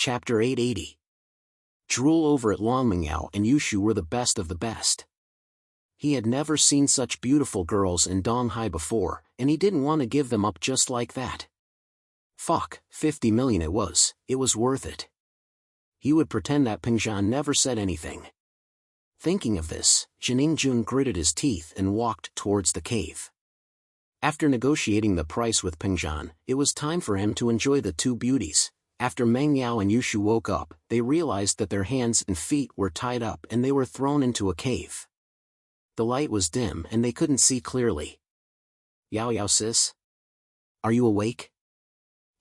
Chapter 880. Drool over at Longmingyao and Yushu were the best of the best. He had never seen such beautiful girls in Donghai before, and he didn't want to give them up just like that. Fuck, 50 million it was worth it. He would pretend that Pingzhan never said anything. Thinking of this, Jiningjun gritted his teeth and walked towards the cave. After negotiating the price with Pingzhan, it was time for him to enjoy the two beauties. After Meng Yao and Yushu woke up, they realized that their hands and feet were tied up and they were thrown into a cave. The light was dim and they couldn't see clearly. Yao Yao sis? Are you awake?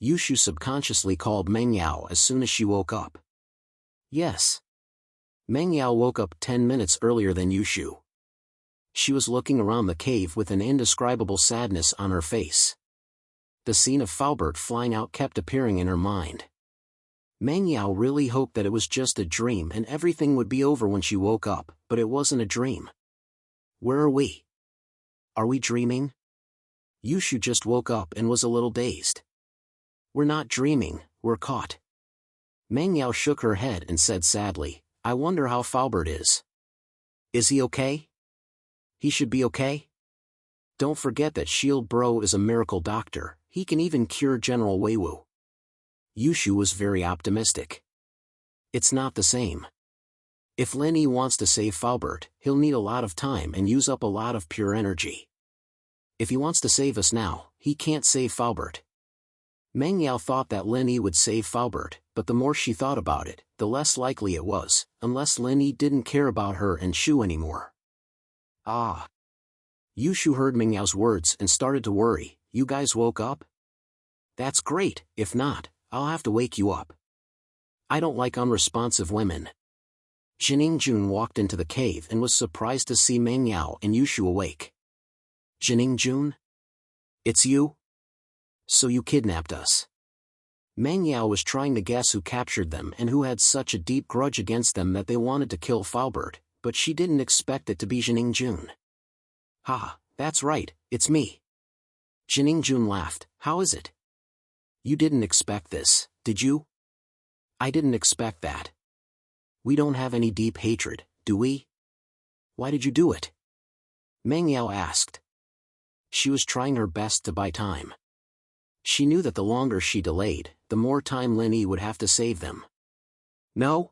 Yushu subconsciously called Meng Yao as soon as she woke up. Yes. Meng Yao woke up 10 minutes earlier than Yushu. She was looking around the cave with an indescribable sadness on her face. The scene of Faubert flying out kept appearing in her mind. Meng Yao really hoped that it was just a dream and everything would be over when she woke up, but it wasn't a dream. Where are we? Are we dreaming? Yushu just woke up and was a little dazed. We're not dreaming, we're caught. Meng Yao shook her head and said sadly, I wonder how Faubert is. Is he okay? He should be okay? Don't forget that Shield Bro is a miracle doctor, he can even cure General Weiwu. Yushu was very optimistic. It's not the same. If Lin Yi wants to save Faubert, he'll need a lot of time and use up a lot of pure energy. If he wants to save us now, he can't save Faubert. Meng Yao thought that Lin Yi would save Faubert, but the more she thought about it, the less likely it was, unless Lin Yi didn't care about her and Shu anymore. Ah. Yushu heard Meng Yao's words and started to worry. You guys woke up? That's great, if not, I'll have to wake you up. I don't like unresponsive women. Jiningjun walked into the cave and was surprised to see Meng Yao and Yushu awake. Jiningjun? It's you? So you kidnapped us. Meng Yao was trying to guess who captured them and who had such a deep grudge against them that they wanted to kill Faubert, but she didn't expect it to be Jiningjun. Ha, that's right, it's me. Jiningjun laughed. How is it? You didn't expect this, did you? I didn't expect that. We don't have any deep hatred, do we? Why did you do it? Meng Yao asked. She was trying her best to buy time. She knew that the longer she delayed, the more time Lin Yi would have to save them. No?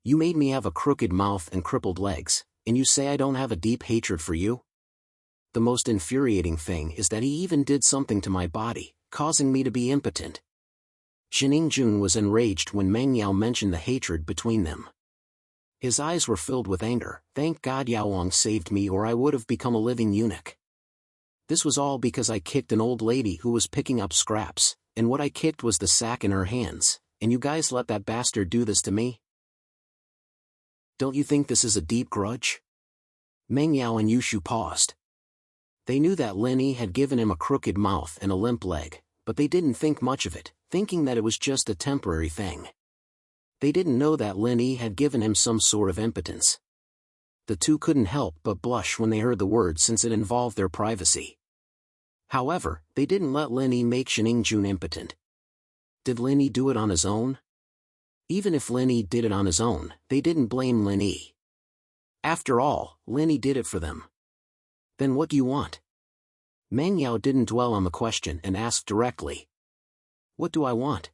You made me have a crooked mouth and crippled legs, and you say I don't have a deep hatred for you? The most infuriating thing is that he even did something to my body, causing me to be impotent. Jiningjun was enraged when Meng Yao mentioned the hatred between them. His eyes were filled with anger. Thank God Yaowang saved me or I would have become a living eunuch. This was all because I kicked an old lady who was picking up scraps, and what I kicked was the sack in her hands, and you guys let that bastard do this to me? Don't you think this is a deep grudge? Meng Yao and Yushu paused. They knew that Lin Yi had given him a crooked mouth and a limp leg, but they didn't think much of it, thinking that it was just a temporary thing. They didn't know that Lin Yi had given him some sort of impotence. The two couldn't help but blush when they heard the word since it involved their privacy. However, they didn't let Lin Yi make Jiningjun impotent. Did Lin Yi do it on his own? Even if Lin Yi did it on his own, they didn't blame Lin Yi. After all, Lin Yi did it for them. Then what do you want? Meng Yao didn't dwell on the question and asked directly. What do I want?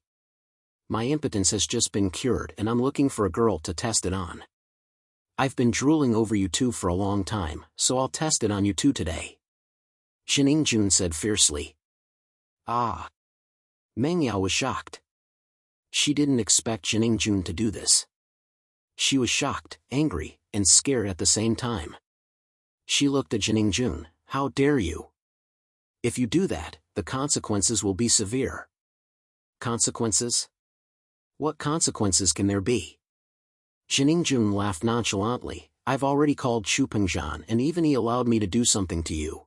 My impotence has just been cured and I'm looking for a girl to test it on. I've been drooling over you two for a long time, so I'll test it on you two today. Jiningjun said fiercely. Ah. Meng Yao was shocked. She didn't expect Jiningjun to do this. She was shocked, angry, and scared at the same time. She looked at Jiningjun. How dare you? If you do that, the consequences will be severe. Consequences? What consequences can there be? Jiningjun laughed nonchalantly. I've already called Shu Pingzhan and even he allowed me to do something to you.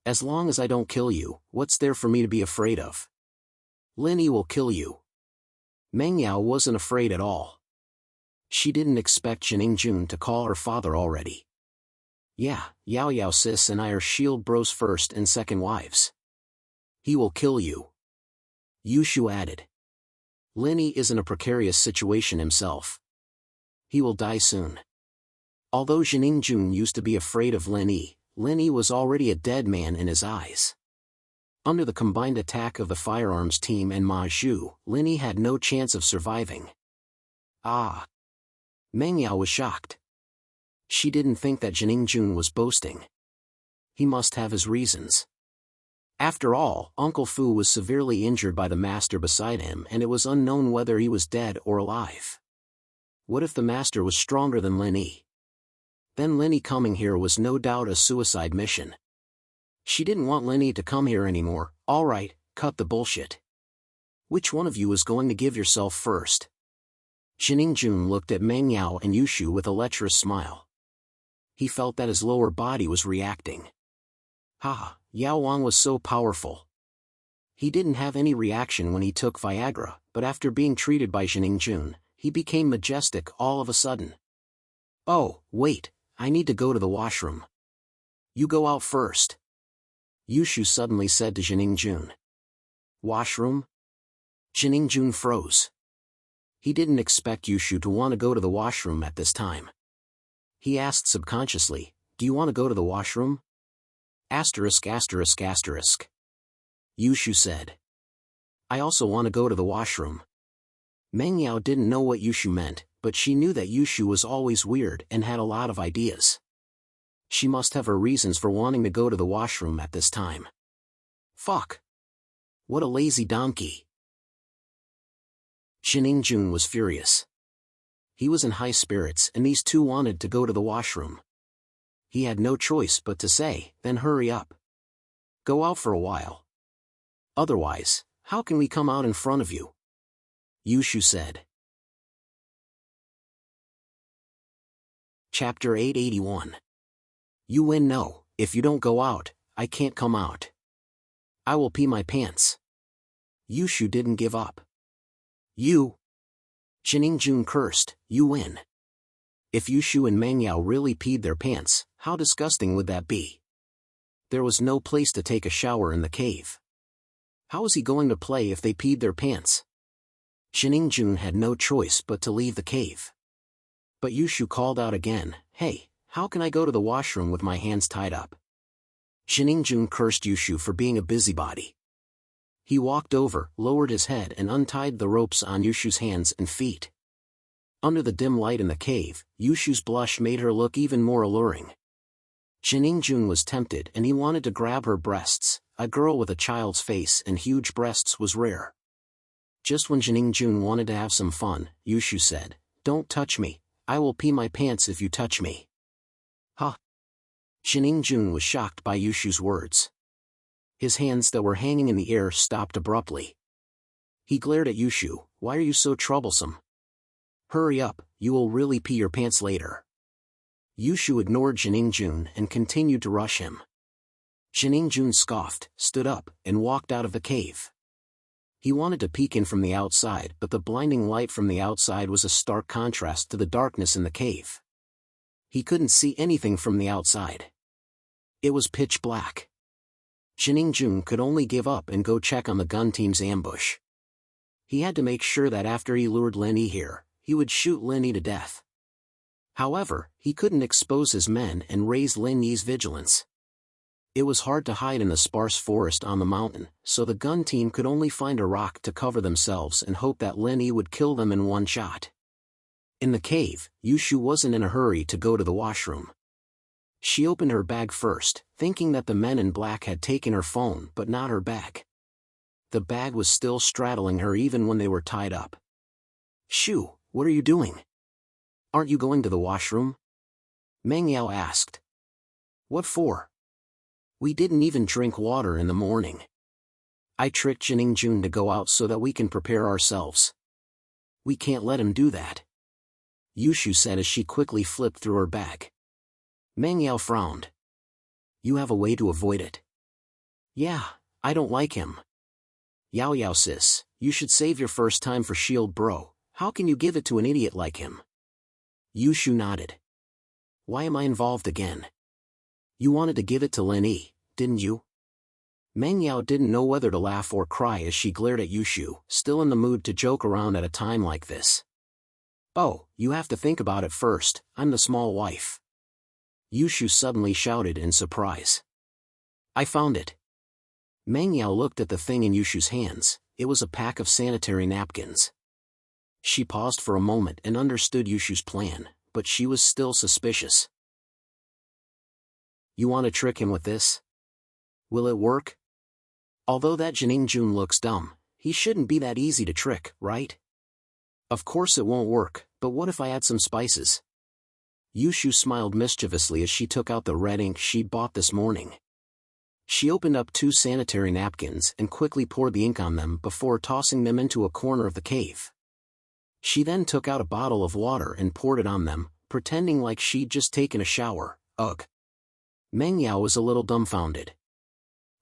As long as I don't kill you, what's there for me to be afraid of? Lin Yi will kill you. Meng Yao wasn't afraid at all. She didn't expect Jiningjun to call her father already. Yeah, Yao Yao sis and I are Shield Bros first and second wives. He will kill you. Yushu added. Lin Yi is in a precarious situation himself. He will die soon. Although Jining Jun used to be afraid of Lin Yi was already a dead man in his eyes. Under the combined attack of the firearms team and Ma Zhu, Lin Yi had no chance of surviving. Ah! Meng Yao was shocked. She didn't think that Jining Jun was boasting. He must have his reasons. After all, Uncle Fu was severely injured by the master beside him and it was unknown whether he was dead or alive. What if the master was stronger than Lin Yi? Then Lin Yi coming here was no doubt a suicide mission. She didn't want Lin Yi to come here anymore. Alright, cut the bullshit. Which one of you is going to give yourself first? Jining Jun looked at Meng Yao and Yushu with a lecherous smile. He felt that his lower body was reacting. Ha! Yao Wang was so powerful. He didn't have any reaction when he took Viagra, but after being treated by Jining Jun, he became majestic all of a sudden. Oh, wait, I need to go to the washroom. You go out first. Yushu suddenly said to Jining Jun. Washroom? Jining Jun froze. He didn't expect Yushu to want to go to the washroom at this time. He asked subconsciously, do you want to go to the washroom? Asterisk asterisk asterisk. Yushu said. I also want to go to the washroom. Meng Yao didn't know what Yushu meant, but she knew that Yushu was always weird and had a lot of ideas. She must have her reasons for wanting to go to the washroom at this time. Fuck! What a lazy donkey! Jining Jun was furious. He was in high spirits and these two wanted to go to the washroom. He had no choice but to say, then hurry up. Go out for a while. Otherwise, how can we come out in front of you? Yushu said. Chapter 881. You win. No, if you don't go out, I can't come out. I will pee my pants. Yushu didn't give up. You. Jining Jun cursed, you win. If Yushu and Meng Yao really peed their pants, how disgusting would that be? There was no place to take a shower in the cave. How was he going to play if they peed their pants? Jining Jun had no choice but to leave the cave. But Yushu called out again, hey, how can I go to the washroom with my hands tied up? Jining Jun cursed Yushu for being a busybody. He walked over, lowered his head and untied the ropes on Yushu's hands and feet. Under the dim light in the cave, Yushu's blush made her look even more alluring. Jining Jun was tempted and he wanted to grab her breasts. A girl with a child's face and huge breasts was rare. Just when Jining Jun wanted to have some fun, Yushu said, don't touch me, I will pee my pants if you touch me. Huh? Jining Jun was shocked by Yushu's words. His hands that were hanging in the air stopped abruptly. He glared at Yushu, why are you so troublesome? Hurry up, you will really pee your pants later. Yushu ignored Jining Jun and continued to rush him. Jining Jun scoffed, stood up, and walked out of the cave. He wanted to peek in from the outside, but the blinding light from the outside was a stark contrast to the darkness in the cave. He couldn't see anything from the outside. It was pitch black. Jining Jun could only give up and go check on the gun team's ambush. He had to make sure that after he lured Lin Yi here, he would shoot Lin Yi to death. However, he couldn't expose his men and raise Lin Yi's vigilance. It was hard to hide in the sparse forest on the mountain, so the gun team could only find a rock to cover themselves and hope that Lin Yi would kill them in one shot. In the cave, Yushu wasn't in a hurry to go to the washroom. She opened her bag first, thinking that the men in black had taken her phone but not her bag. The bag was still straddling her even when they were tied up. Shu, what are you doing? Aren't you going to the washroom? Meng Yao asked. What for? We didn't even drink water in the morning. I tricked Jining Jun to go out so that we can prepare ourselves. We can't let him do that. Yushu said as she quickly flipped through her bag. Meng Yao frowned. You have a way to avoid it. Yeah, I don't like him. Yao sis, you should save your first time for shield bro, how can you give it to an idiot like him? Yushu nodded. Why am I involved again? You wanted to give it to Lin Yi, didn't you? Meng Yao didn't know whether to laugh or cry as she glared at Yushu, still in the mood to joke around at a time like this. "Oh, you have to think about it first, I'm the small wife." Yushu suddenly shouted in surprise. "I found it." Meng Yao looked at the thing in Yushu's hands. It was a pack of sanitary napkins. She paused for a moment and understood Yushu's plan, but she was still suspicious. "You want to trick him with this? Will it work? Although that Jiningjun looks dumb, he shouldn't be that easy to trick, right?" "Of course it won't work, but what if I add some spices?" Yushu smiled mischievously as she took out the red ink she bought this morning. She opened up 2 sanitary napkins and quickly poured the ink on them before tossing them into a corner of the cave. She then took out a bottle of water and poured it on them, pretending like she'd just taken a shower. Ugh. Meng Yao was a little dumbfounded.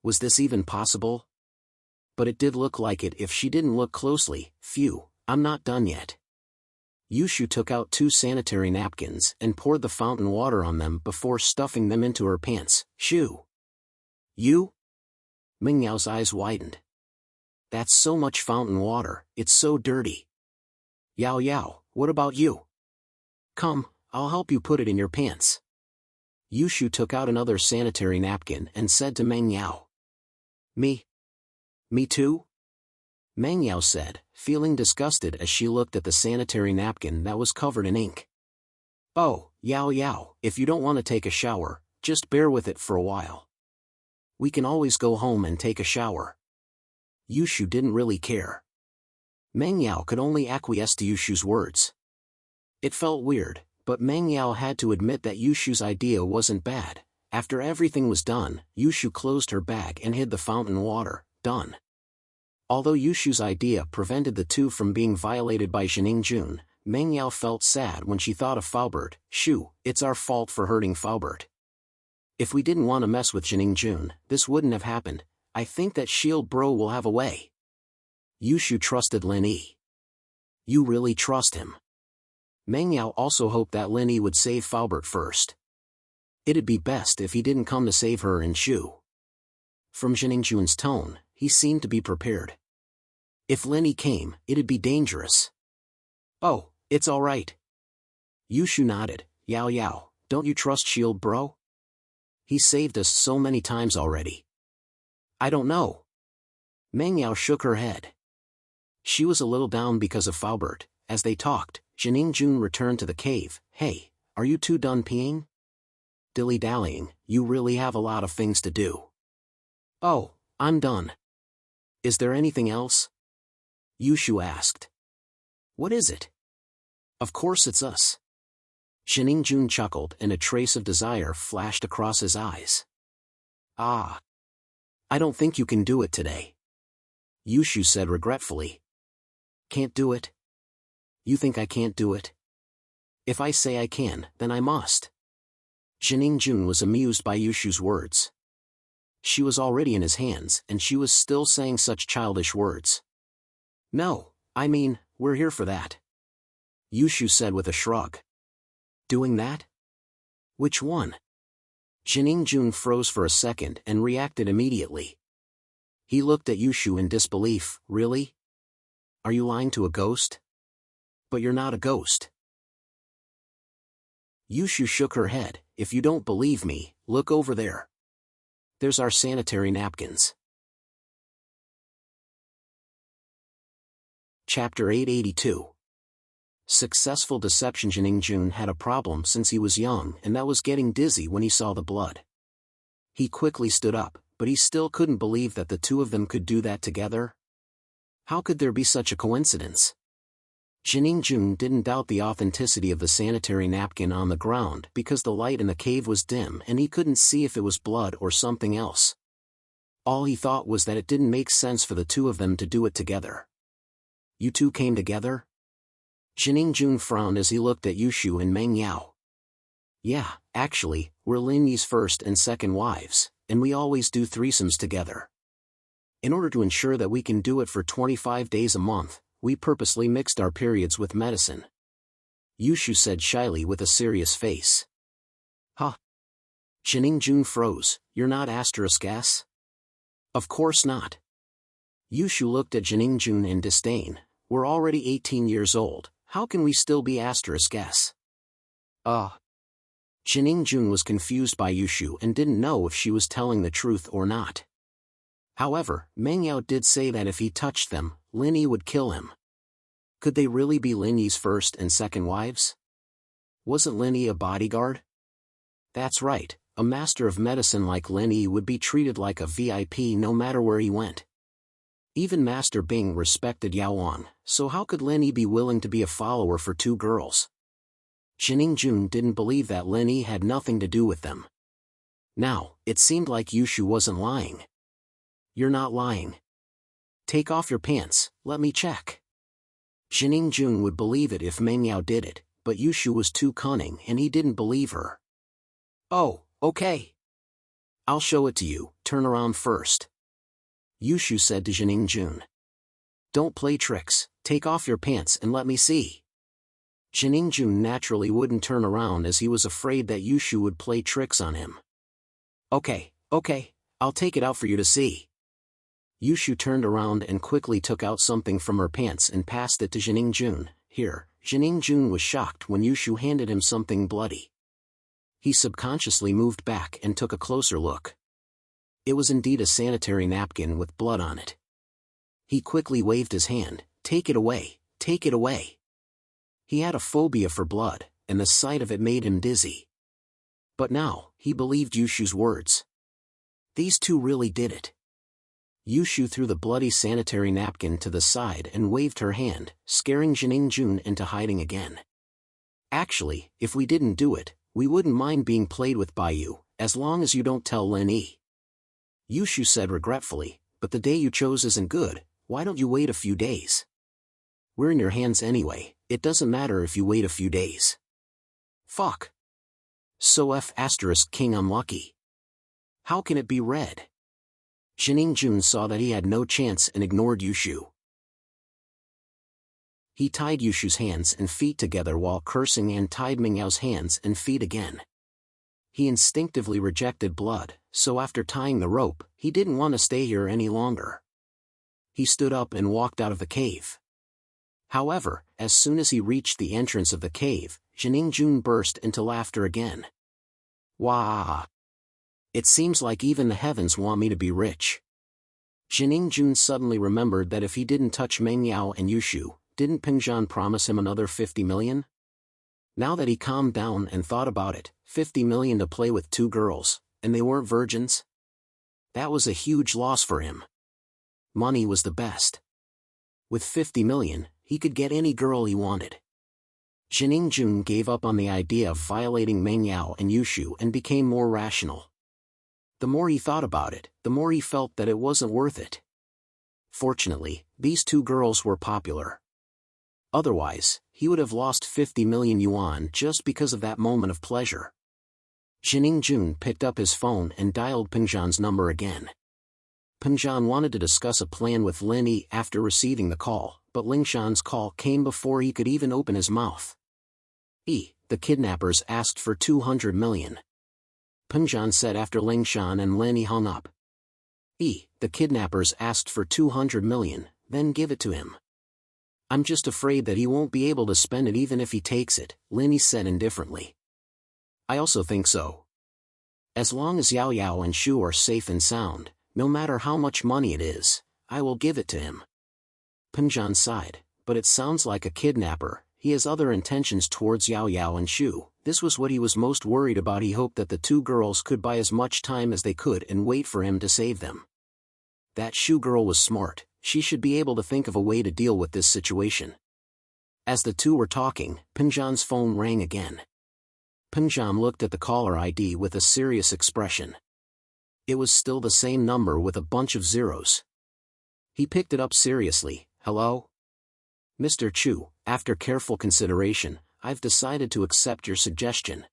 Was this even possible? But it did look like it if she didn't look closely. Phew, I'm not done yet. Yushu took out 2 sanitary napkins and poured the fountain water on them before stuffing them into her pants. "Shoo! You?" Meng Yao's eyes widened. "That's so much fountain water, it's so dirty." "Yao Yao, what about you? Come, I'll help you put it in your pants." Yushu took out another sanitary napkin and said to Meng Yao. Me? Me too?" Meng Yao said, feeling disgusted as she looked at the sanitary napkin that was covered in ink. "Oh, Yao Yao, if you don't want to take a shower, just bear with it for a while. We can always go home and take a shower." Yushu didn't really care. Meng Yao could only acquiesce to Yushu's words. It felt weird, but Meng Yao had to admit that Yushu's idea wasn't bad. After everything was done, Yushu closed her bag and hid the fountain water. Done. Although Yushu's idea prevented the two from being violated by Jiningjun, Meng Yao felt sad when she thought of Faubert. "Shoo, it's our fault for hurting Faubert. If we didn't want to mess with Jiningjun, this wouldn't have happened. I think that Shield Bro will have a way." Yushu trusted Lin Yi. "You really trust him?" Meng Yao also hoped that Lin Yi would save Faubert first. It'd be best if he didn't come to save her and Shu. From Jiningjun's tone, he seemed to be prepared. If Lin Yi came, it'd be dangerous. "Oh, it's all right." Yushu nodded. "Yao Yao, don't you trust Shield Bro? He saved us so many times already." "I don't know." Meng Yao shook her head. She was a little down because of Faubert. As they talked, Jiningjun returned to the cave. "Hey, are you two done peeing?" "Dilly-dallying, you really have a lot of things to do." "Oh, I'm done." "Is there anything else?" Yushu asked. "What is it?" "Of course it's us." Jiningjun chuckled and a trace of desire flashed across his eyes. "Ah. I don't think you can do it today." Yushu said regretfully. "Can't do it? You think I can't do it? If I say I can, then I must." Jiningjun was amused by Yushu's words. She was already in his hands and she was still saying such childish words. "No, I mean, we're here for that." Yushu said with a shrug. "Doing that? Which one?" Jiningjun froze for a second and reacted immediately. He looked at Yushu in disbelief. "Really? Are you lying to a ghost? But you're not a ghost." Yushu shook her head. "If you don't believe me, look over there. There's our sanitary napkins." Chapter 882. Successful deception. Jiningjun had a problem since he was young, and that was getting dizzy when he saw the blood. He quickly stood up, but he still couldn't believe that the two of them could do that together. How could there be such a coincidence? Jiningjun didn't doubt the authenticity of the sanitary napkin on the ground because the light in the cave was dim and he couldn't see if it was blood or something else. All he thought was that it didn't make sense for the two of them to do it together. "You two came together?" Jiningjun frowned as he looked at Yushu and Meng Yao. "Yeah, actually, we're Lin Yi's first and second wives, and we always do threesomes together. In order to ensure that we can do it for 25 days a month, we purposely mixed our periods with medicine." Yushu said shyly with a serious face. "Huh?" Jiningjun froze. "You're not **S? Of course not. Yushu looked at Jiningjun in disdain. We're already 18 years old, how can we still be *S? Jiningjun was confused by Yushu and didn't know if she was telling the truth or not. However, Meng Yao did say that if he touched them, Lin Yi would kill him. Could they really be Lin Yi's first and second wives? Wasn't Lin Yi a bodyguard? That's right, a master of medicine like Lin Yi would be treated like a VIP no matter where he went. Even Master Bing respected Yao Wang, so how could Lin Yi be willing to be a follower for two girls? Jiningjun didn't believe that Lin Yi had nothing to do with them. Now, it seemed like Yushu wasn't lying. You're not lying. Take off your pants, let me check. Jiningjun would believe it if Meng Yao did it, but Yushu was too cunning and he didn't believe her. Oh, okay. I'll show it to you, turn around first. Yushu said to Jiningjun. Don't play tricks, take off your pants and let me see. Jiningjun naturally wouldn't turn around as he was afraid that Yushu would play tricks on him. Okay, I'll take it out for you to see. Yushu turned around and quickly took out something from her pants and passed it to Jiningjun. Here, Jiningjun was shocked when Yushu handed him something bloody. He subconsciously moved back and took a closer look. It was indeed a sanitary napkin with blood on it. He quickly waved his hand, take it away, take it away. He had a phobia for blood, and the sight of it made him dizzy. But now, he believed Yushu's words. These two really did it. Yushu threw the bloody sanitary napkin to the side and waved her hand, scaring Jiningjun into hiding again. Actually, if we didn't do it, we wouldn't mind being played with by you, as long as you don't tell Lin Yi. Yushu said regretfully, but the day you chose isn't good, why don't you wait a few days? We're in your hands anyway, it doesn't matter if you wait a few days. Fuck. So King unlucky. How can it be red? Jiningjun saw that he had no chance and ignored Yushu. He tied Yushu's hands and feet together while cursing and tied Meng Yao's hands and feet again. He instinctively rejected blood, so after tying the rope, he didn't want to stay here any longer. He stood up and walked out of the cave. However, as soon as he reached the entrance of the cave, Jiningjun burst into laughter again. Wah! It seems like even the heavens want me to be rich. Jiningjun suddenly remembered that if he didn't touch Meng Yao and Yushu, didn't Pingzhan promise him another 50 million? Now that he calmed down and thought about it, 50 million to play with two girls, and they weren't virgins? That was a huge loss for him. Money was the best. With 50 million, he could get any girl he wanted. Jiningjun gave up on the idea of violating Meng Yao and Yushu and became more rational. The more he thought about it, the more he felt that it wasn't worth it. Fortunately, these two girls were popular. Otherwise, he would have lost 50 million yuan just because of that moment of pleasure. Jiningjun picked up his phone and dialed Pingzhan's number again. Pingzhan wanted to discuss a plan with Lin Yi after receiving the call, but Lingshan's call came before he could even open his mouth. The kidnappers asked for 200 million. Pingzhan said after Lingshan and Lin Yi hung up. The kidnappers asked for 200 million, then give it to him. I'm just afraid that he won't be able to spend it even if he takes it, Lin Yi said indifferently. I also think so. As long as Yao Yao and Shu are safe and sound, no matter how much money it is, I will give it to him. Pingzhan sighed, but it sounds like a kidnapper, he has other intentions towards Yao Yao and Shu. This was what he was most worried about. He hoped that the two girls could buy as much time as they could and wait for him to save them. That Shu girl was smart, she should be able to think of a way to deal with this situation. As the two were talking, Pingzhan's phone rang again. Pingzhan looked at the caller ID with a serious expression. It was still the same number with a bunch of zeros. He picked it up seriously. Hello? Mr. Chu, after careful consideration, I've decided to accept your suggestion.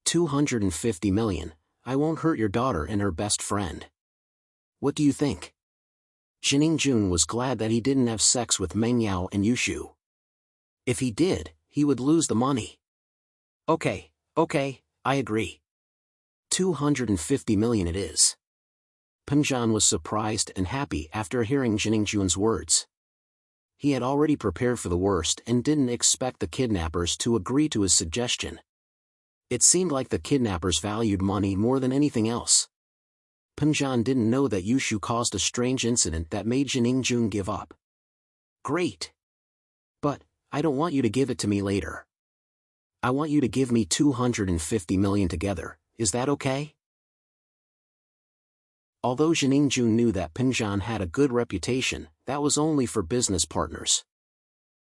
250 million, I won't hurt your daughter and her best friend. What do you think? Jiningjun was glad that he didn't have sex with Meng Yao and Yushu. If he did, he would lose the money. Okay, I agree. 250 million it is. Pinjan was surprised and happy after hearing Jiningjun's words. He had already prepared for the worst and didn't expect the kidnappers to agree to his suggestion. It seemed like the kidnappers valued money more than anything else. Pinjan didn't know that Yushu caused a strange incident that made Jiningjun give up. Great! But, I don't want you to give it to me later. I want you to give me 250 million together, is that okay? Although Jiningjun knew that Pinjan had a good reputation, that was only for business partners.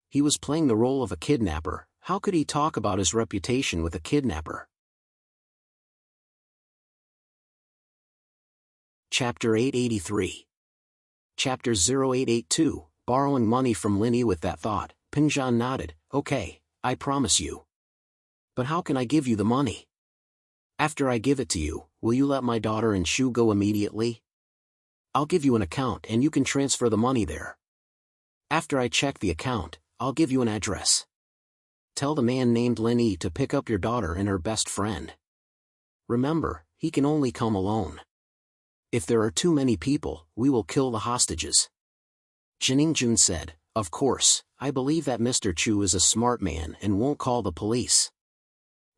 He was playing the role of a kidnapper. How could he talk about his reputation with a kidnapper? Chapter 883. Chapter 0882, Borrowing money from Linny. With that thought, Pinjan nodded. Okay, I promise you. But how can I give you the money? After I give it to you, will you let my daughter and Shu go immediately? I'll give you an account and you can transfer the money there. After I check the account, I'll give you an address. Tell the man named Linny to pick up your daughter and her best friend. Remember, he can only come alone. If there are too many people, we will kill the hostages. Jiningjun said, Of course, I believe that Mr. Chu is a smart man and won't call the police.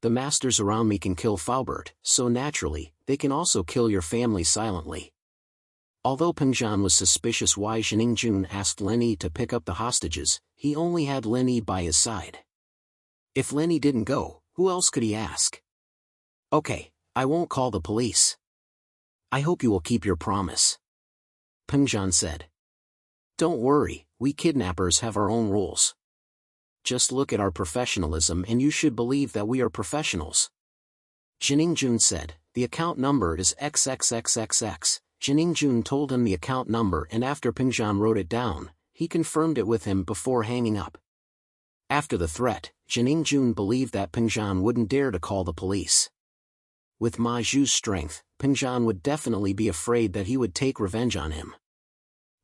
The masters around me can kill Faubert, so naturally, they can also kill your family silently. Although Pinjan was suspicious why Jiningjun asked Linny to pick up the hostages, he only had Linny by his side. If Linny didn't go, who else could he ask? Okay, I won't call the police. I hope you will keep your promise. Pinjan said. Don't worry, we kidnappers have our own rules. Just look at our professionalism and you should believe that we are professionals. Jiningjun said, the account number is XXXXX. Jiningjun told him the account number and after Pinjan wrote it down, he confirmed it with him before hanging up. After the threat, Jiningjun believed that Pinjan wouldn't dare to call the police. With Ma Zhu's strength, Pinjan would definitely be afraid that he would take revenge on him.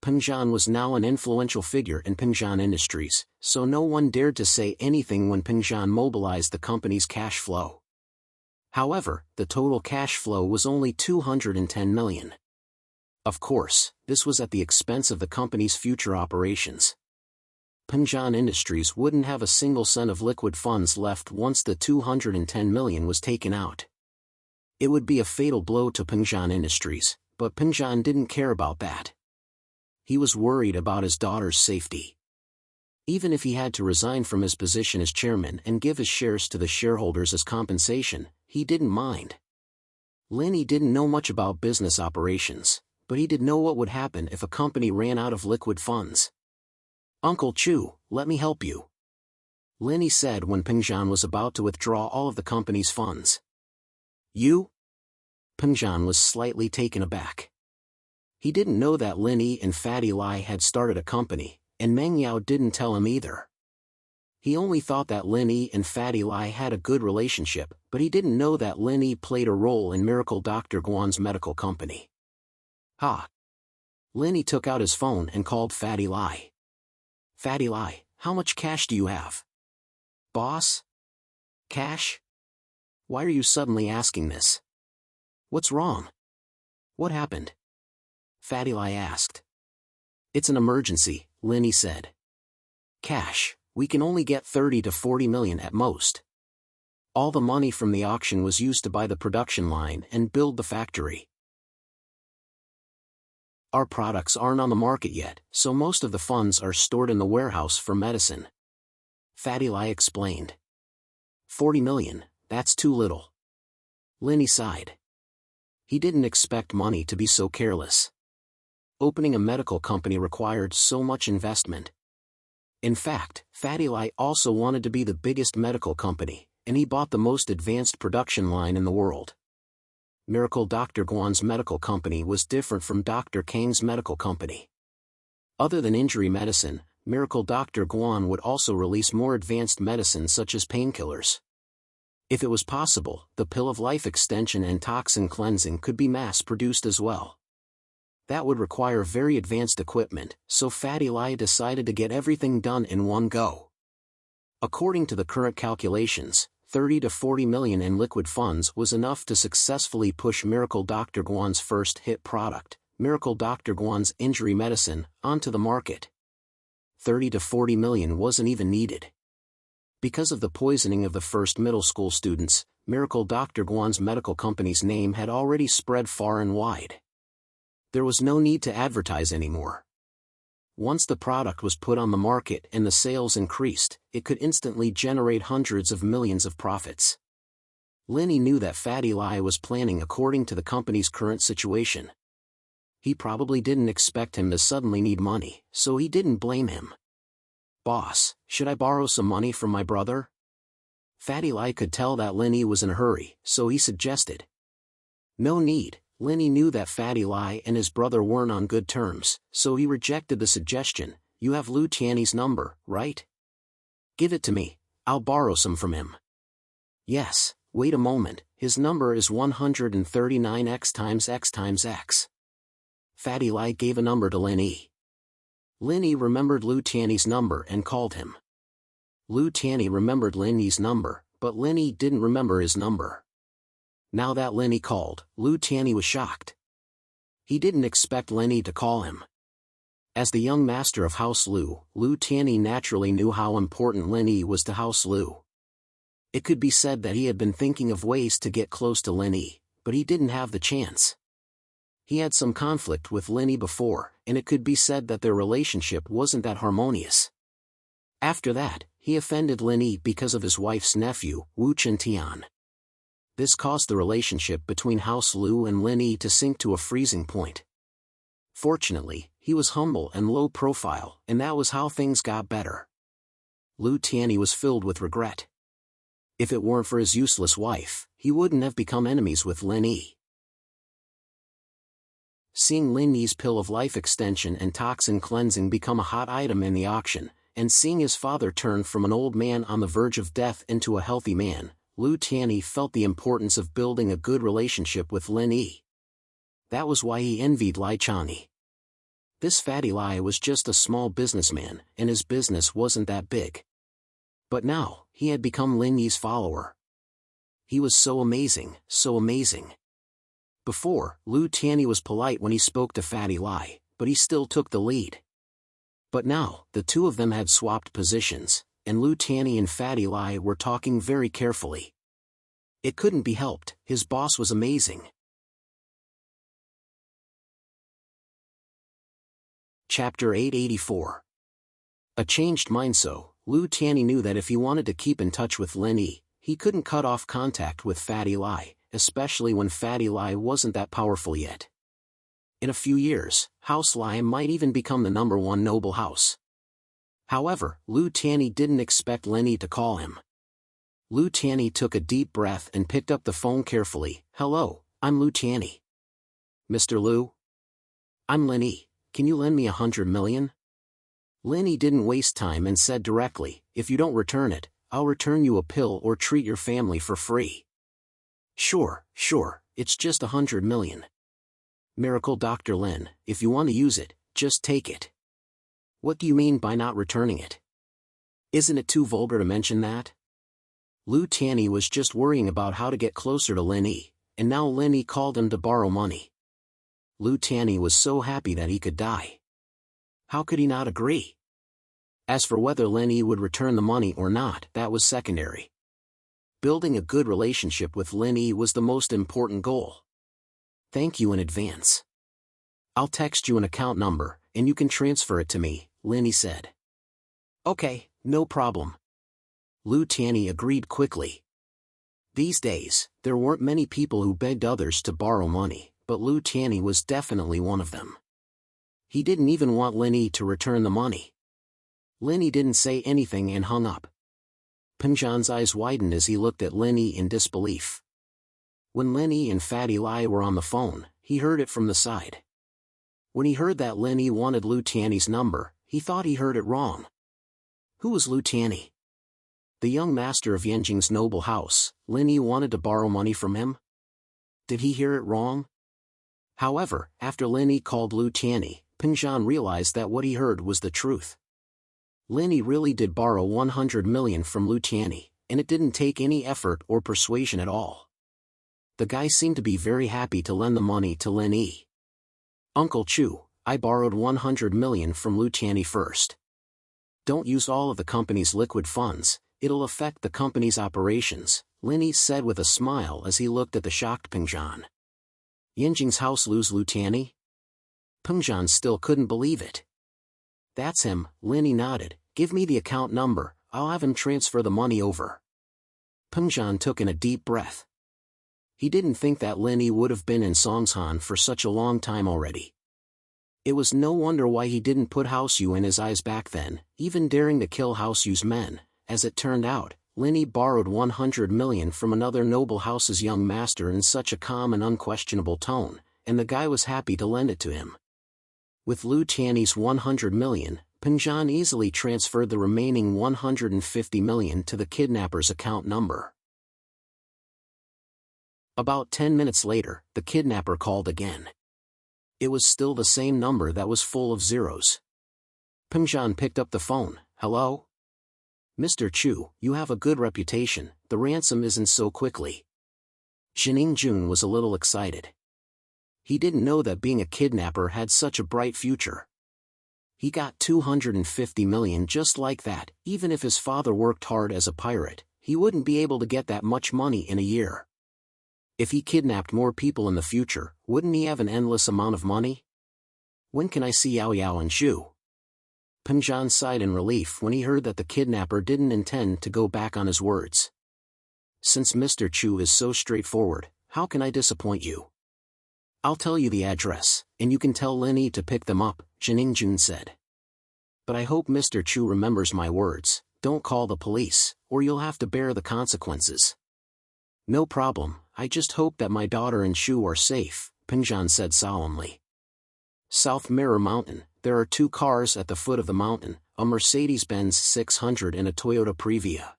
Pinjan was now an influential figure in Pinjan Industries, so no one dared to say anything when Pinjan mobilized the company's cash flow. However, the total cash flow was only 210 million. Of course, this was at the expense of the company's future operations. Pinjan Industries wouldn't have a single cent of liquid funds left once the 210 million was taken out. It would be a fatal blow to Pinjan Industries, but Pinjan didn't care about that. He was worried about his daughter's safety. Even if he had to resign from his position as chairman and give his shares to the shareholders as compensation, he didn't mind. Linny didn't know much about business operations, but he did know what would happen if a company ran out of liquid funds. Uncle Chu, let me help you. Linny said when Pinjan was about to withdraw all of the company's funds. You? Pinjan was slightly taken aback. He didn't know that Linny and Fatty Lai had started a company, and Meng Yao didn't tell him either. He only thought that Linny and Fatty Lai had a good relationship, but he didn't know that Linny played a role in Miracle Dr. Guan's medical company. Ha! Linny took out his phone and called Fatty Lai. Fatty Lai, how much cash do you have? Boss? Cash? Why are you suddenly asking this? What's wrong? What happened? Fatty Lai asked. It's an emergency, Linny said. Cash, we can only get 30 to 40 million at most. All the money from the auction was used to buy the production line and build the factory. Our products aren't on the market yet, so most of the funds are stored in the warehouse for medicine. Fatty Lai explained. 40 million, that's too little. Linny sighed. He didn't expect money to be so careless. Opening a medical company required so much investment. In fact, Fatty Lai also wanted to be the biggest medical company, and he bought the most advanced production line in the world. Miracle Dr. Guan's medical company was different from Dr. Kang's medical company. Other than injury medicine, Miracle Dr. Guan would also release more advanced medicines such as painkillers. If it was possible, the pill of life extension and toxin cleansing could be mass-produced as well. That would require very advanced equipment, so Fatty Lai decided to get everything done in one go. According to the current calculations, 30 to 40 million in liquid funds was enough to successfully push Miracle Dr. Guan's first hit product, Miracle Dr. Guan's injury medicine, onto the market. 30 to 40 million wasn't even needed. Because of the poisoning of the first middle school students, Miracle Dr. Guan's medical company's name had already spread far and wide. There was no need to advertise anymore. Once the product was put on the market and the sales increased, it could instantly generate hundreds of millions of profits. Lenny knew that Fatty Lai was planning according to the company's current situation. He probably didn't expect him to suddenly need money, so he didn't blame him. "Boss, should I borrow some money from my brother?" Fatty Lai could tell that Lenny was in a hurry, so he suggested. No need. Lenny knew that Fatty Lai and his brother weren't on good terms, so he rejected the suggestion. "You have Lu Tiany's number, right? Give it to me, I'll borrow some from him." "Yes, wait a moment, his number is 139x times x times x. Fatty Lai gave a number to Lenny. Lenny remembered Lu Tiany's number and called him. Lu Tiany remembered Lenny's number, but Lenny didn't remember his number. Now that Lenny called, Lu Tiany was shocked. He didn't expect Lenny to call him. As the young master of House Lu, Lu Tiany naturally knew how important Lenny was to House Lu. It could be said that he had been thinking of ways to get close to Lenny, but he didn't have the chance. He had some conflict with Lenny before, and it could be said that their relationship wasn't that harmonious. After that, he offended Lenny because of his wife's nephew, Wu Chintian. This caused the relationship between House Lu and Lenny to sink to a freezing point. Fortunately, he was humble and low profile, and that was how things got better. Lu Tiany was filled with regret. If it weren't for his useless wife, he wouldn't have become enemies with Lenny. Seeing Lenny's pill of life extension and toxin cleansing become a hot item in the auction, and seeing his father turn from an old man on the verge of death into a healthy man, Lu Tiany felt the importance of building a good relationship with Lenny. That was why he envied Lai Chani. This Fatty Lai was just a small businessman, and his business wasn't that big. But now, he had become Lenny's follower. He was so amazing, so amazing. Before, Lu Tiany was polite when he spoke to Fatty Lai, but he still took the lead. But now, the two of them had swapped positions, and Lu Tiany and Fatty Lai were talking very carefully. It couldn't be helped, his boss was amazing. Chapter 884. A changed mind. So, Lu Tiany knew that if he wanted to keep in touch with Lenny, he couldn't cut off contact with Fatty Lai, especially when Fatty Lai wasn't that powerful yet. In a few years, House Lai might even become the #1 noble house. However, Lu Tiany didn't expect Lenny to call him. Lu Tiany took a deep breath and picked up the phone carefully. "Hello, I'm Lu Tiany." "Mr. Lu? I'm Lenny, can you lend me 100 million? Lenny didn't waste time and said directly, "If you don't return it, I'll return you a pill or treat your family for free." Sure, it's just 100 million. Miracle Dr. Lin, if you want to use it, just take it. What do you mean by not returning it? Isn't it too vulgar to mention that? Lu Tiany was just worrying about how to get closer to Lenny, and now Lenny called him to borrow money. Lu Tiany was so happy that he could die. How could he not agree? As for whether Lenny would return the money or not, that was secondary. Building a good relationship with Lenny was the most important goal. "Thank you in advance. I'll text you an account number, and you can transfer it to me," Lenny said. "Okay, no problem." Lu Tiany agreed quickly. These days, there weren't many people who begged others to borrow money, but Lu Tiany was definitely one of them. He didn't even want Lenny to return the money. Lenny didn't say anything and hung up. Pinjan's eyes widened as he looked at Lenny in disbelief. When Lenny and Fatty Lai were on the phone, he heard it from the side. When he heard that Lenny wanted Lu Tiany's number, he thought he heard it wrong. Who was Lu Tiany? The young master of Yanjing's noble house. Lenny wanted to borrow money from him? Did he hear it wrong? However, after Lenny called Lu Tiany, Pinjan realized that what he heard was the truth. Lenny really did borrow 100 million from Lu Tiany, and it didn't take any effort or persuasion at all. The guy seemed to be very happy to lend the money to Lenny. Uncle Chu, I borrowed 100 million from Luciani first. Don't use all of the company's liquid funds, it'll affect the company's operations, Linny said with a smile as he looked at the shocked Pengjan. Yinjing's house lose Luciani? Pengjan still couldn't believe it. That's him, Linny nodded. Give me the account number, I'll have him transfer the money over. Pengjan took in a deep breath. He didn't think that Linny would have been in Songshan for such a long time already. It was no wonder why he didn't put Houseu in his eyes back then, even daring to kill Houseu's men. As it turned out, Linny borrowed 100 million from another noble house's young master in such a calm and unquestionable tone, and the guy was happy to lend it to him. With Luciani's 100 million, Pengjan easily transferred the remaining 150 million to the kidnapper's account number. About 10 minutes later, the kidnapper called again. It was still the same number that was full of zeros. Pengjan picked up the phone. Hello? Mr. Chu, you have a good reputation, the ransom isn't so quickly. Jining Jun was a little excited. He didn't know that being a kidnapper had such a bright future. He got 250 million just like that. Even if his father worked hard as a pirate, he wouldn't be able to get that much money in a year. If he kidnapped more people in the future, wouldn't he have an endless amount of money? When can I see Yao Yao and Shu? Pengjan sighed in relief when he heard that the kidnapper didn't intend to go back on his words. Since Mr. Chu is so straightforward, how can I disappoint you? I'll tell you the address, and you can tell Linny to pick them up, Jining Jun said. But I hope Mr. Chu remembers my words, don't call the police, or you'll have to bear the consequences. No problem, I just hope that my daughter and Shu are safe, Pengjan said solemnly. South Mirror Mountain, there are 2 cars at the foot of the mountain, a Mercedes-Benz 600 and a Toyota Previa.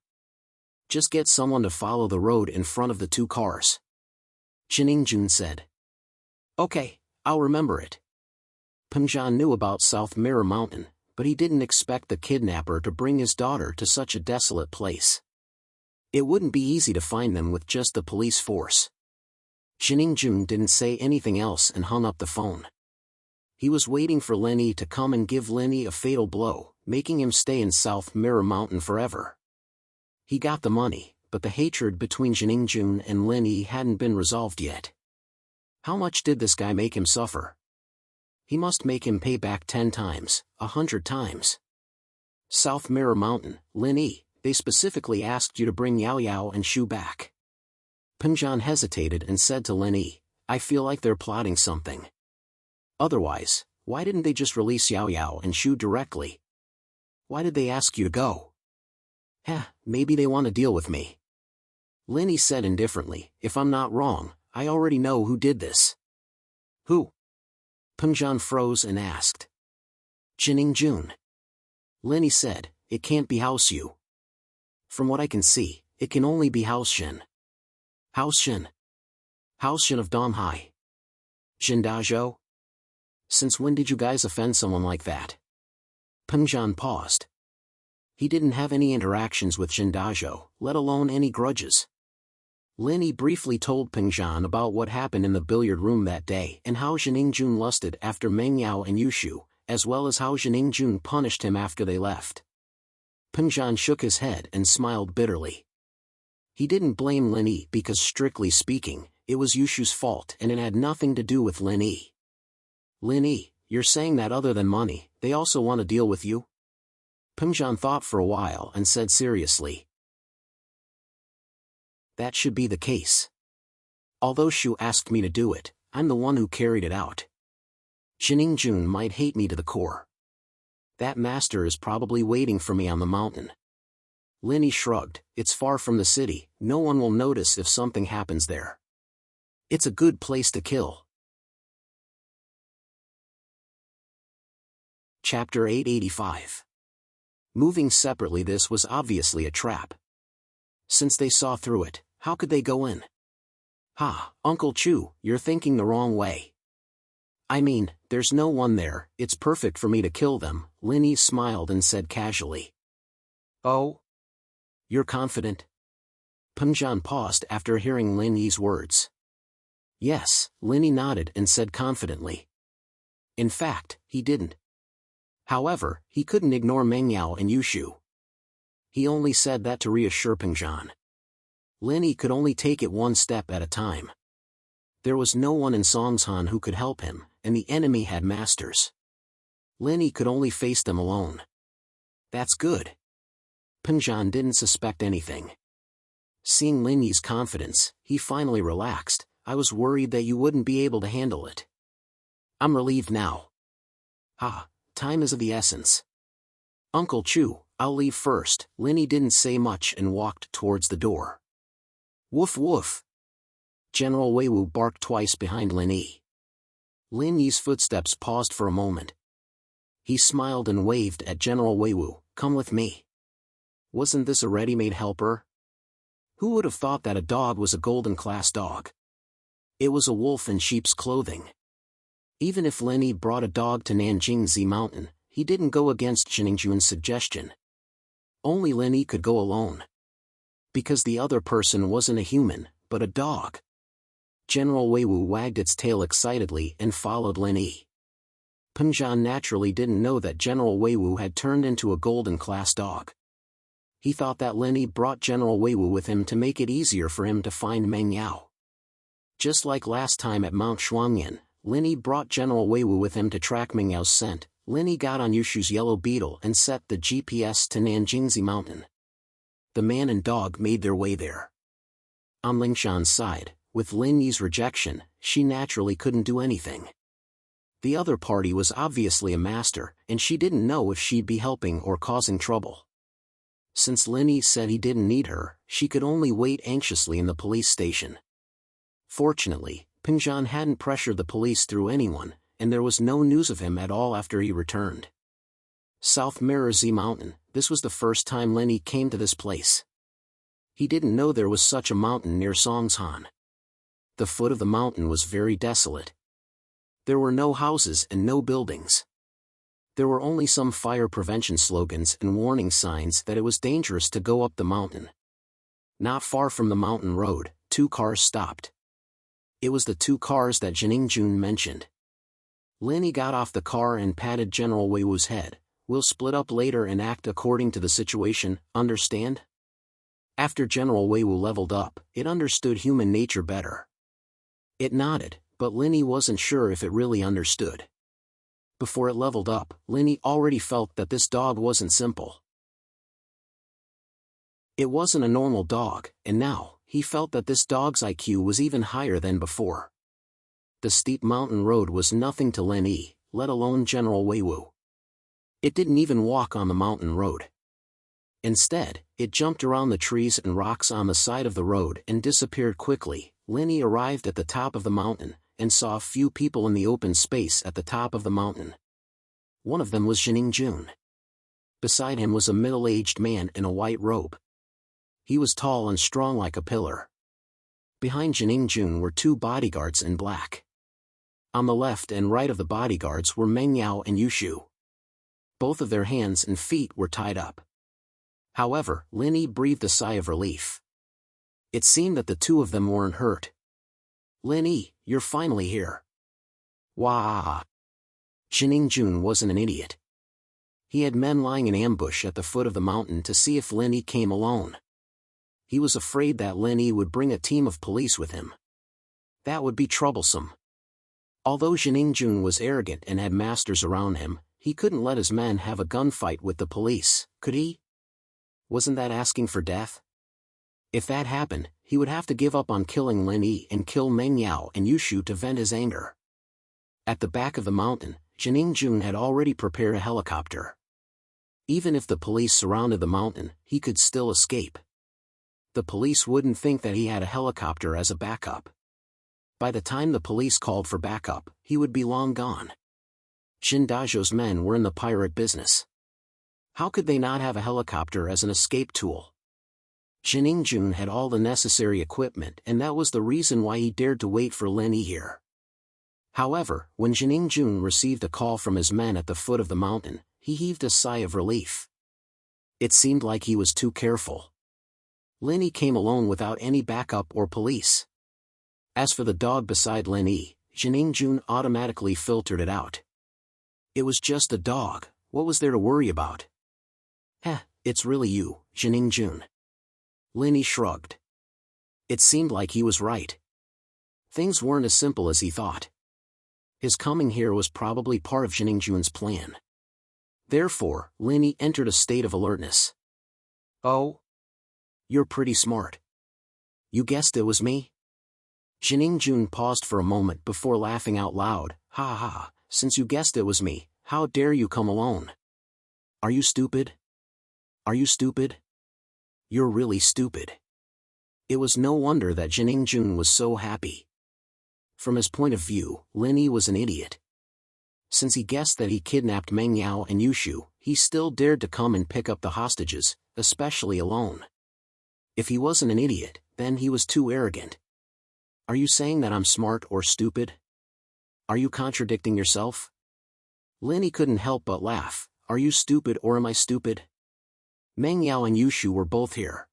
Just get someone to follow the road in front of the 2 cars. Jining Jun said. Okay, I'll remember it. Pengjan knew about South Mirror Mountain, but he didn't expect the kidnapper to bring his daughter to such a desolate place. It wouldn't be easy to find them with just the police force. Jining Jun didn't say anything else and hung up the phone. He was waiting for Linny to come and give Linny a fatal blow, making him stay in South Mirror Mountain forever. He got the money, but the hatred between Jining Jun and Linny hadn't been resolved yet. How much did this guy make him suffer? He must make him pay back 10 times, 100 times. South Mirror Mountain, Linny, they specifically asked you to bring Yao Yao and Shu back. Pengjan hesitated and said to Linny, I feel like they're plotting something. Otherwise, why didn't they just release Yao Yao and Shu directly? Why did they ask you to go? Maybe they want to deal with me. Linny said indifferently, if I'm not wrong, I already know who did this. Who? Pengjan froze and asked. Jining Jun. Linny said, it can't be Houseu. From what I can see, it can only be Houseshin. Houseshin? Houseshin of Donghai. Jindazhou? Since when did you guys offend someone like that? Pengjan paused. He didn't have any interactions with Jindazhou, let alone any grudges. Linny briefly told Pengjan about what happened in the billiard room that day and how Jining Jun lusted after Meng Yao and Yushu, as well as how Jining Jun punished him after they left. Pengjan shook his head and smiled bitterly. He didn't blame Linny because strictly speaking, it was Yushu's fault and it had nothing to do with Linny. Linny, you're saying that other than money, they also want to deal with you? Pengjan thought for a while and said seriously. That should be the case. Although Shu asked me to do it, I'm the one who carried it out. Jining Jun might hate me to the core. That master is probably waiting for me on the mountain. Linny shrugged, it's far from the city, no one will notice if something happens there. It's a good place to kill. Chapter 885. Moving separately, this was obviously a trap. Since they saw through it, how could they go in? Uncle Chu, you're thinking the wrong way. I mean, there's no one there, it's perfect for me to kill them, Linny smiled and said casually. Oh? You're confident? Pengjan paused after hearing Linny's words. Yes, Linny nodded and said confidently. In fact, he didn't. However, he couldn't ignore Meng Yao and Yushu. He only said that to reassure Pengzhan. Lin Yi could only take it one step at a time. There was no one in Songshan who could help him, and the enemy had masters. Lin Yi could only face them alone. That's good. Pengzhan didn't suspect anything. Seeing Lin Yi's confidence, he finally relaxed. I was worried that you wouldn't be able to handle it. I'm relieved now. Time is of the essence. Uncle Chu, I'll leave first. Lin Yi didn't say much and walked towards the door. Woof woof. General Weiwu barked twice behind Lin Yi. Lin Yi's footsteps paused for a moment. He smiled and waved at General Weiwu. Come with me. Wasn't this a ready-made helper? Who would have thought that a dog was a golden-class dog? It was a wolf in sheep's clothing. Even if Lin Yi brought a dog to Nanjingzi Mountain, he didn't go against Jiningjun's suggestion. Only Lin Yi could go alone. Because the other person wasn't a human, but a dog. General Weiwu wagged its tail excitedly and followed Lin Yi. Pengzhan naturally didn't know that General Weiwu had turned into a golden-class dog. He thought that Lin Yi brought General Weiwu with him to make it easier for him to find Meng Yao. Just like last time at Mount Shuangyan, Lin Yi brought General Weiwu with him to track Meng Yao's scent. Lin Yi got on Yushu's yellow beetle and set the GPS to Nanjingzi Mountain. The man and dog made their way there. On Lingshan's side, with Lin Yi's rejection, she naturally couldn't do anything. The other party was obviously a master, and she didn't know if she'd be helping or causing trouble. Since Lin Yi said he didn't need her, she could only wait anxiously in the police station. Fortunately, Pengzhan hadn't pressured the police through anyone, and there was no news of him at all after he returned. South Mirrorzi Mountain, this was the first time Lin Yi came to this place. He didn't know there was such a mountain near Songshan. The foot of the mountain was very desolate. There were no houses and no buildings. There were only some fire prevention slogans and warning signs that it was dangerous to go up the mountain. Not far from the mountain road, 2 cars stopped. It was the 2 cars that Jiningjun mentioned. Lin Yi got off the car and patted General Weiwu's head. We'll split up later and act according to the situation, understand? After General Weiwu leveled up, it understood human nature better. It nodded, but Lin Yi wasn't sure if it really understood. Before it leveled up, Lin Yi already felt that this dog wasn't simple. It wasn't a normal dog, and now, he felt that this dog's IQ was even higher than before. The steep mountain road was nothing to Lin Yi, let alone General Weiwu. It didn't even walk on the mountain road. Instead, it jumped around the trees and rocks on the side of the road and disappeared quickly. Lin Yi arrived at the top of the mountain, and saw a few people in the open space at the top of the mountain. One of them was Jiningjun. Beside him was a middle-aged man in a white robe. He was tall and strong like a pillar. Behind Jiningjun were 2 bodyguards in black. On the left and right of the bodyguards were Meng Yao and Yushu. Both of their hands and feet were tied up. However, Lin Yi breathed a sigh of relief. It seemed that the 2 of them weren't hurt. Lin Yi, you're finally here. Wah! Jiningjun wasn't an idiot. He had men lying in ambush at the foot of the mountain to see if Lin Yi came alone. He was afraid that Lin Yi would bring a team of police with him. That would be troublesome. Although Jiningjun was arrogant and had masters around him, he couldn't let his men have a gunfight with the police, could he? Wasn't that asking for death? If that happened, he would have to give up on killing Lin Yi and kill Meng Yao and Yushu to vent his anger. At the back of the mountain, Jiningjun had already prepared a helicopter. Even if the police surrounded the mountain, he could still escape. The police wouldn't think that he had a helicopter as a backup. By the time the police called for backup, he would be long gone. Jin Dajo's men were in the pirate business. How could they not have a helicopter as an escape tool? Jiningjun had all the necessary equipment, and that was the reason why he dared to wait for Lin Yi here. However, when Jiningjun received a call from his men at the foot of the mountain, he heaved a sigh of relief. It seemed like he was too careful. Lin Yi came alone without any backup or police. As for the dog beside Lin Yi, Jiningjun automatically filtered it out. It was just a dog, what was there to worry about? Heh, it's really you, Jining Jun. Linny shrugged. It seemed like he was right. Things weren't as simple as he thought. His coming here was probably part of Jining Jun's plan. Therefore, Linny entered a state of alertness. Oh? You're pretty smart. You guessed it was me? Jining Jun paused for a moment before laughing out loud. Ha ha, since you guessed it was me, how dare you come alone? Are you stupid? Are you stupid? You're really stupid. It was no wonder that Jining Jun was so happy. From his point of view, Linny was an idiot. Since he guessed that he kidnapped Meng Yao and Yushu, he still dared to come and pick up the hostages, especially alone. If he wasn't an idiot, then he was too arrogant. Are you saying that I'm smart or stupid? Are you contradicting yourself? Linny couldn't help but laugh. Are you stupid or am I stupid? Meng Yao and Yushu were both here.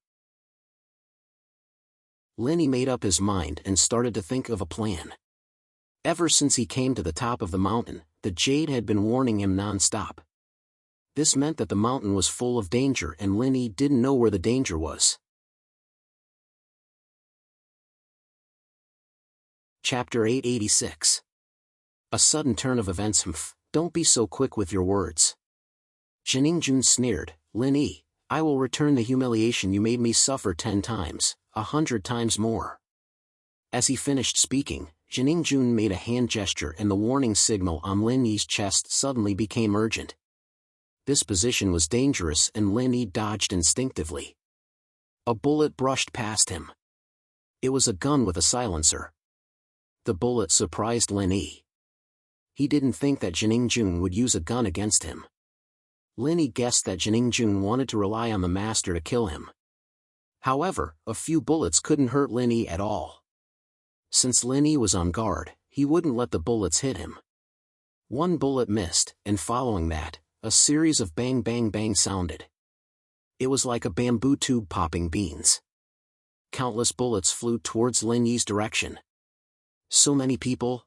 Linny made up his mind and started to think of a plan. Ever since he came to the top of the mountain, the Jade had been warning him non-stop. This meant that the mountain was full of danger and Linny didn't know where the danger was. Chapter 886. A sudden turn of events. Don't be so quick with your words. Jining Jun sneered. Linny, I will return the humiliation you made me suffer 10 times, 100 times more. As he finished speaking, Jining Jun made a hand gesture and the warning signal on Linny's chest suddenly became urgent. This position was dangerous and Linny dodged instinctively. A bullet brushed past him. It was a gun with a silencer. The bullet surprised Linny. He didn't think that Jining Jun would use a gun against him. Linny guessed that Jining Jun wanted to rely on the master to kill him. However, a few bullets couldn't hurt Linny at all. Since Linny was on guard, he wouldn't let the bullets hit him. One bullet missed, and following that, a series of bang bang bang sounded. It was like a bamboo tube popping beans. Countless bullets flew towards Linny's direction. So many people?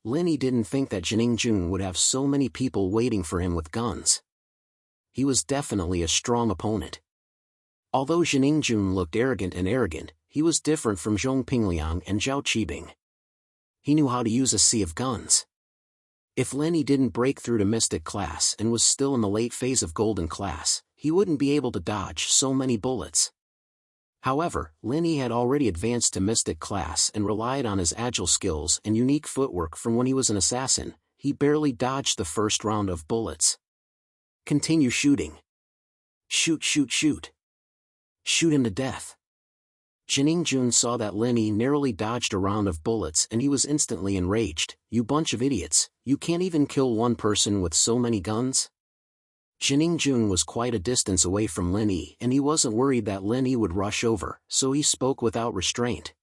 Linny didn't think that Jining Jun would have so many people waiting for him with guns. He was definitely a strong opponent. Although Jining Jun looked arrogant, he was different from Zhong Pingliang and Zhao Qibing. He knew how to use a sea of guns. If Linny didn't break through to Mystic Class and was still in the late phase of Golden Class, he wouldn't be able to dodge so many bullets. However, Linny had already advanced to Mystic Class and relied on his agile skills and unique footwork from when he was an assassin. He barely dodged the first round of bullets. Continue shooting. Shoot, shoot, shoot. Shoot him to death. Jining Jun saw that Linny narrowly dodged a round of bullets and he was instantly enraged. You bunch of idiots, you can't even kill one person with so many guns? Jining Jun was quite a distance away from Linny and he wasn't worried that Linny would rush over, so he spoke without restraint.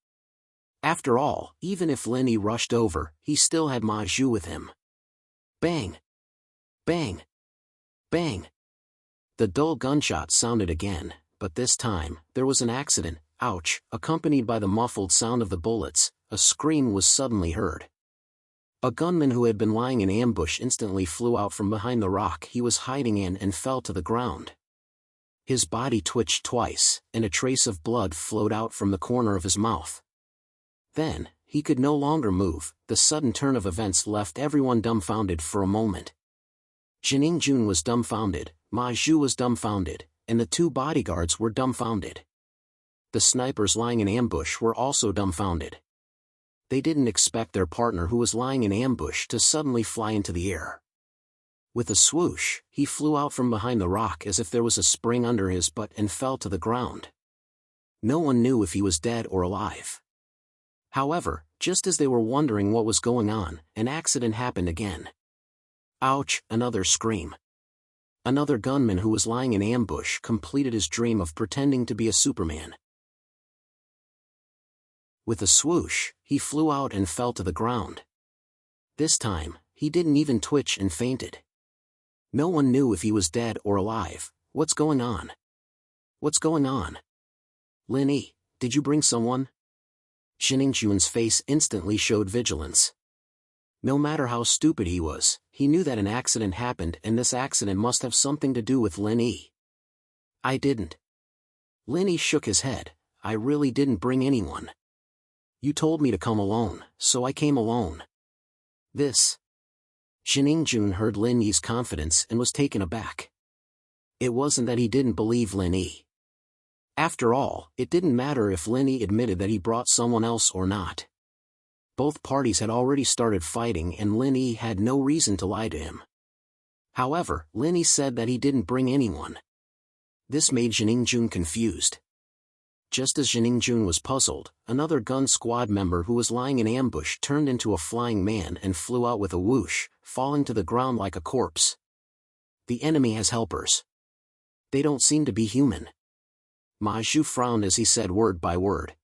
After all, even if Linny rushed over, he still had Ma Zhu with him. Bang! Bang! Bang! The dull gunshot sounded again, but this time, there was an accident. Ouch! Accompanied by the muffled sound of the bullets, a scream was suddenly heard. A gunman who had been lying in ambush instantly flew out from behind the rock he was hiding in and fell to the ground. His body twitched twice, and a trace of blood flowed out from the corner of his mouth. Then, he could no longer move. The sudden turn of events left everyone dumbfounded for a moment. Jining Jun was dumbfounded, Ma Zhu was dumbfounded, and the 2 bodyguards were dumbfounded. The snipers lying in ambush were also dumbfounded. They didn't expect their partner who was lying in ambush to suddenly fly into the air. With a swoosh, he flew out from behind the rock as if there was a spring under his butt and fell to the ground. No one knew if he was dead or alive. However, just as they were wondering what was going on, an accident happened again. Ouch! Another scream. Another gunman who was lying in ambush completed his dream of pretending to be a Superman. With a swoosh, he flew out and fell to the ground. This time, he didn't even twitch and fainted. No one knew if he was dead or alive. What's going on? What's going on? Linny, did you bring someone? Jining Jun's face instantly showed vigilance. No matter how stupid he was, he knew that an accident happened and this accident must have something to do with Lin Yi. I didn't. Lin Yi shook his head. I really didn't bring anyone. You told me to come alone, so I came alone. This. Jun heard Lin Yi's confidence and was taken aback. It wasn't that he didn't believe Lin Yi. After all, it didn't matter if Lin Yi admitted that he brought someone else or not. Both parties had already started fighting and Lin Yi had no reason to lie to him. However, Lin Yi said that he didn't bring anyone. This made Jun confused. Just as Jun was puzzled, another gun squad member who was lying in ambush turned into a flying man and flew out with a whoosh, falling to the ground like a corpse. The enemy has helpers. They don't seem to be human. Ma Zhu frowned as he said word by word.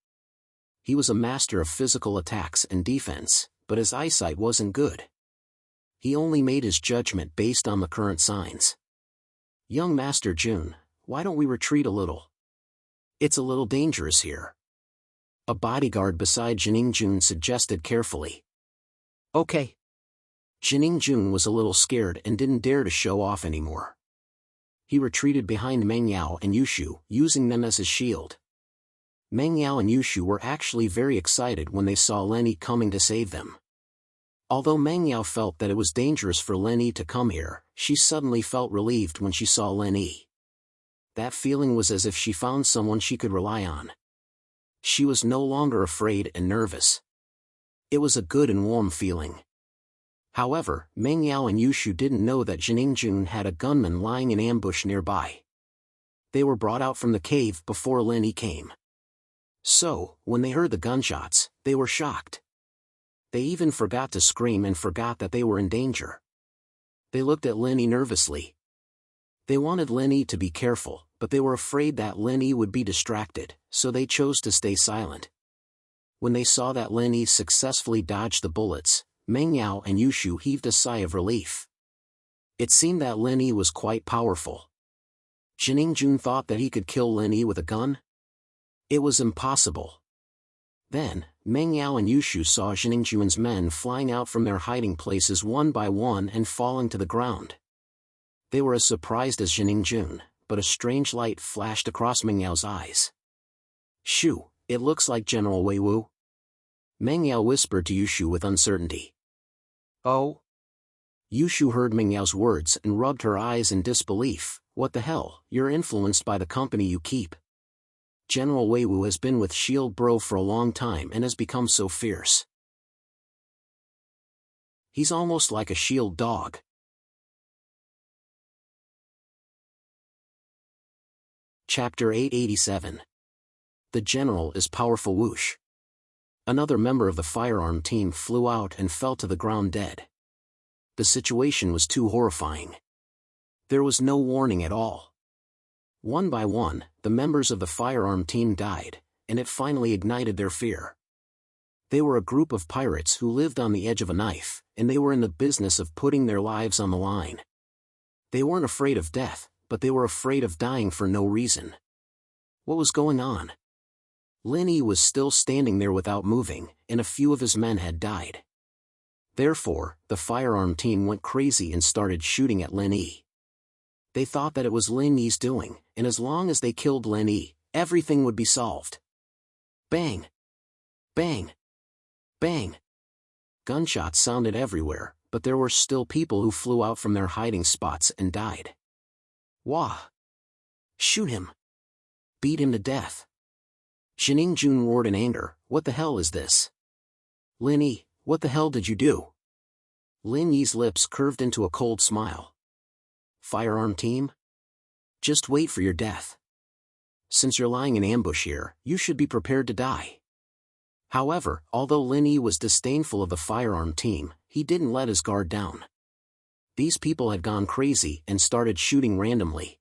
He was a master of physical attacks and defense, but his eyesight wasn't good. He only made his judgment based on the current signs. Young Master Jun, why don't we retreat a little? It's a little dangerous here. A bodyguard beside Jun suggested carefully. Okay. Jun was a little scared and didn't dare to show off anymore. He retreated behind Meng Yao and Yushu, using them as his shield. Meng Yao and Yushu were actually very excited when they saw Lin Yi coming to save them. Although Meng Yao felt that it was dangerous for Lin Yi to come here, she suddenly felt relieved when she saw Lin Yi. That feeling was as if she found someone she could rely on. She was no longer afraid and nervous. It was a good and warm feeling. However, Meng Yao and Yushu didn't know that Jun had a gunman lying in ambush nearby. They were brought out from the cave before Lin Yi came. So, when they heard the gunshots, they were shocked. They even forgot to scream and forgot that they were in danger. They looked at Lin Yi nervously. They wanted Lin Yi to be careful, but they were afraid that Lin Yi would be distracted, so they chose to stay silent. When they saw that Lin Yi successfully dodged the bullets, Meng Yao and Yushu heaved a sigh of relief. It seemed that Lin Yi was quite powerful. Jun thought that he could kill Lin Yi with a gun? It was impossible. Then, Meng Yao and Yushu saw Jun's men flying out from their hiding places one by one and falling to the ground. They were as surprised as Jun, but a strange light flashed across Meng Yao's eyes. Shoo, it looks like General Wei Wu. Meng Yao whispered to Yushu with uncertainty. Oh? Yushu heard Meng Yao's words and rubbed her eyes in disbelief. What the hell, you're influenced by the company you keep. General Wei Wu has been with Shield Bro for a long time and has become so fierce. He's almost like a shield dog. Chapter 887. The General is Powerful Whoosh. Another member of the firearm team flew out and fell to the ground dead. The situation was too horrifying. There was no warning at all. One by one, the members of the firearm team died, and it finally ignited their fear. They were a group of pirates who lived on the edge of a knife, and they were in the business of putting their lives on the line. They weren't afraid of death, but they were afraid of dying for no reason. What was going on? Lin Yi was still standing there without moving, and a few of his men had died. Therefore, the firearm team went crazy and started shooting at Lin Yi. They thought that it was Lin Yi's doing, and as long as they killed Lin Yi, everything would be solved. Bang! Bang! Bang! Gunshots sounded everywhere, but there were still people who flew out from their hiding spots and died. Wah! Shoot him! Beat him to death! Jun roared in anger, what the hell is this? Lin Yi, what the hell did you do? Lin Yi's lips curved into a cold smile. Firearm team? Just wait for your death. Since you're lying in ambush here, you should be prepared to die. However, although Lin Yi was disdainful of the firearm team, he didn't let his guard down. These people had gone crazy and started shooting randomly.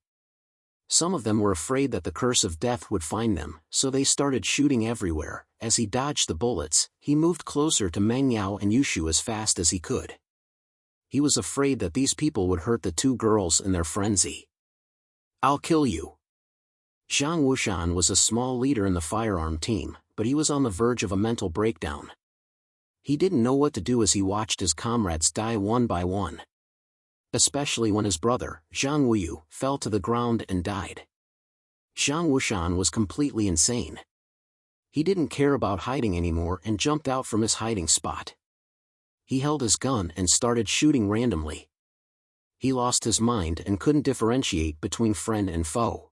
Some of them were afraid that the curse of death would find them, so they started shooting everywhere. As he dodged the bullets, he moved closer to Meng Yao and Yushu as fast as he could. He was afraid that these people would hurt the two girls in their frenzy. I'll kill you. Zhang Wushan was a small leader in the firearm team, but he was on the verge of a mental breakdown. He didn't know what to do as he watched his comrades die one by one. Especially when his brother, Zhang Wuyu, fell to the ground and died. Zhang Wushan was completely insane. He didn't care about hiding anymore and jumped out from his hiding spot. He held his gun and started shooting randomly. He lost his mind and couldn't differentiate between friend and foe.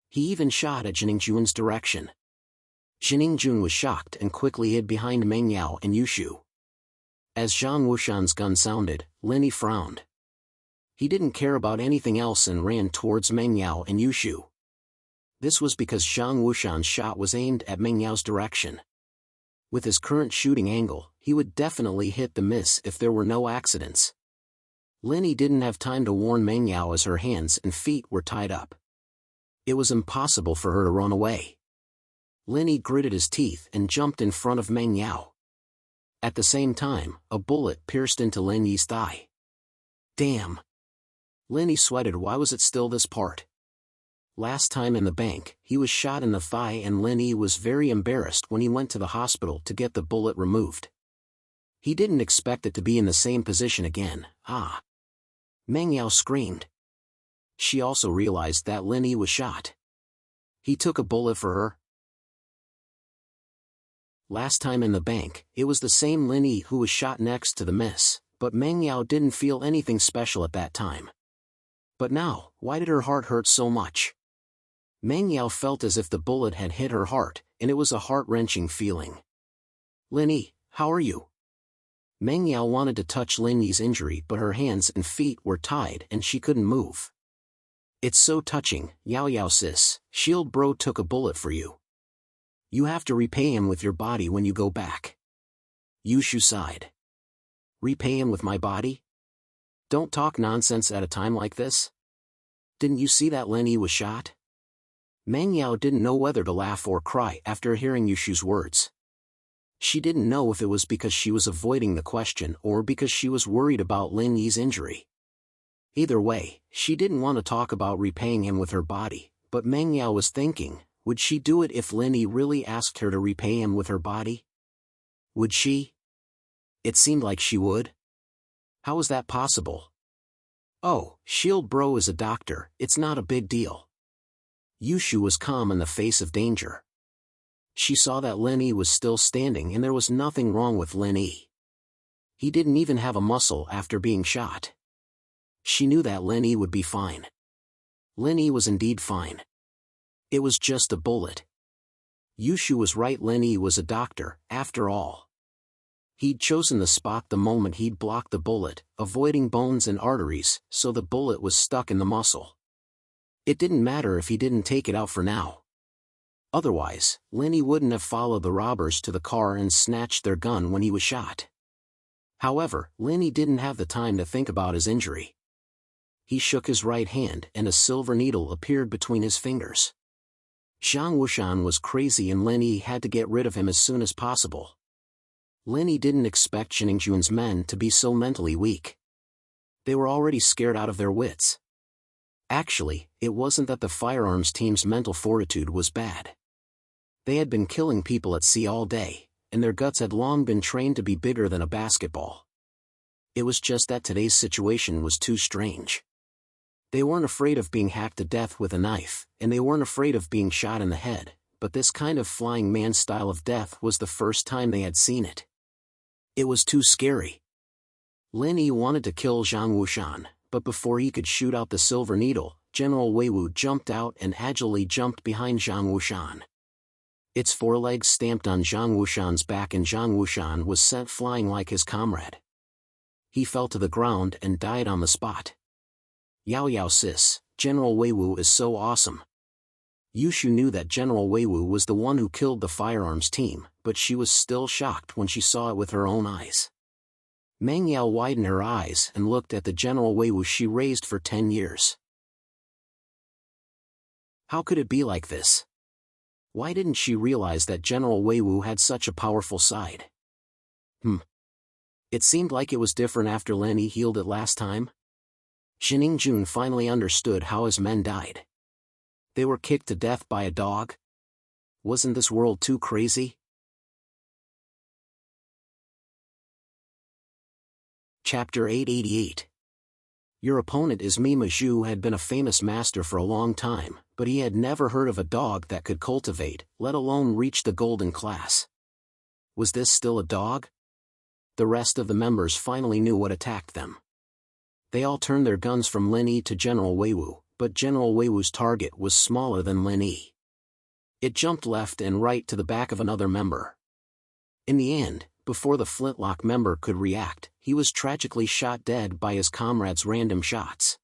He even shot at Jiningjun's direction. Jiningjun was shocked and quickly hid behind Meng Yao and Yushu. As Zhang Wushan's gun sounded, Lin Yi frowned. He didn't care about anything else and ran towards Meng Yao and Yushu. This was because Zhang Wushan's shot was aimed at Meng Yao's direction. With his current shooting angle, he would definitely hit the miss if there were no accidents. Lin Yi didn't have time to warn Meng Yao as her hands and feet were tied up. It was impossible for her to run away. Lin Yi gritted his teeth and jumped in front of Meng Yao. At the same time, a bullet pierced into Lin Yi's thigh. Damn! Lin Yi sweated. Why was it still this part? Last time in the bank, he was shot in the thigh and Lin Yi was very embarrassed when he went to the hospital to get the bullet removed. He didn't expect it to be in the same position again. Ah! Meng Yao screamed. She also realized that Lin Yi was shot. He took a bullet for her. Last time in the bank, it was the same Lin Yi who was shot next to the miss, but Meng Yao didn't feel anything special at that time. But now, why did her heart hurt so much? Meng Yao felt as if the bullet had hit her heart, and it was a heart-wrenching feeling. Lin Yi, how are you? Meng Yao wanted to touch Lin Yi's injury but her hands and feet were tied and she couldn't move. It's so touching, Yao Yao sis, Shield Bro took a bullet for you. You have to repay him with your body when you go back. Yushu sighed. Repay him with my body? Don't talk nonsense at a time like this. Didn't you see that Lin Yi was shot? Meng Yao didn't know whether to laugh or cry after hearing Yushu's words. She didn't know if it was because she was avoiding the question or because she was worried about Lin Yi's injury. Either way, she didn't want to talk about repaying him with her body, but Meng Yao was thinking, would she do it if Lin Yi really asked her to repay him with her body? Would she? It seemed like she would. How was that possible? Oh, Shield Bro is a doctor, it's not a big deal. Yushu was calm in the face of danger. She saw that Lin Yi was still standing and there was nothing wrong with Lin Yi. He didn't even have a muscle after being shot. She knew that Lin Yi would be fine. Lin Yi was indeed fine. It was just a bullet. Yushu was right, Lin Yi was a doctor, after all. He'd chosen the spot the moment he'd blocked the bullet, avoiding bones and arteries, so the bullet was stuck in the muscle. It didn't matter if he didn't take it out for now. Otherwise, Lin Yi wouldn't have followed the robbers to the car and snatched their gun when he was shot. However, Lin Yi didn't have the time to think about his injury. He shook his right hand and a silver needle appeared between his fingers. Zhang Wushan was crazy and Lin Yi had to get rid of him as soon as possible. Lin Yi didn't expect Jiningjun's men to be so mentally weak. They were already scared out of their wits. Actually, it wasn't that the firearms team's mental fortitude was bad. They had been killing people at sea all day, and their guts had long been trained to be bigger than a basketball. It was just that today's situation was too strange. They weren't afraid of being hacked to death with a knife, and they weren't afraid of being shot in the head, but this kind of flying man style of death was the first time they had seen it. It was too scary. Lin Yi wanted to kill Zhang Wushan, but before he could shoot out the silver needle, General Weiwu jumped out and agilely jumped behind Zhang Wushan. Its forelegs stamped on Zhang Wushan's back and Zhang Wushan was sent flying like his comrade. He fell to the ground and died on the spot. Yao Yao sis, General Weiwu is so awesome. Yushu knew that General Weiwu was the one who killed the firearms team, but she was still shocked when she saw it with her own eyes. Meng Yao widened her eyes and looked at the General Weiwu she raised for 10 years. How could it be like this? Why didn't she realize that General Weiwu had such a powerful side? It seemed like it was different after Lin Yi healed it last time. Jiningjun finally understood how his men died. They were kicked to death by a dog? Wasn't this world too crazy? Chapter 888. Your opponent is me. Maju had been a famous master for a long time, but he had never heard of a dog that could cultivate, let alone reach the golden class. Was this still a dog? The rest of the members finally knew what attacked them. They all turned their guns from Lin Yi to General Weiwu, but General Weiwu's target was smaller than Lin Yi. It jumped left and right to the back of another member. In the end, before the flintlock member could react, he was tragically shot dead by his comrades' random shots.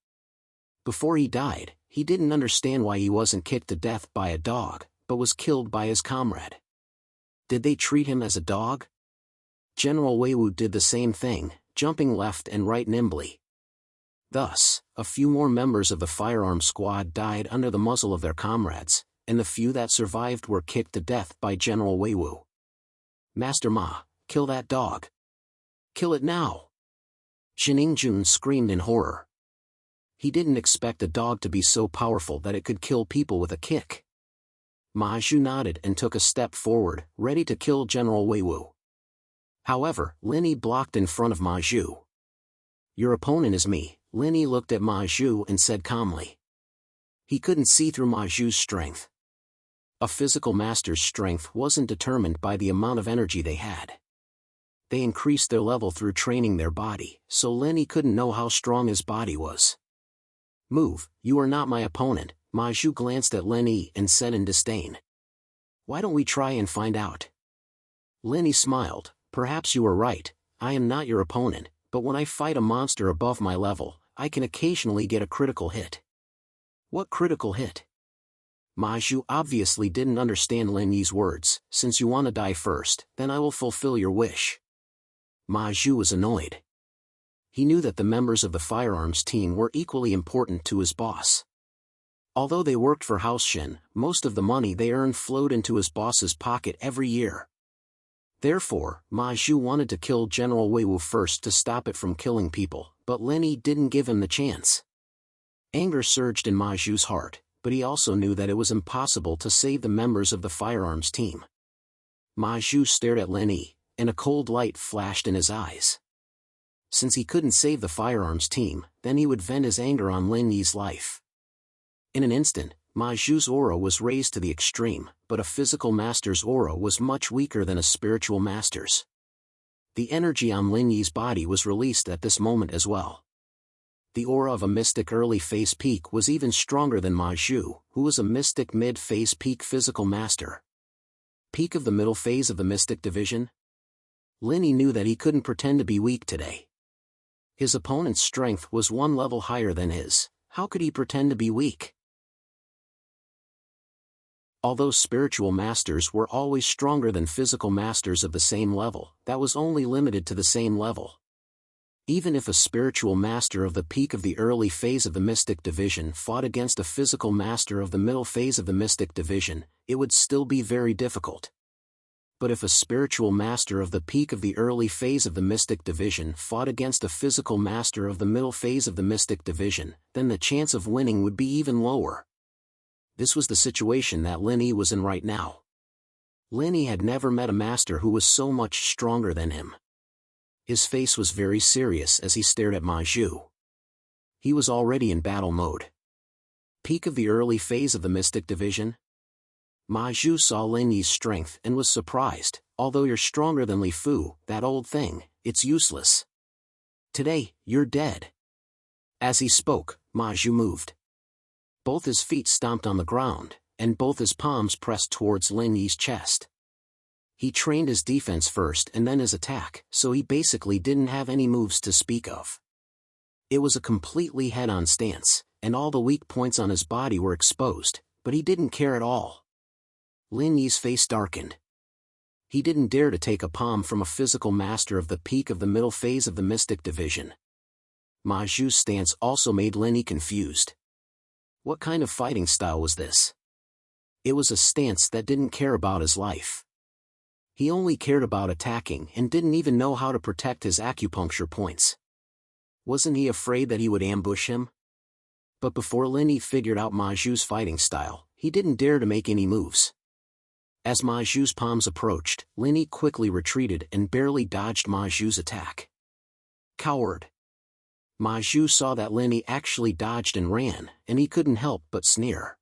Before he died, he didn't understand why he wasn't kicked to death by a dog, but was killed by his comrade. Did they treat him as a dog? General Weiwu did the same thing, jumping left and right nimbly. Thus, a few more members of the firearm squad died under the muzzle of their comrades, and the few that survived were kicked to death by General Weiwu. Master Ma, kill that dog. Kill it now. Jiningjun screamed in horror. He didn't expect a dog to be so powerful that it could kill people with a kick. Ma Zhu nodded and took a step forward, ready to kill General Weiwu. However, Lin Yi blocked in front of Ma Zhu. Your opponent is me. Lin Yi looked at Ma Zhu and said calmly. He couldn't see through Ma Zhu's strength. A physical master's strength wasn't determined by the amount of energy they had. They increased their level through training their body, so Lin Yi couldn't know how strong his body was. Move, you are not my opponent. Ma Zhu glanced at Lin Yi and said in disdain. Why don't we try and find out? Lin Yi smiled. Perhaps you are right, I am not your opponent, but when I fight a monster above my level, I can occasionally get a critical hit. What critical hit? Ma Zhu obviously didn't understand Lin Yi's words. Since you want to die first, then I will fulfill your wish. Ma Zhu was annoyed. He knew that the members of the firearms team were equally important to his boss. Although they worked for House Shin, most of the money they earned flowed into his boss's pocket every year. Therefore, Ma Zhu wanted to kill General Weiwu first to stop it from killing people, but Lin Yi didn't give him the chance. Anger surged in Ma Zhu's heart, but he also knew that it was impossible to save the members of the firearms team. Ma Zhu stared at Lin Yi, and a cold light flashed in his eyes. Since he couldn't save the firearms team, then he would vent his anger on Lin Yi's life. In an instant, Ma Zhu's aura was raised to the extreme, but a physical master's aura was much weaker than a spiritual master's. The energy on Lin Yi's body was released at this moment as well. The aura of a mystic early phase peak was even stronger than Ma Zhu, who was a mystic mid-phase peak physical master. Peak of the middle phase of the mystic division? Lin Yi knew that he couldn't pretend to be weak today. His opponent's strength was one level higher than his. How could he pretend to be weak? Although spiritual masters were always stronger than physical masters of the same level, that was only limited to the same level. Even if a spiritual master of the peak of the early phase of the mystic division fought against a physical master of the middle phase of the mystic division, it would still be very difficult. But if a spiritual master of the peak of the early phase of the mystic division fought against a physical master of the middle phase of the mystic division, then the chance of winning would be even lower. This was the situation that Lin Yi was in right now. Lin Yi had never met a master who was so much stronger than him. His face was very serious as he stared at Ma Zhu. He was already in battle mode. Peak of the early phase of the mystic division? Ma Zhu saw Lin Yi's strength and was surprised. Although you're stronger than Li Fu, that old thing, it's useless. Today, you're dead. As he spoke, Ma Zhu moved. Both his feet stomped on the ground, and both his palms pressed towards Lin Yi's chest. He trained his defense first and then his attack, so he basically didn't have any moves to speak of. It was a completely head-on stance, and all the weak points on his body were exposed, but he didn't care at all. Lin Yi's face darkened. He didn't dare to take a palm from a physical master of the peak of the middle phase of the mystic division. Ma Zhu's stance also made Lin Yi confused. What kind of fighting style was this? It was a stance that didn't care about his life. He only cared about attacking and didn't even know how to protect his acupuncture points. Wasn't he afraid that he would ambush him? But before Lin Yi figured out Ma Zhu's fighting style, he didn't dare to make any moves. As Ma Zhu's palms approached, Lin Yi quickly retreated and barely dodged Ma Zhu's attack. Coward. Ma Zhu saw that Lin Yi actually dodged and ran, and he couldn't help but sneer.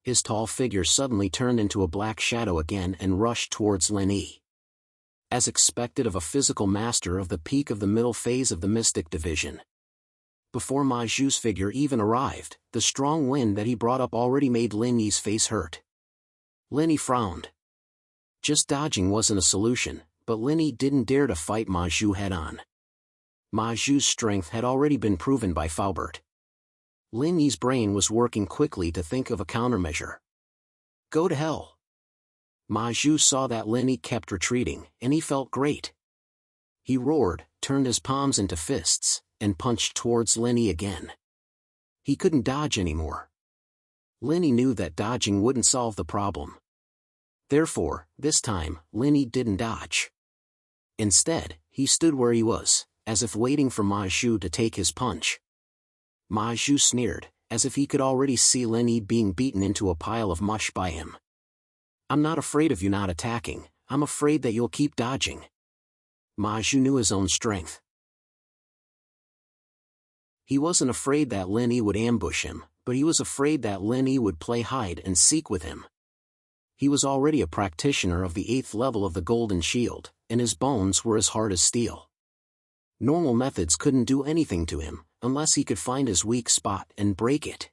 His tall figure suddenly turned into a black shadow again and rushed towards Lin Yi. As expected of a physical master of the peak of the middle phase of the Mystic Division. Before Ma Zhu's figure even arrived, the strong wind that he brought up already made Lin Yi's face hurt. Lin Yi frowned. Just dodging wasn't a solution, but Lin Yi didn't dare to fight Ma Zhu head-on. Ma Zhu's strength had already been proven by Faubert. Lin Yi's brain was working quickly to think of a countermeasure. Go to hell. Ma Zhu saw that Lin Yi kept retreating, and he felt great. He roared, turned his palms into fists, and punched towards Lin Yi again. He couldn't dodge anymore. Lin Yi knew that dodging wouldn't solve the problem. Therefore, this time, Lin Yi didn't dodge. Instead, he stood where he was, as if waiting for Ma Zhu to take his punch. Ma Zhu sneered, as if he could already see Lin Yi being beaten into a pile of mush by him. I'm not afraid of you not attacking, I'm afraid that you'll keep dodging. Ma Zhu knew his own strength. He wasn't afraid that Lin Yi would ambush him, but he was afraid that Lin Yi would play hide and seek with him. He was already a practitioner of the 8th level of the Golden Shield, and his bones were as hard as steel. Normal methods couldn't do anything to him, unless he could find his weak spot and break it.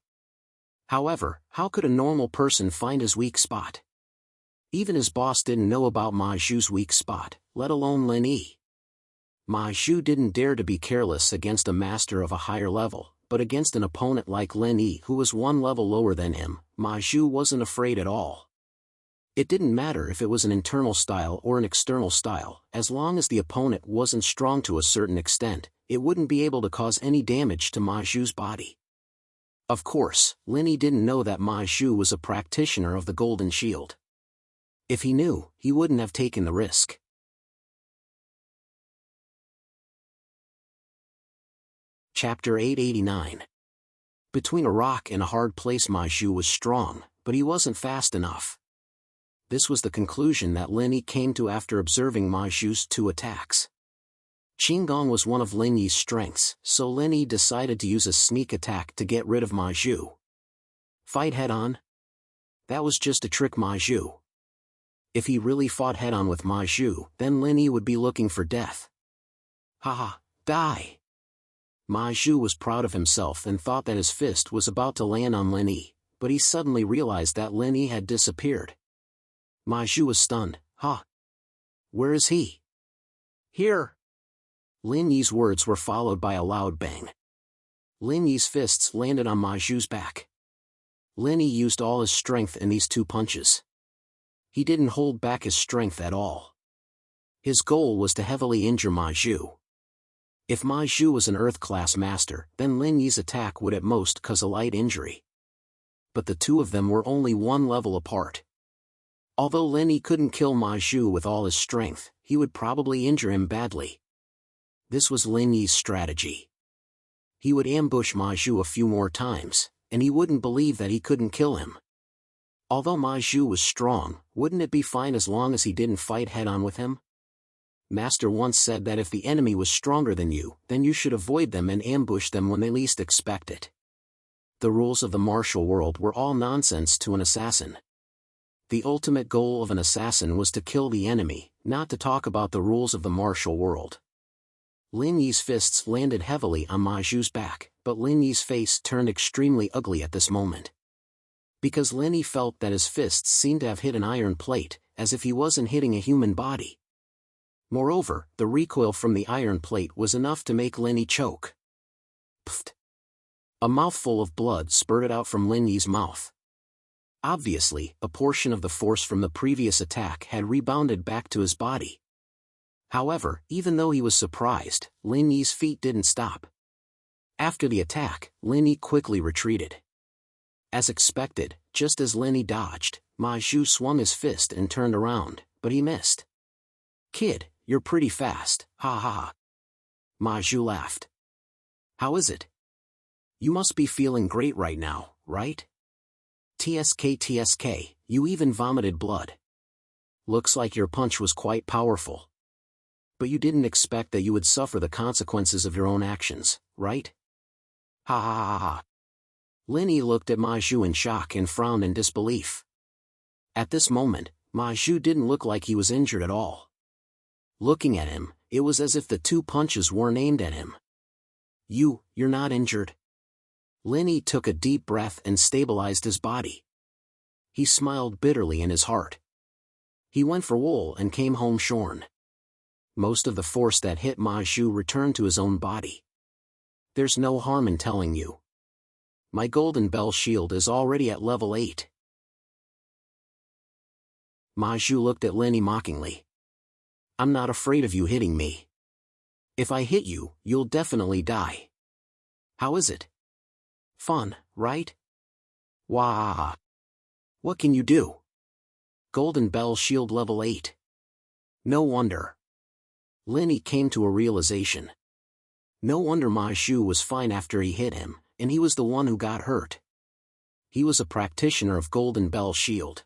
However, how could a normal person find his weak spot? Even his boss didn't know about Ma Zhu's weak spot, let alone Lin Yi. Ma Zhu didn't dare to be careless against a master of a higher level, but against an opponent like Lin Yi who was one level lower than him, Ma Zhu wasn't afraid at all. It didn't matter if it was an internal style or an external style, as long as the opponent wasn't strong to a certain extent, it wouldn't be able to cause any damage to Ma Zhu's body. Of course, Lin Yi didn't know that Ma Zhu was a practitioner of the Golden Shield. If he knew, he wouldn't have taken the risk. Chapter 889. Between a rock and a hard place, Ma Zhu was strong, but he wasn't fast enough. This was the conclusion that Lin Yi came to after observing Ma Zhu's 2 attacks. Qinggong was one of Lin Yi's strengths, so Lin Yi decided to use a sneak attack to get rid of Ma Zhu. Fight head-on? That was just to trick Ma Zhu. If he really fought head-on with Ma Zhu, then Lin Yi would be looking for death. Haha, die! Ma Zhu was proud of himself and thought that his fist was about to land on Lin Yi, but he suddenly realized that Lin Yi had disappeared. Ma Zhu was stunned. Huh? Where is he? Here! Lin Yi's words were followed by a loud bang. Lin Yi's fists landed on Ma Zhu's back. Lin Yi used all his strength in these 2 punches. He didn't hold back his strength at all. His goal was to heavily injure Ma Zhu. If Ma Zhu was an Earth-class master, then Lin Yi's attack would at most cause a light injury. But the 2 of them were only 1 level apart. Although Lin Yi couldn't kill Ma Zhu with all his strength, he would probably injure him badly. This was Lin Yi's strategy. He would ambush Ma Zhu a few more times, and he wouldn't believe that he couldn't kill him. Although Ma Zhu was strong, wouldn't it be fine as long as he didn't fight head-on with him? Master once said that if the enemy was stronger than you, then you should avoid them and ambush them when they least expect it. The rules of the martial world were all nonsense to an assassin. The ultimate goal of an assassin was to kill the enemy, not to talk about the rules of the martial world. Lin Yi's fists landed heavily on Ma Zhu's back, but Lin Yi's face turned extremely ugly at this moment. Because Lin Yi felt that his fists seemed to have hit an iron plate, as if he wasn't hitting a human body. Moreover, the recoil from the iron plate was enough to make Lin Yi choke. Pfft! A mouthful of blood spurted out from Lin Yi's mouth. Obviously, a portion of the force from the previous attack had rebounded back to his body. However, even though he was surprised, Lin Yi's feet didn't stop. After the attack, Lin Yi quickly retreated. As expected, just as Lin Yi dodged, Ma Zhu swung his fist and turned around, but he missed. Kid, you're pretty fast, ha ha ha. Ma Zhu laughed. How is it? You must be feeling great right now, right? TSK, you even vomited blood. Looks like your punch was quite powerful. But you didn't expect that you would suffer the consequences of your own actions, right? Ha ha ha ha. Linny looked at Ma Zhu in shock and frowned in disbelief. At this moment, Ma Zhu didn't look like he was injured at all. Looking at him, it was as if the 2 punches weren't aimed at him. You're not injured? Linny took a deep breath and stabilized his body. He smiled bitterly in his heart. He went for wool and came home shorn. Most of the force that hit Ma Zhu returned to his own body. There's no harm in telling you. My golden bell shield is already at level 8. Ma Zhu looked at Linny mockingly. I'm not afraid of you hitting me. If I hit you, you'll definitely die. How is it? Fun, right? Wah! What can you do? Golden bell shield level 8. No wonder. Linny came to a realization. No wonder Ma Zhu was fine after he hit him, and he was the one who got hurt. He was a practitioner of Golden Bell Shield.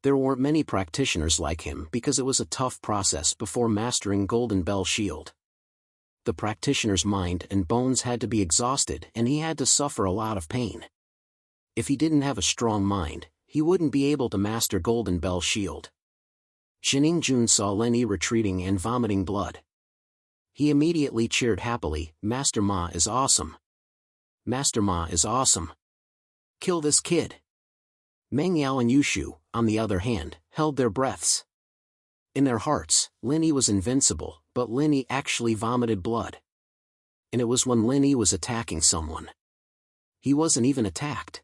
There weren't many practitioners like him because it was a tough process before mastering Golden Bell Shield. The practitioner's mind and bones had to be exhausted and he had to suffer a lot of pain. If he didn't have a strong mind, he wouldn't be able to master Golden Bell Shield. Jiningjun saw Linny retreating and vomiting blood. He immediately cheered happily, Master Ma is awesome. Master Ma is awesome. Kill this kid. Meng Yao and Yushu, on the other hand, held their breaths. In their hearts, Linny was invincible, but Linny actually vomited blood. And it was when Linny was attacking someone. He wasn't even attacked.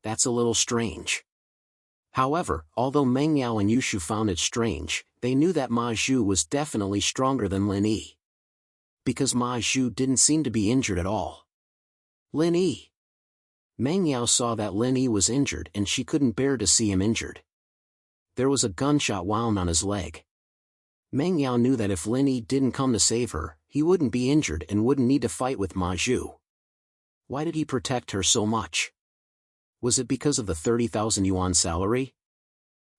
That's a little strange. However, although Meng Yao and Yushu found it strange, they knew that Ma Zhu was definitely stronger than Linny. Because Ma Zhu didn't seem to be injured at all. Linny! Meng Yao saw that Linny was injured and she couldn't bear to see him injured. There was a gunshot wound on his leg. Meng Yao knew that if Linny didn't come to save her, he wouldn't be injured and wouldn't need to fight with Ma Zhu. Why did he protect her so much? Was it because of the 30,000 yuan salary?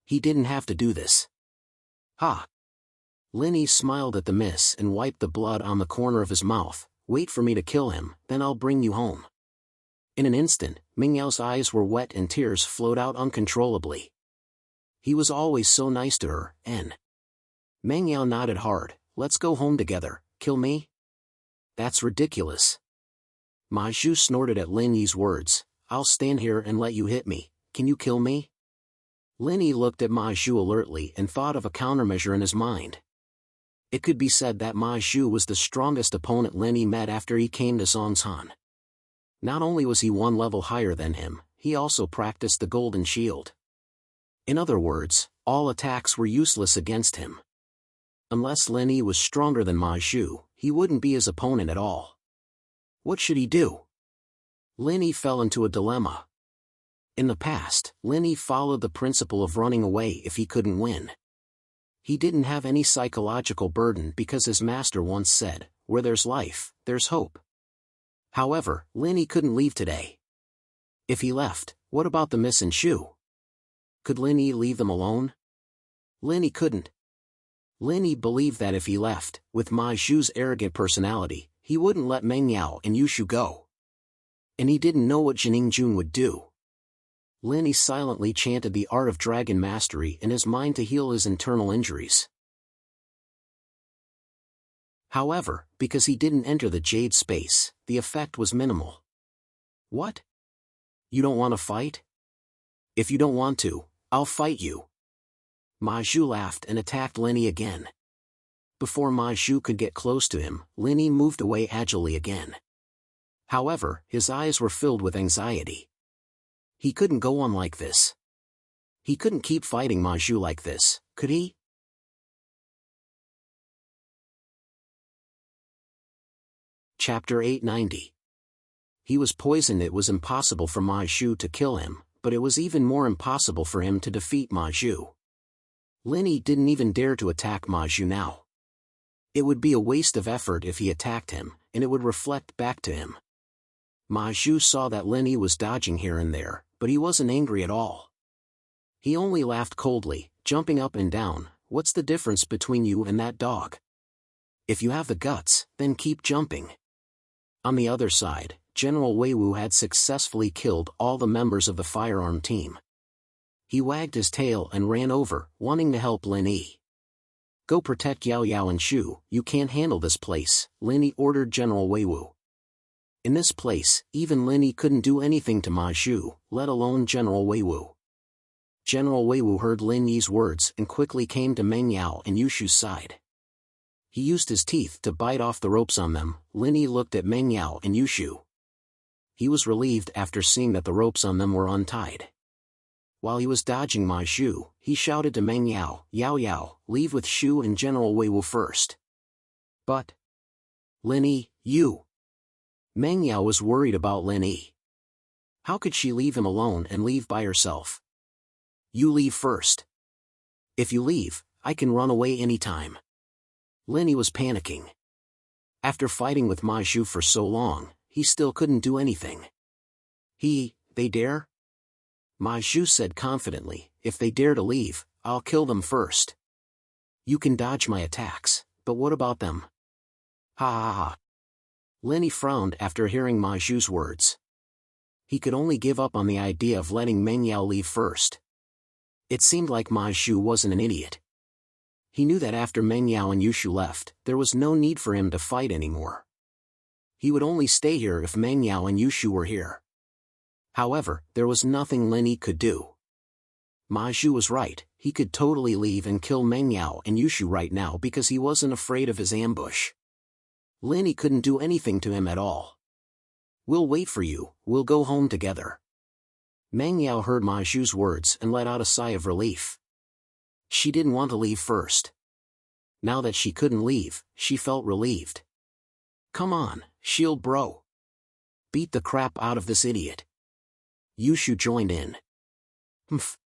He didn't have to do this. Ha! Linny smiled at the miss and wiped the blood on the corner of his mouth. Wait for me to kill him, then I'll bring you home. In an instant, Meng Yao's eyes were wet and tears flowed out uncontrollably. He was always so nice to her, and Meng Yao nodded hard. Let's go home together. Kill me? That's ridiculous. Ma Zhu snorted at Lin Yi's words. I'll stand here and let you hit me. Can you kill me? Lin Yi looked at Ma Zhu alertly and thought of a countermeasure in his mind. It could be said that Ma Zhu was the strongest opponent Lin Yi met after he came to Zhongshan. Not only was he 1 level higher than him, he also practiced the Golden Shield. In other words, all attacks were useless against him. Unless Lin Yi was stronger than Ma Zhu, he wouldn't be his opponent at all. What should he do? Lin Yi fell into a dilemma. In the past, Lin Yi followed the principle of running away if he couldn't win. He didn't have any psychological burden because his master once said, where there's life, there's hope. However, Lin Yi couldn't leave today. If he left, what about the Miss and Shu? Could Lin Yi leave them alone? Lin Yi couldn't. Lin Yi believed that if he left, with Ma Zhu's arrogant personality, he wouldn't let Meng Yao and Yushu go. And he didn't know what Jiningjun would do. Lin Yi silently chanted the art of dragon mastery in his mind to heal his internal injuries. However, because he didn't enter the jade space, the effect was minimal. What? You don't want to fight? If you don't want to, I'll fight you. Ma Zhu laughed and attacked Lin Yi again. Before Ma Zhu could get close to him, Lin Yi moved away agilely again. However, his eyes were filled with anxiety. He couldn't go on like this. He couldn't keep fighting Ma Zhu like this, could he? Chapter 890. He was poisoned. It was impossible for Ma Zhu to kill him, but it was even more impossible for him to defeat Ma Zhu. Lin Yi didn't even dare to attack Ma Zhu now. It would be a waste of effort if he attacked him, and it would reflect back to him. Ma Zhu saw that Lin Yi was dodging here and there, but he wasn't angry at all. He only laughed coldly, jumping up and down. What's the difference between you and that dog? If you have the guts, then keep jumping. On the other side, General Weiwu had successfully killed all the members of the firearm team. He wagged his tail and ran over, wanting to help Lin Yi. Go protect Yao Yao and Shu, you can't handle this place, Lin Yi ordered General Weiwu. In this place, even Lin Yi couldn't do anything to Ma Shu, let alone General Weiwu. General Weiwu heard Lin Yi's words and quickly came to Meng Yao and Yushu's side. He used his teeth to bite off the ropes on them. Lin Yi looked at Meng Yao and Yushu. He was relieved after seeing that the ropes on them were untied. While he was dodging Ma Shu, he shouted to Meng Yao, Yao Yao, leave with Shu and General Weiwu first. But, Lin Yi, you. Meng Yao was worried about Lin Yi. How could she leave him alone and leave by herself? You leave first. If you leave, I can run away anytime. Lin Yi was panicking. After fighting with Ma Shu for so long, he still couldn't do anything. They dare? Ma Shu said confidently, if they dare to leave, I'll kill them first. You can dodge my attacks, but what about them? Ha ha ha. Lin Yi frowned after hearing Ma Shu's words. He could only give up on the idea of letting Meng Yao leave first. It seemed like Ma Shu wasn't an idiot. He knew that after Meng Yao and Yushu left, there was no need for him to fight anymore. He would only stay here if Meng Yao and Yushu were here. However, there was nothing Lin Yi could do. Ma Shu was right, he could totally leave and kill Meng Yao and Yushu right now because he wasn't afraid of his ambush. Lin Yi couldn't do anything to him at all. We'll wait for you, we'll go home together. Meng Yao heard Ma Shu's words and let out a sigh of relief. She didn't want to leave first. Now that she couldn't leave, she felt relieved. Come on, shield bro. Beat the crap out of this idiot. Yushu joined in. Humph.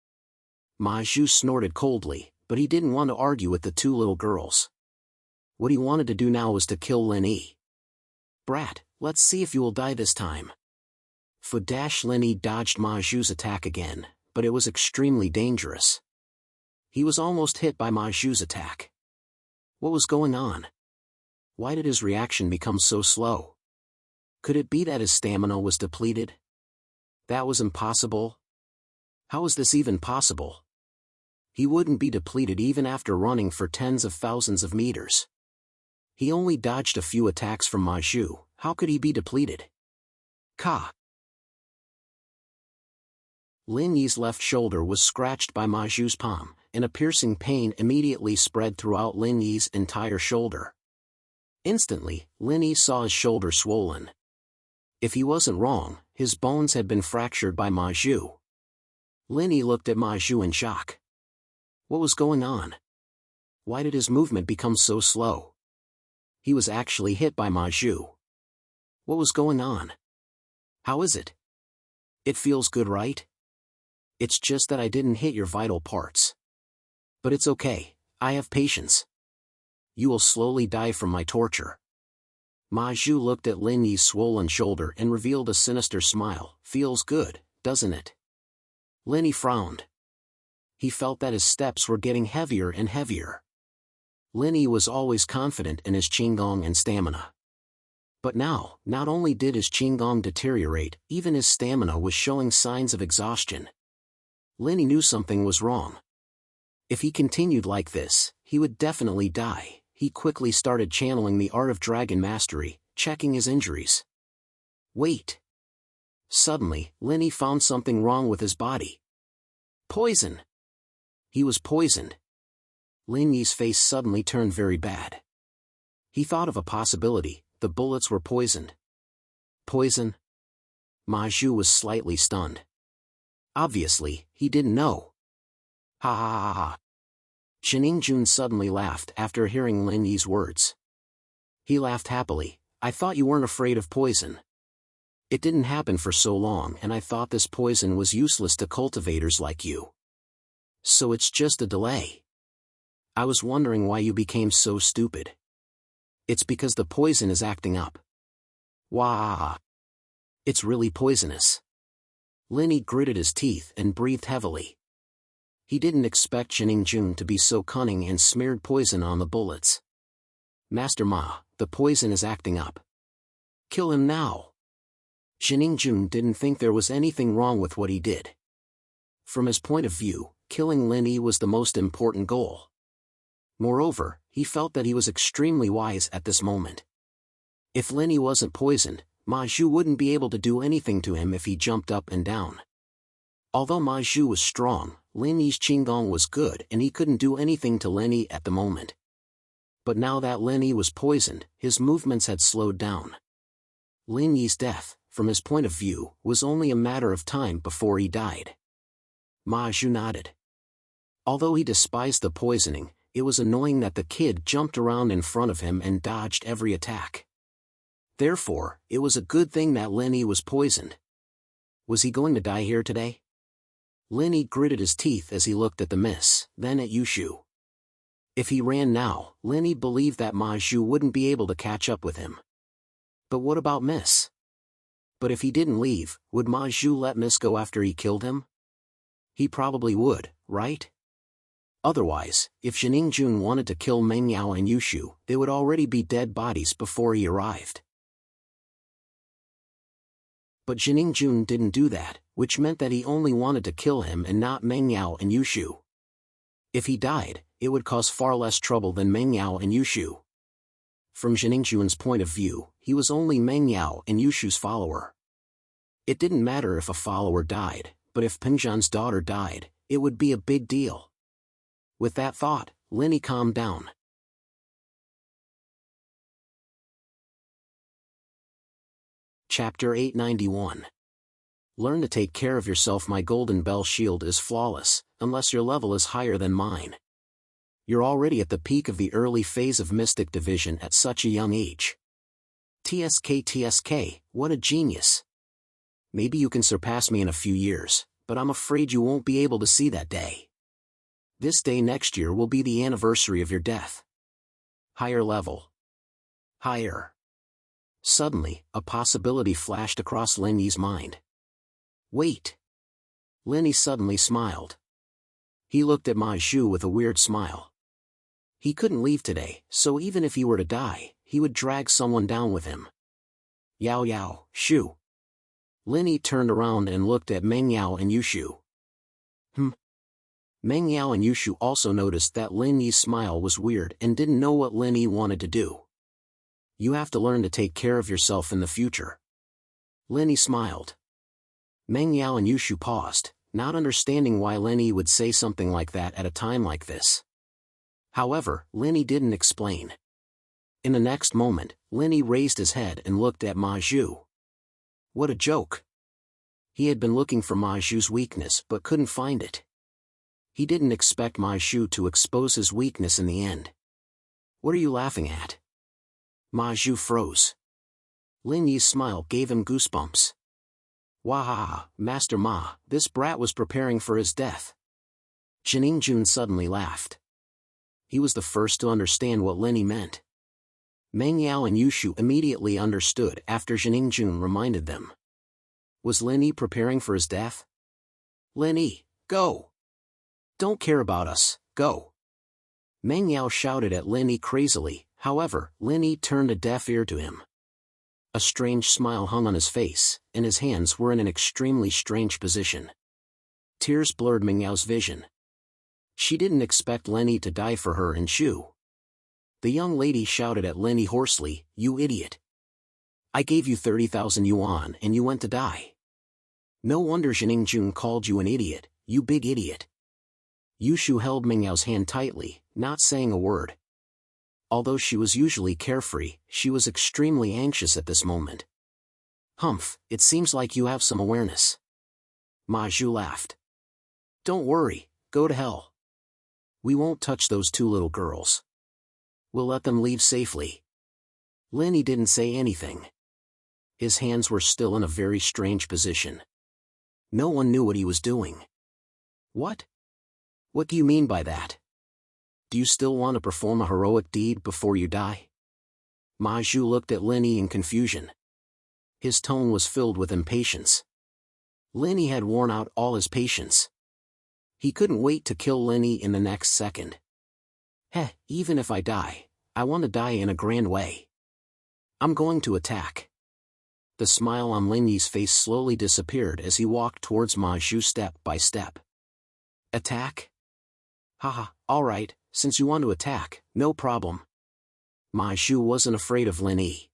Ma Shu snorted coldly, but he didn't want to argue with the two little girls. What he wanted to do now was to kill Lin Yi. Brat, let's see if you will die this time. Lin Yi dodged Ma Shu's attack again, but it was extremely dangerous. He was almost hit by Ma Shu's attack. What was going on? Why did his reaction become so slow? Could it be that his stamina was depleted? That was impossible. How was this even possible? He wouldn't be depleted even after running for tens of thousands of meters. He only dodged a few attacks from Ma Shu, how could he be depleted? Ka! Lin Yi's left shoulder was scratched by Ma Shu's palm, and a piercing pain immediately spread throughout Lin Yi's entire shoulder. Instantly, Lin Yi saw his shoulder swollen. If he wasn't wrong, his bones had been fractured by Ma Shu. Lin Yi looked at Ma Shu in shock. What was going on? Why did his movement become so slow? He was actually hit by Ma Shu. What was going on? How is it? It feels good, right? It's just that I didn't hit your vital parts. But it's okay, I have patience. You will slowly die from my torture. Ma Shu looked at Lin Yi's swollen shoulder and revealed a sinister smile. Feels good, doesn't it? Lin Yi frowned. He felt that his steps were getting heavier and heavier. Lin Yi was always confident in his qigong and stamina. But now, not only did his qigong deteriorate, even his stamina was showing signs of exhaustion. Lin Yi knew something was wrong. If he continued like this, he would definitely die. He quickly started channeling the art of dragon mastery, checking his injuries. Wait. Suddenly, Lin Yi found something wrong with his body. Poison. He was poisoned. Lin Yi's face suddenly turned very bad. He thought of a possibility, the bullets were poisoned. Poison? Ma Shu was slightly stunned. Obviously, he didn't know. Ha ha ha ha. Jun suddenly laughed after hearing Lin Yi's words. He laughed happily. I thought you weren't afraid of poison. It didn't happen for so long and I thought this poison was useless to cultivators like you. So it's just a delay. I was wondering why you became so stupid. It's because the poison is acting up. Wah! It's really poisonous. Lin Yi gritted his teeth and breathed heavily. He didn't expect Jun to be so cunning and smeared poison on the bullets. Master Ma, the poison is acting up. Kill him now. Jiningjun didn't think there was anything wrong with what he did. From his point of view, killing Lin Yi was the most important goal. Moreover, he felt that he was extremely wise at this moment. If Lin Yi wasn't poisoned, Ma Zhu wouldn't be able to do anything to him if he jumped up and down. Although Ma Zhu was strong, Lin Yi's Qigong was good and he couldn't do anything to Lin Yi at the moment. But now that Lin Yi was poisoned, his movements had slowed down. Lin Yi's death, from his point of view, was only a matter of time before he died. Ma Zhu nodded. Although he despised the poisoning, it was annoying that the kid jumped around in front of him and dodged every attack. Therefore, it was a good thing that Lin Yi was poisoned. Was he going to die here today? Lin Yi gritted his teeth as he looked at the miss, then at Yushu. If he ran now, Lin Yi believed that Ma Zhu wouldn't be able to catch up with him. But what about Miss? But if he didn't leave, would Ma Zhu let Miss go after he killed him? He probably would, right? Otherwise, if Jiningjun wanted to kill Meng Yao and Yushu, they would already be dead bodies before he arrived. But Jiningjun didn't do that, which meant that he only wanted to kill him and not Meng Yao and Yushu. If he died, it would cause far less trouble than Meng Yao and Yushu. From Jiningjun's point of view, he was only Meng Yao and Yushu's follower. It didn't matter if a follower died, but if Pengzhan's daughter died, it would be a big deal. With that thought, Lin Yi calmed down. Chapter 891. Learn to take care of yourself. My golden bell shield is flawless, unless your level is higher than mine. You're already at the peak of the early phase of Mystic Division at such a young age. TSK, what a genius. Maybe you can surpass me in a few years, but I'm afraid you won't be able to see that day. This day next year will be the anniversary of your death. Higher level. Higher. Suddenly, a possibility flashed across Lin Yi's mind. Wait. Lin Yi suddenly smiled. He looked at Ma Zhu with a weird smile. He couldn't leave today, so even if he were to die, he would drag someone down with him. Yao, Shu. Lin Yi turned around and looked at Meng Yao and Yushu. Meng Yao and Yushu also noticed that Lin Yi's smile was weird and didn't know what Lin Yi wanted to do. You have to learn to take care of yourself in the future. Lin Yi smiled. Meng Yao and Yushu paused, not understanding why Lin Yi would say something like that at a time like this. However, Lin Yi didn't explain. In the next moment, Lin Yi raised his head and looked at Ma Zhu. What a joke. He had been looking for Ma Zhu's weakness but couldn't find it. He didn't expect Ma Zhu to expose his weakness in the end. What are you laughing at? Ma Zhu froze. Lin Yi's smile gave him goosebumps. Wahaha, Master Ma, this brat was preparing for his death. Jiningjun suddenly laughed. He was the first to understand what Lin Yi meant. Meng Yao and Yushu immediately understood after Jiningjun reminded them. Was Lin Yi preparing for his death? Lin Yi, go! Don't care about us, go! Meng Yao shouted at Lin Yi crazily, however, Lin Yi turned a deaf ear to him. A strange smile hung on his face, and his hands were in an extremely strange position. Tears blurred Meng Yao's vision. She didn't expect Lin Yi to die for her and Shu. The young lady shouted at Lin Yi hoarsely, "You idiot! I gave you 30,000 yuan and you went to die. No wonder Jiningjun called you an idiot, you big idiot." Yushu held Meng Yao's hand tightly, not saying a word. Although she was usually carefree, she was extremely anxious at this moment. Humph, it seems like you have some awareness. Ma Zhu laughed. Don't worry, go to hell. We won't touch those two little girls. We'll let them leave safely. Lin Yi didn't say anything. His hands were still in a very strange position. No one knew what he was doing. What? What do you mean by that? Do you still want to perform a heroic deed before you die? Ma Zhu looked at Lin Yi in confusion. His tone was filled with impatience. Lin Yi had worn out all his patience. He couldn't wait to kill Lin Yi in the next second. Even if I die, I want to die in a grand way. I'm going to attack. The smile on Lin Yi's face slowly disappeared as he walked towards Ma Zhu step by step. Attack? Haha, alright, since you want to attack, no problem. Ma Zhu wasn't afraid of Lin Yi.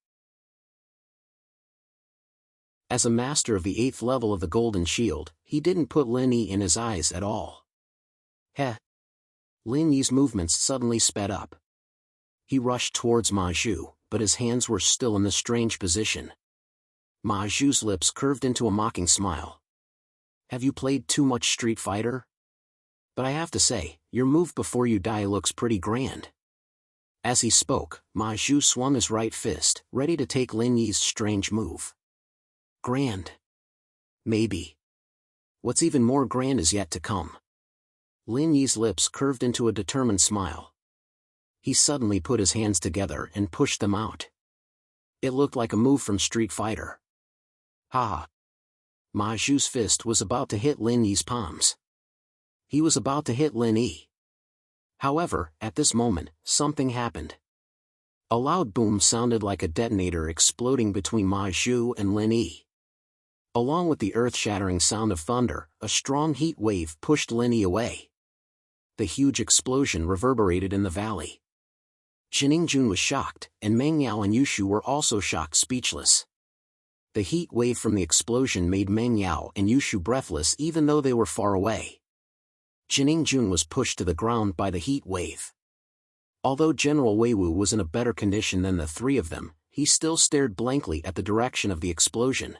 As a master of the 8th level of the Golden Shield, he didn't put Lin Yi in his eyes at all. Heh. Lin Yi's movements suddenly sped up. He rushed towards Ma Zhu, but his hands were still in the strange position. Ma Zhu's lips curved into a mocking smile. Have you played too much Street Fighter? But I have to say, your move before you die looks pretty grand. As he spoke, Ma Zhu swung his right fist, ready to take Lin Yi's strange move. Grand? Maybe. What's even more grand is yet to come. Lin Yi's lips curved into a determined smile. He suddenly put his hands together and pushed them out. It looked like a move from Street Fighter. Ha! Ma Zhu's fist was about to hit Lin Yi's palms. He was about to hit Lin Yi. However, at this moment, something happened. A loud boom sounded like a detonator exploding between Ma Zhu and Lin Yi. Along with the earth-shattering sound of thunder, a strong heat wave pushed Lin Yi away. The huge explosion reverberated in the valley. Jiningjun was shocked, and Meng Yao and Yushu were also shocked speechless. The heat wave from the explosion made Meng Yao and Yushu breathless even though they were far away. Jiningjun was pushed to the ground by the heat wave. Although General Weiwu was in a better condition than the three of them, he still stared blankly at the direction of the explosion.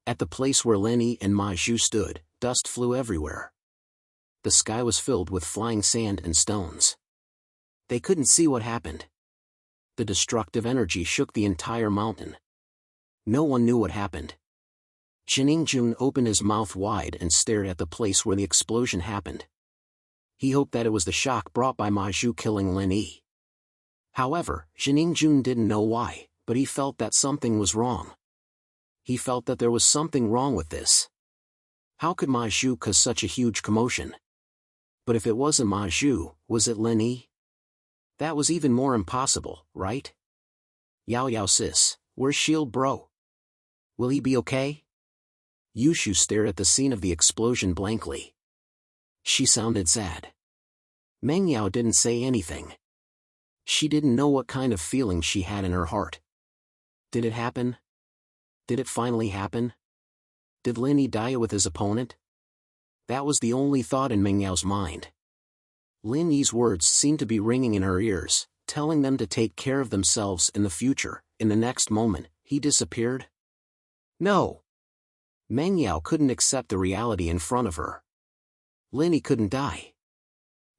At the place where Lin Yi and Ma Zhu stood, dust flew everywhere. The sky was filled with flying sand and stones. They couldn't see what happened. The destructive energy shook the entire mountain. No one knew what happened. Jiningjun opened his mouth wide and stared at the place where the explosion happened. He hoped that it was the shock brought by Ma Zhu killing Lin Yi. However, Jiningjun didn't know why, but he felt that something was wrong. He felt that there was something wrong with this. How could Ma Zhu cause such a huge commotion? But if it wasn't Ma Zhu, was it Lin Yi? That was even more impossible, right? Yao Yao sis, where's Shield bro? Will he be okay? Yushu stared at the scene of the explosion blankly. She sounded sad. Meng Yao didn't say anything. She didn't know what kind of feeling she had in her heart. Did it happen? Did it finally happen? Did Lin Yi die with his opponent? That was the only thought in Meng Yao's mind. Lin Yi's words seemed to be ringing in her ears, telling them to take care of themselves in the future. In the next moment, he disappeared. No! Meng Yao couldn't accept the reality in front of her. Lin Yi couldn't die.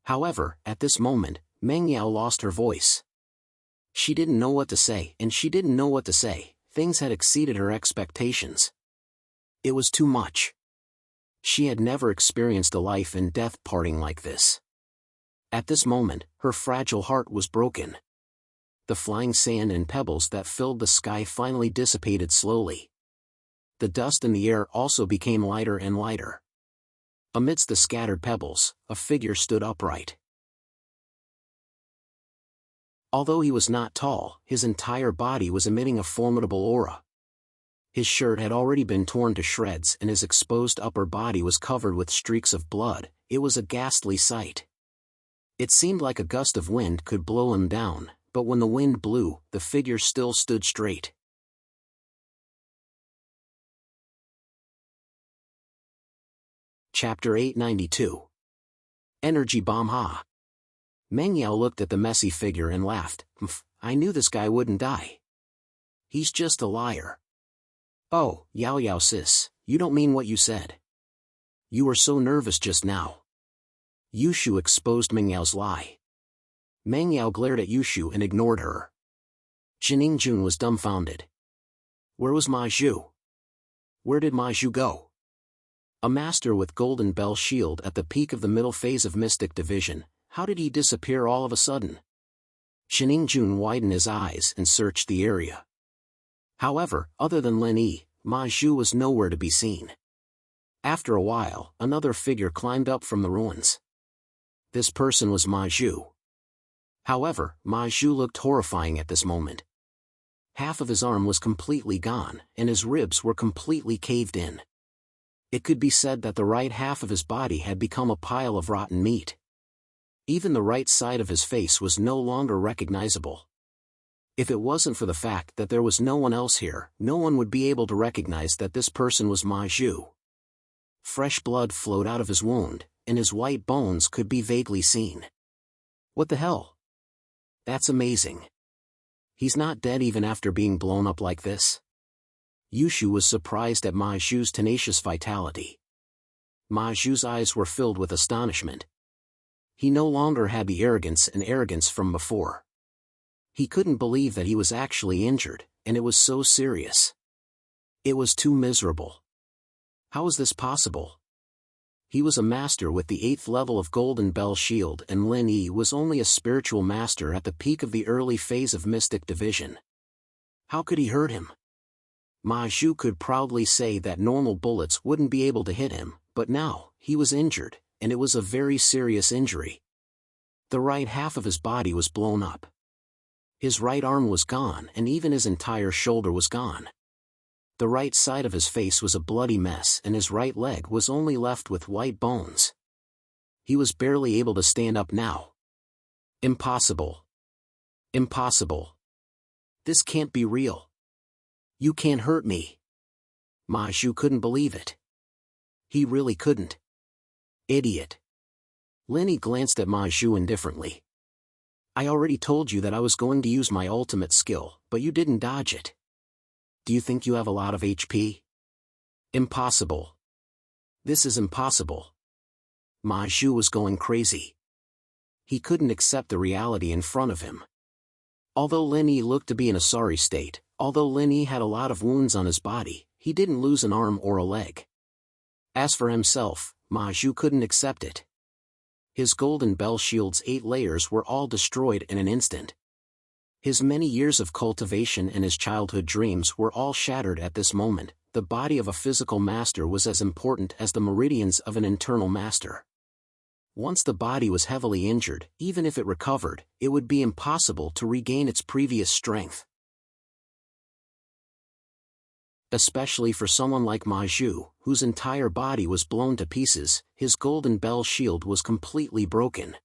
However, at this moment, Meng Yao lost her voice. She didn't know what to say, and she didn't know what to say. Things had exceeded her expectations. It was too much. She had never experienced a life and death parting like this. At this moment, her fragile heart was broken. The flying sand and pebbles that filled the sky finally dissipated slowly. The dust in the air also became lighter and lighter. Amidst the scattered pebbles, a figure stood upright. Although he was not tall, his entire body was emitting a formidable aura. His shirt had already been torn to shreds and his exposed upper body was covered with streaks of blood. It was a ghastly sight. It seemed like a gust of wind could blow him down, but when the wind blew, the figure still stood straight. Chapter 892. Energy Bomb Ha! Meng Yao looked at the messy figure and laughed. I knew this guy wouldn't die. He's just a liar. Oh, Yao Yao sis, you don't mean what you said. You were so nervous just now. Yushu exposed Meng Yao's lie. Meng Yao glared at Yushu and ignored her. Jiningjun was dumbfounded. Where was Ma Zhu? Where did Ma Zhu go? A master with golden bell shield at the peak of the middle phase of Mystic Division, how did he disappear all of a sudden? Jiningjun widened his eyes and searched the area. However, other than Lin Yi, Ma Zhu was nowhere to be seen. After a while, another figure climbed up from the ruins. This person was Ma Zhu. However, Ma Zhu looked horrifying at this moment. Half of his arm was completely gone, and his ribs were completely caved in. It could be said that the right half of his body had become a pile of rotten meat. Even the right side of his face was no longer recognizable. If it wasn't for the fact that there was no one else here, no one would be able to recognize that this person was Ma Zhu. Fresh blood flowed out of his wound, and his white bones could be vaguely seen. What the hell? That's amazing. He's not dead even after being blown up like this. Yushu was surprised at Ma Zhu's tenacious vitality. Ma Zhu's eyes were filled with astonishment. He no longer had the arrogance from before. He couldn't believe that he was actually injured, and it was so serious. It was too miserable. How was this possible? He was a master with the 8th level of Golden Bell Shield, and Lin Yi was only a spiritual master at the peak of the early phase of Mystic Division. How could he hurt him? Ma Zhu could proudly say that normal bullets wouldn't be able to hit him, but now, he was injured, and it was a very serious injury. The right half of his body was blown up. His right arm was gone, and even his entire shoulder was gone. The right side of his face was a bloody mess, and his right leg was only left with white bones. He was barely able to stand up now. Impossible. Impossible. This can't be real. You can't hurt me. Ma Zhu couldn't believe it. He really couldn't. Idiot. Lin Yi glanced at Ma Zhu indifferently. I already told you that I was going to use my ultimate skill, but you didn't dodge it. Do you think you have a lot of HP? Impossible. This is impossible. Ma Zhu was going crazy. He couldn't accept the reality in front of him. Although Lin Yi looked to be in a sorry state, although Lin Yi had a lot of wounds on his body, he didn't lose an arm or a leg. As for himself, Ma Zhu couldn't accept it. His Golden Bell Shield's 8 layers were all destroyed in an instant. His many years of cultivation and his childhood dreams were all shattered at this moment. The body of a physical master was as important as the meridians of an internal master. Once the body was heavily injured, even if it recovered, it would be impossible to regain its previous strength. Especially for someone like Ma Zhu, whose entire body was blown to pieces, his Golden Bell Shield was completely broken.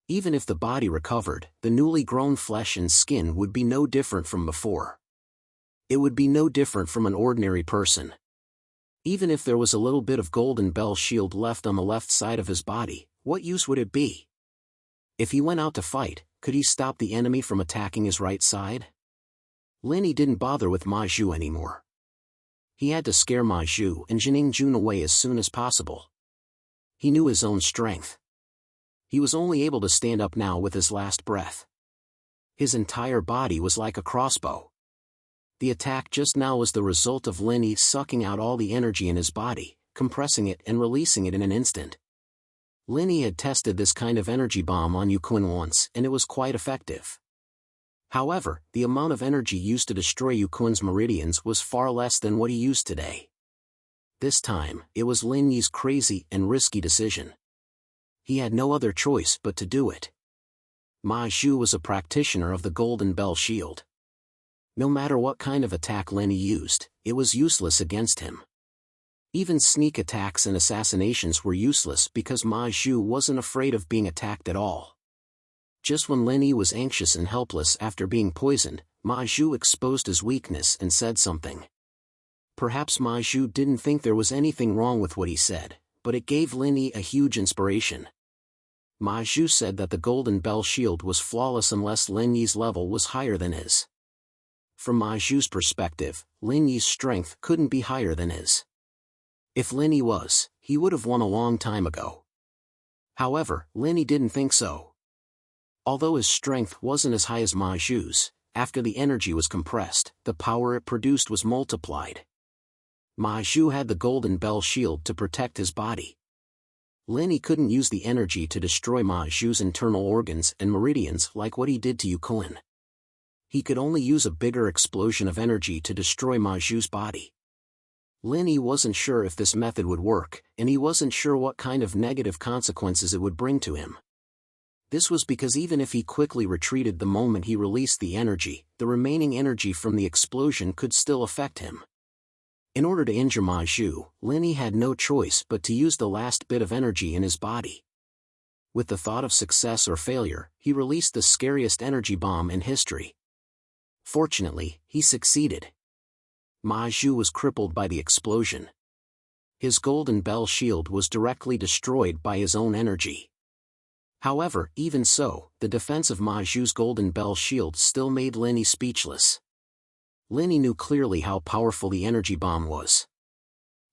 Even if the body recovered, the newly grown flesh and skin would be no different from before. It would be no different from an ordinary person. Even if there was a little bit of Golden Bell Shield left on the left side of his body, what use would it be? If he went out to fight, could he stop the enemy from attacking his right side? Lin Yi didn't bother with Ma Zhu anymore. He had to scare Ma Zhu and Jining Jun away as soon as possible. He knew his own strength. He was only able to stand up now with his last breath. His entire body was like a crossbow. The attack just now was the result of Lin Yi sucking out all the energy in his body, compressing it and releasing it in an instant. Lin Yi had tested this kind of energy bomb on Yu Kun once, and it was quite effective. However, the amount of energy used to destroy Yu Kun's meridians was far less than what he used today. This time, it was Lin Yi's crazy and risky decision. He had no other choice but to do it. Ma Zhu was a practitioner of the Golden Bell Shield. No matter what kind of attack Lin Yi used, it was useless against him. Even sneak attacks and assassinations were useless because Ma Zhu wasn't afraid of being attacked at all. Just when Lin Yi was anxious and helpless after being poisoned, Ma Zhu exposed his weakness and said something. Perhaps Ma Zhu didn't think there was anything wrong with what he said, but it gave Lin Yi a huge inspiration. Ma Zhu said that the Golden Bell Shield was flawless unless Lin Yi's level was higher than his. From Ma Zhu's perspective, Lin Yi's strength couldn't be higher than his. If Lin Yi was, he would have won a long time ago. However, Lin Yi didn't think so. Although his strength wasn't as high as Ma Zhu's, after the energy was compressed, the power it produced was multiplied. Ma Zhu had the Golden Bell Shield to protect his body. Lin Yi couldn't use the energy to destroy Ma Zhu's internal organs and meridians like what he did to Yu Kun. He could only use a bigger explosion of energy to destroy Ma Zhu's body. Lin Yi wasn't sure if this method would work, and he wasn't sure what kind of negative consequences it would bring to him. This was because even if he quickly retreated the moment he released the energy, the remaining energy from the explosion could still affect him. In order to injure Ma Zhu, Lin had no choice but to use the last bit of energy in his body. With the thought of success or failure, he released the scariest energy bomb in history. Fortunately, he succeeded. Ma Zhu was crippled by the explosion. His golden bell shield was directly destroyed by his own energy. However, even so, the defense of Ma Zhu's golden bell shield still made Lin speechless. Lin knew clearly how powerful the energy bomb was.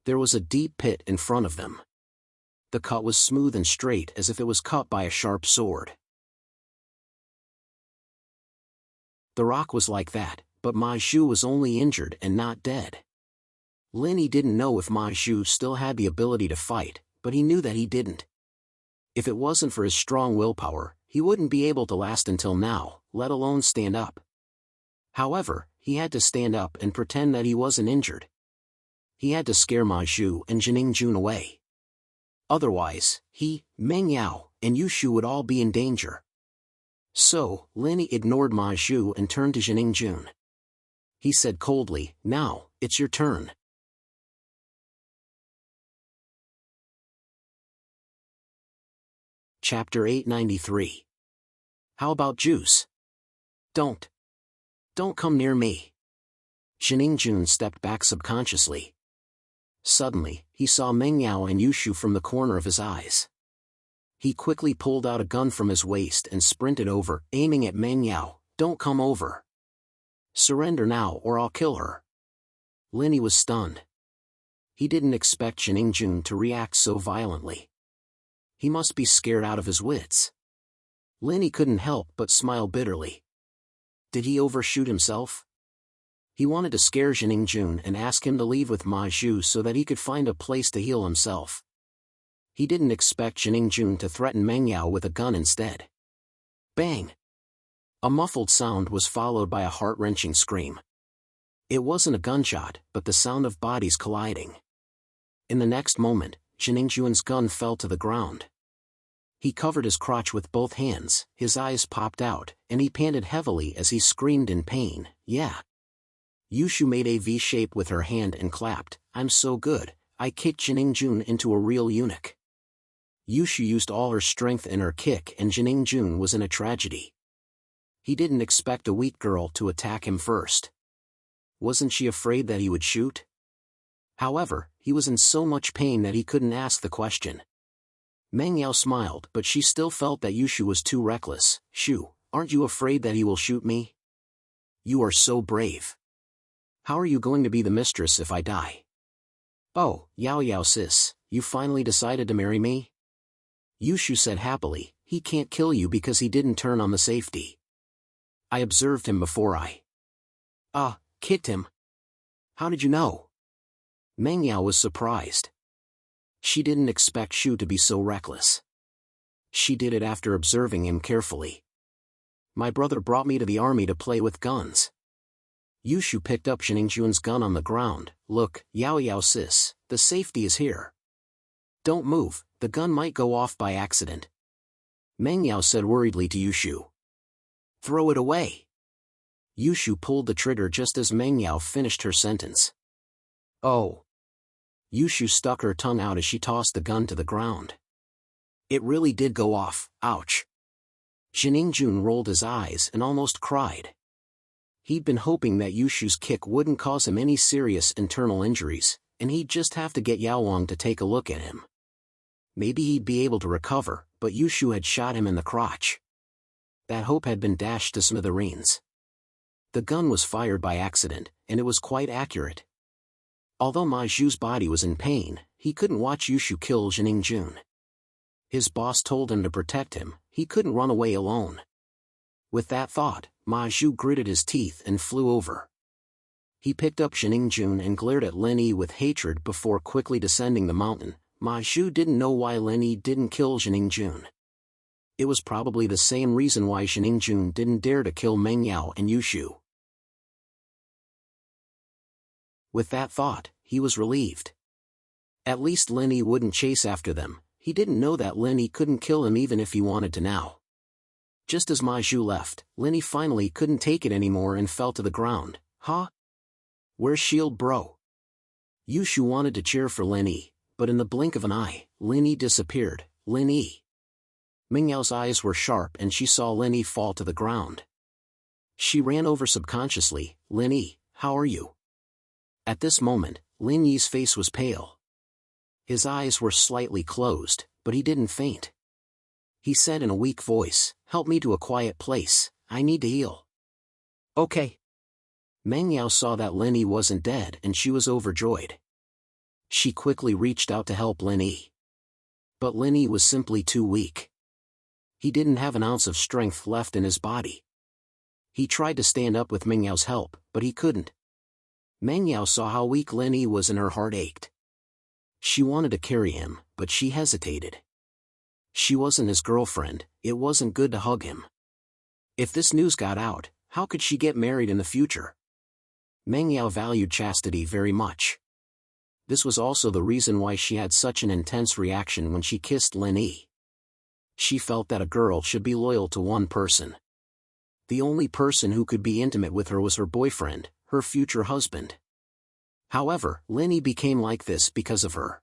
There was a deep pit in front of them. The cut was smooth and straight as if it was cut by a sharp sword. The rock was like that, but Ma Zhu was only injured and not dead. Lin didn't know if Ma Zhu still had the ability to fight, but he knew that he didn't. If it wasn't for his strong willpower, he wouldn't be able to last until now, let alone stand up. However, he had to stand up and pretend that he wasn't injured. He had to scare Ma Zhu and Jun away. Otherwise, he, Meng Yao, and Yushu would all be in danger. So, Lin ignored Ma Zhu and turned to Jun. He said coldly, "Now, it's your turn." Chapter 893. How about juice? Don't come near me. Jun stepped back subconsciously. Suddenly, he saw Meng Yao and Yushu from the corner of his eyes. He quickly pulled out a gun from his waist and sprinted over, aiming at Meng Yao. "Don't come over. Surrender now or I'll kill her." Lin was stunned. He didn't expect Jun to react so violently. He must be scared out of his wits. Lin couldn't help but smile bitterly. Did he overshoot himself? He wanted to scare Jun and ask him to leave with Ma Zhu so that he could find a place to heal himself. He didn't expect Jun to threaten Meng Yao with a gun instead. Bang! A muffled sound was followed by a heart-wrenching scream. It wasn't a gunshot, but the sound of bodies colliding. In the next moment, Jun's gun fell to the ground. He covered his crotch with both hands, his eyes popped out, and he panted heavily as he screamed in pain, "Yeah." Yushu made a V shape with her hand and clapped, "I'm so good, I kicked Jun into a real eunuch." Yushu used all her strength in her kick and Jun was in a tragedy. He didn't expect a weak girl to attack him first. Wasn't she afraid that he would shoot? However, he was in so much pain that he couldn't ask the question. Meng Yao smiled, but she still felt that Yushu was too reckless. "Shu, aren't you afraid that he will shoot me? You are so brave. How are you going to be the mistress if I die?" "Oh, Yao sis, you finally decided to marry me?" Yushu said happily. "He can't kill you because he didn't turn on the safety. I observed him before I kicked him." "How did you know?" Meng Yao was surprised. She didn't expect Shu to be so reckless. She did it after observing him carefully. "My brother brought me to the army to play with guns." Yushu picked up Jun's gun on the ground. "Look, Yao sis, the safety is here. Don't move, the gun might go off by accident." Meng Yao said worriedly to Yushu. "Throw it away." Yushu pulled the trigger just as Meng Yao finished her sentence. "Oh." Yushu stuck her tongue out as she tossed the gun to the ground. It really did go off, ouch. Jun rolled his eyes and almost cried. He'd been hoping that Yushu's kick wouldn't cause him any serious internal injuries, and he'd just have to get Yaowang to take a look at him. Maybe he'd be able to recover, but Yushu had shot him in the crotch. That hope had been dashed to smithereens. The gun was fired by accident, and it was quite accurate. Although Ma Zhu's body was in pain, he couldn't watch Yushu kill Jun. His boss told him to protect him, he couldn't run away alone. With that thought, Ma Zhu gritted his teeth and flew over. He picked up Jun and glared at Lin with hatred before quickly descending the mountain. Ma Zhu didn't know why Lin didn't kill Jun. It was probably the same reason why Jun didn't dare to kill Meng Yao and Yushu. With that thought, he was relieved. At least Lin wouldn't chase after them. He didn't know that Lin couldn't kill him even if he wanted to now. Just as Ma Zhu left, Lenny finally couldn't take it anymore and fell to the ground. Huh? Where's Shield Bro? Yushu wanted to cheer for Lenny, but in the blink of an eye, Lenny disappeared. Lenny. Mingyao's eyes were sharp and she saw Lenny fall to the ground. She ran over subconsciously. Lenny, how are you? At this moment, Lin Yi's face was pale. His eyes were slightly closed, but he didn't faint. He said in a weak voice, help me to a quiet place, I need to heal. Okay. Meng Yao saw that Lin Yi wasn't dead and she was overjoyed. She quickly reached out to help Lin Yi. But Lin Yi was simply too weak. He didn't have an ounce of strength left in his body. He tried to stand up with Meng Yao's help, but he couldn't. Meng Yao saw how weak Lin Yi was and her heart ached. She wanted to carry him, but she hesitated. She wasn't his girlfriend, it wasn't good to hug him. If this news got out, how could she get married in the future? Meng Yao valued chastity very much. This was also the reason why she had such an intense reaction when she kissed Lin Yi. She felt that a girl should be loyal to one person. The only person who could be intimate with her was her boyfriend, her future husband. However, Lin Yi became like this because of her.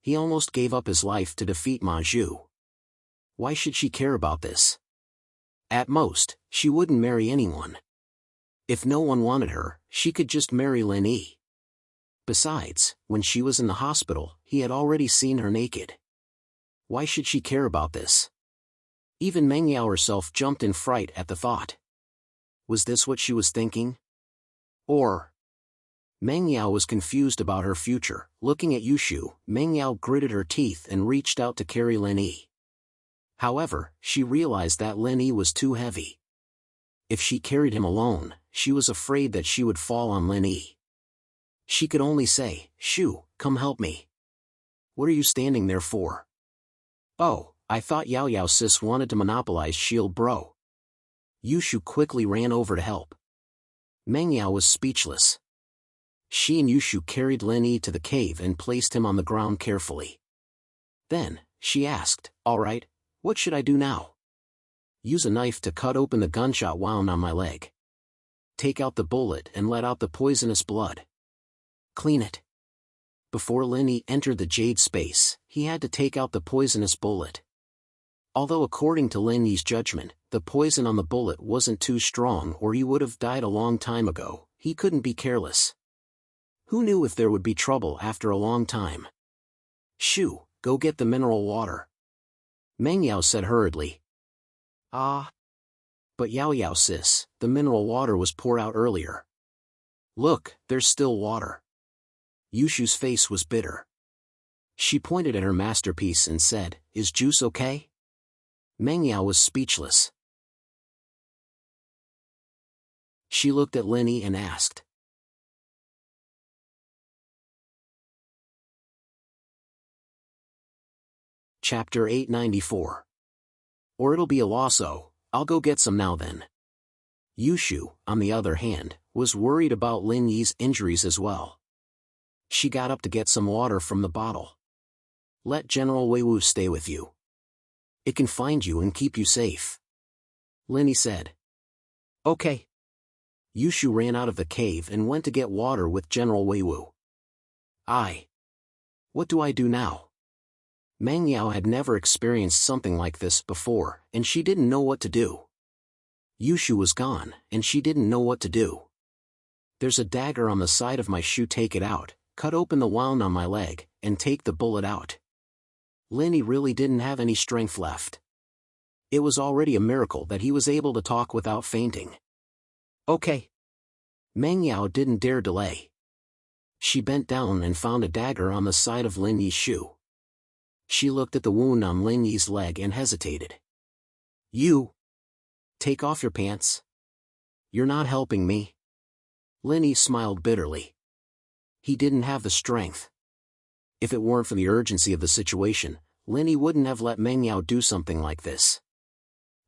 He almost gave up his life to defeat Ma Zhu. Why should she care about this? At most, she wouldn't marry anyone. If no one wanted her, she could just marry Lin Yi. Besides, when she was in the hospital, he had already seen her naked. Why should she care about this? Even Meng Yao herself jumped in fright at the thought. Was this what she was thinking? Or... Meng Yao was confused about her future. Looking at Yushu, Meng Yao gritted her teeth and reached out to carry Lin Yi. However, she realized that Lin Yi was too heavy. If she carried him alone, she was afraid that she would fall on Lin Yi. She could only say, Shu, come help me. What are you standing there for? Oh, I thought Yao Yao sis wanted to monopolize Shield Bro. Yushu quickly ran over to help. Meng Yao was speechless. She and Yushu carried Lin Yi to the cave and placed him on the ground carefully. Then, she asked, all right, what should I do now? Use a knife to cut open the gunshot wound on my leg. Take out the bullet and let out the poisonous blood. Clean it. Before Lin Yi entered the jade space, he had to take out the poisonous bullet. Although according to Lin Yi's judgment, the poison on the bullet wasn't too strong or he would have died a long time ago, he couldn't be careless. Who knew if there would be trouble after a long time? Shu, go get the mineral water. Meng Yao said hurriedly. Ah. But Yao Yao sis, the mineral water was poured out earlier. Look, there's still water. Yushu's face was bitter. She pointed at her masterpiece and said, is juice okay? Meng Yao was speechless. She looked at Lin Yi and asked. Chapter 894. Or it'll be a loss. I'll go get some now then. Yushu, on the other hand, was worried about Lin Yi's injuries as well. She got up to get some water from the bottle. Let General Wei Wu stay with you. It can find you and keep you safe. Lin Yi said. Okay. Yushu ran out of the cave and went to get water with General Wei Wu. What do I do now? Meng Yao had never experienced something like this before, and she didn't know what to do. Yushu was gone, and she didn't know what to do. There's a dagger on the side of my shoe, take it out, cut open the wound on my leg, and take the bullet out. Lin Yi really didn't have any strength left. It was already a miracle that he was able to talk without fainting. Okay. Meng Yao didn't dare delay. She bent down and found a dagger on the side of Lin Yi's shoe. She looked at the wound on Lin Yi's leg and hesitated. You. Take off your pants. You're not helping me. Lin Yi smiled bitterly. He didn't have the strength. If it weren't for the urgency of the situation, Lin Yi wouldn't have let Meng Yao do something like this.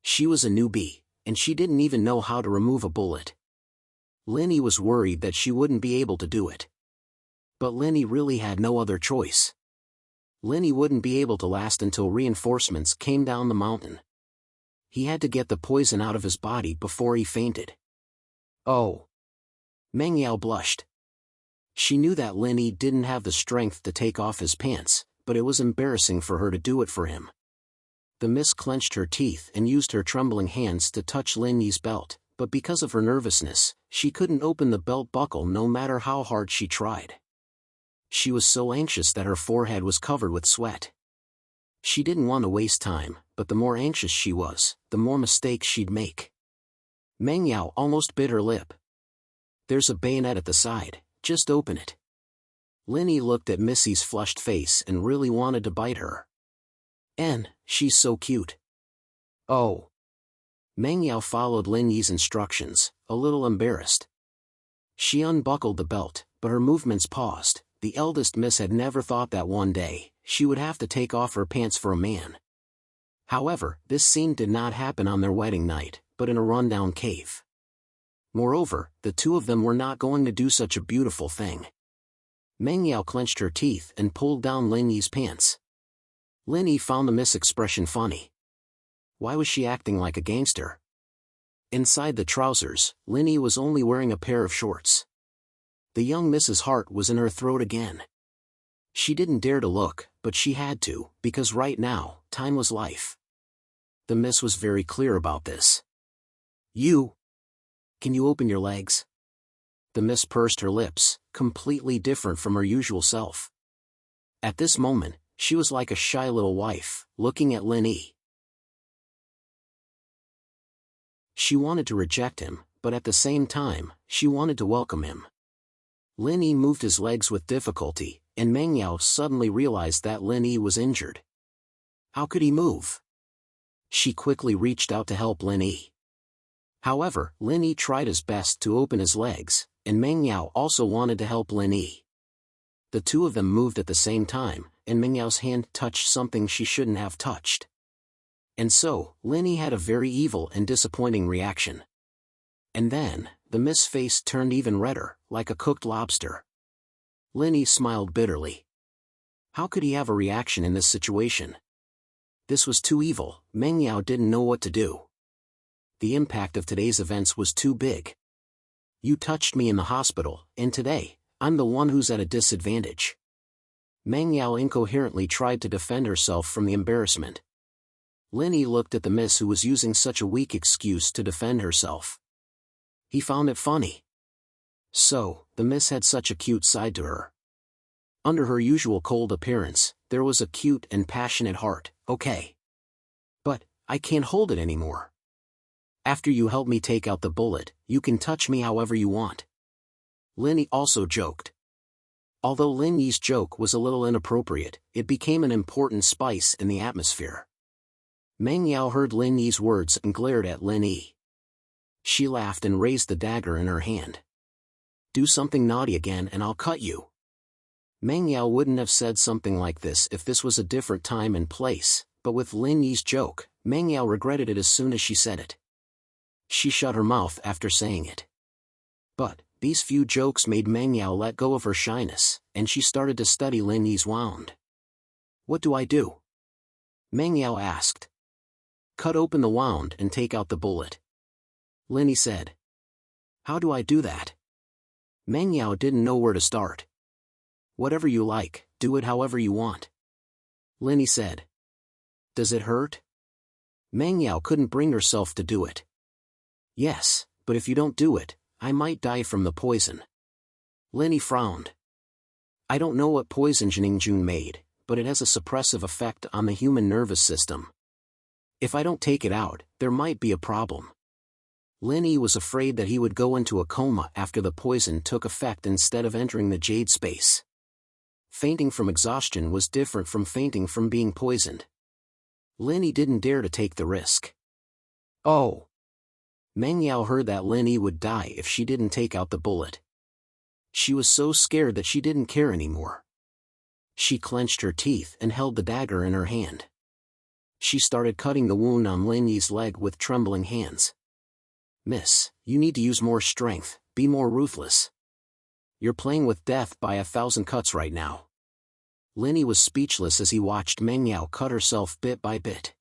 She was a newbie, and she didn't even know how to remove a bullet. Lin Yi was worried that she wouldn't be able to do it. But Lin Yi really had no other choice. Lin Yi wouldn't be able to last until reinforcements came down the mountain. He had to get the poison out of his body before he fainted. Oh! Meng Yao blushed. She knew that Lin Yi didn't have the strength to take off his pants, but it was embarrassing for her to do it for him. The miss clenched her teeth and used her trembling hands to touch Lin Yi's belt, but because of her nervousness, she couldn't open the belt buckle no matter how hard she tried. She was so anxious that her forehead was covered with sweat. She didn't want to waste time, but the more anxious she was, the more mistakes she'd make. Meng Yao almost bit her lip. "There's a bayonet at the side, just open it." Lin Yi looked at Missy's flushed face and really wanted to bite her. "And, she's so cute." "Oh." Meng Yao followed Lin Yi's instructions, a little embarrassed. She unbuckled the belt, but her movements paused. The eldest miss had never thought that one day, she would have to take off her pants for a man. However, this scene did not happen on their wedding night, but in a rundown cave. Moreover, the two of them were not going to do such a beautiful thing. Meng Yao clenched her teeth and pulled down Lin Yi's pants. Lin Yi found the miss expression funny. Why was she acting like a gangster? Inside the trousers, Lin Yi was only wearing a pair of shorts. The young miss's heart was in her throat again. She didn't dare to look, but she had to, because right now, time was life. The miss was very clear about this. Can you open your legs?" The miss pursed her lips, completely different from her usual self. At this moment, she was like a shy little wife, looking at Lin Yi. She wanted to reject him, but at the same time, she wanted to welcome him. Lin Yi moved his legs with difficulty, and Meng Yao suddenly realized that Lin Yi was injured. How could he move? She quickly reached out to help Lin Yi. However, Lin Yi tried his best to open his legs, and Meng Yao also wanted to help Lin Yi. The two of them moved at the same time, and Meng Yao's hand touched something she shouldn't have touched. And so, Lin Yi had a very evil and disappointing reaction. And then, the miss face turned even redder, like a cooked lobster. Lin Yi smiled bitterly. How could he have a reaction in this situation? This was too evil. Meng Yao didn't know what to do. The impact of today's events was too big. You touched me in the hospital, and today, I'm the one who's at a disadvantage. Meng Yao incoherently tried to defend herself from the embarrassment. Lin Yi looked at the miss who was using such a weak excuse to defend herself. He found it funny. So, the miss had such a cute side to her. Under her usual cold appearance, there was a cute and passionate heart. Okay. But, I can't hold it anymore. After you help me take out the bullet, you can touch me however you want. Lin Yi also joked. Although Lin Yi's joke was a little inappropriate, it became an important spice in the atmosphere. Meng Yao heard Lin Yi's words and glared at Lin Yi. She laughed and raised the dagger in her hand. Do something naughty again and I'll cut you. Meng Yao wouldn't have said something like this if this was a different time and place, but with Lin Yi's joke, Meng Yao regretted it as soon as she said it. She shut her mouth after saying it. But, these few jokes made Meng Yao let go of her shyness, and she started to study Lin Yi's wound. What do I do? Meng Yao asked. Cut open the wound and take out the bullet. Lin Yi said. How do I do that? Meng Yao didn't know where to start. Whatever you like, do it however you want. Lin Yi said. Does it hurt? Meng Yao couldn't bring herself to do it. Yes, but if you don't do it, I might die from the poison. Lin Yi frowned. I don't know what poison Jiningjun made, but it has a suppressive effect on the human nervous system. If I don't take it out, there might be a problem. Lin Yi was afraid that he would go into a coma after the poison took effect instead of entering the jade space. Fainting from exhaustion was different from fainting from being poisoned. Lin Yi didn't dare to take the risk. Oh! Meng Yao heard that Lin Yi would die if she didn't take out the bullet. She was so scared that she didn't care anymore. She clenched her teeth and held the dagger in her hand. She started cutting the wound on Lin Yi's leg with trembling hands. Miss, you need to use more strength, be more ruthless. You're playing with death by 1,000 cuts right now. Lin Yi was speechless as he watched Meng Yao cut herself bit by bit.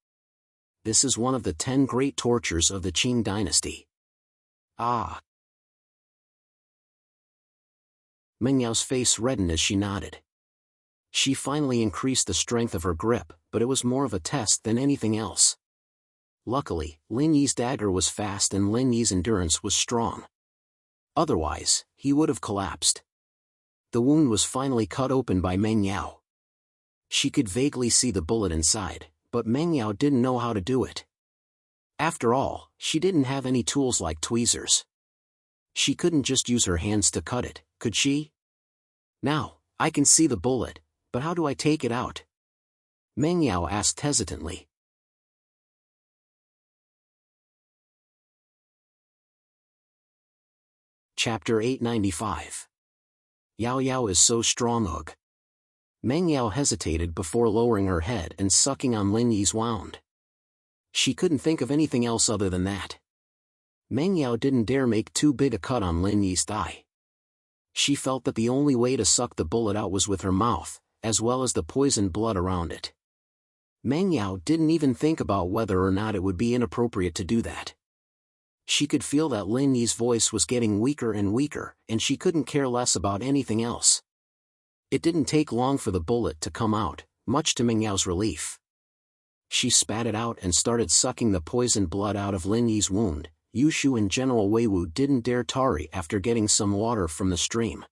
this is one of the 10 great tortures of the Qing dynasty. Ah. Meng Yao's face reddened as she nodded. She finally increased the strength of her grip, but it was more of a test than anything else. Luckily, Lin Yi's dagger was fast and Lin Yi's endurance was strong. Otherwise, he would have collapsed. The wound was finally cut open by Meng Yao. She could vaguely see the bullet inside, but Meng Yao didn't know how to do it. After all, she didn't have any tools like tweezers. She couldn't just use her hands to cut it, could she? Now, I can see the bullet, but how do I take it out? Meng Yao asked hesitantly. Chapter 895. Yao Yao is so strong. Ugh. Meng Yao hesitated before lowering her head and sucking on Lin Yi's wound. She couldn't think of anything else other than that. Meng Yao didn't dare make too big a cut on Lin Yi's thigh. She felt that the only way to suck the bullet out was with her mouth, as well as the poisoned blood around it. Meng Yao didn't even think about whether or not it would be inappropriate to do that. She could feel that Lin Yi's voice was getting weaker and weaker, and she couldn't care less about anything else. It didn't take long for the bullet to come out, much to Meng Yao's relief. She spat it out and started sucking the poisoned blood out of Lin Yi's wound. Yushu and General Weiwu didn't dare tarry after getting some water from the stream.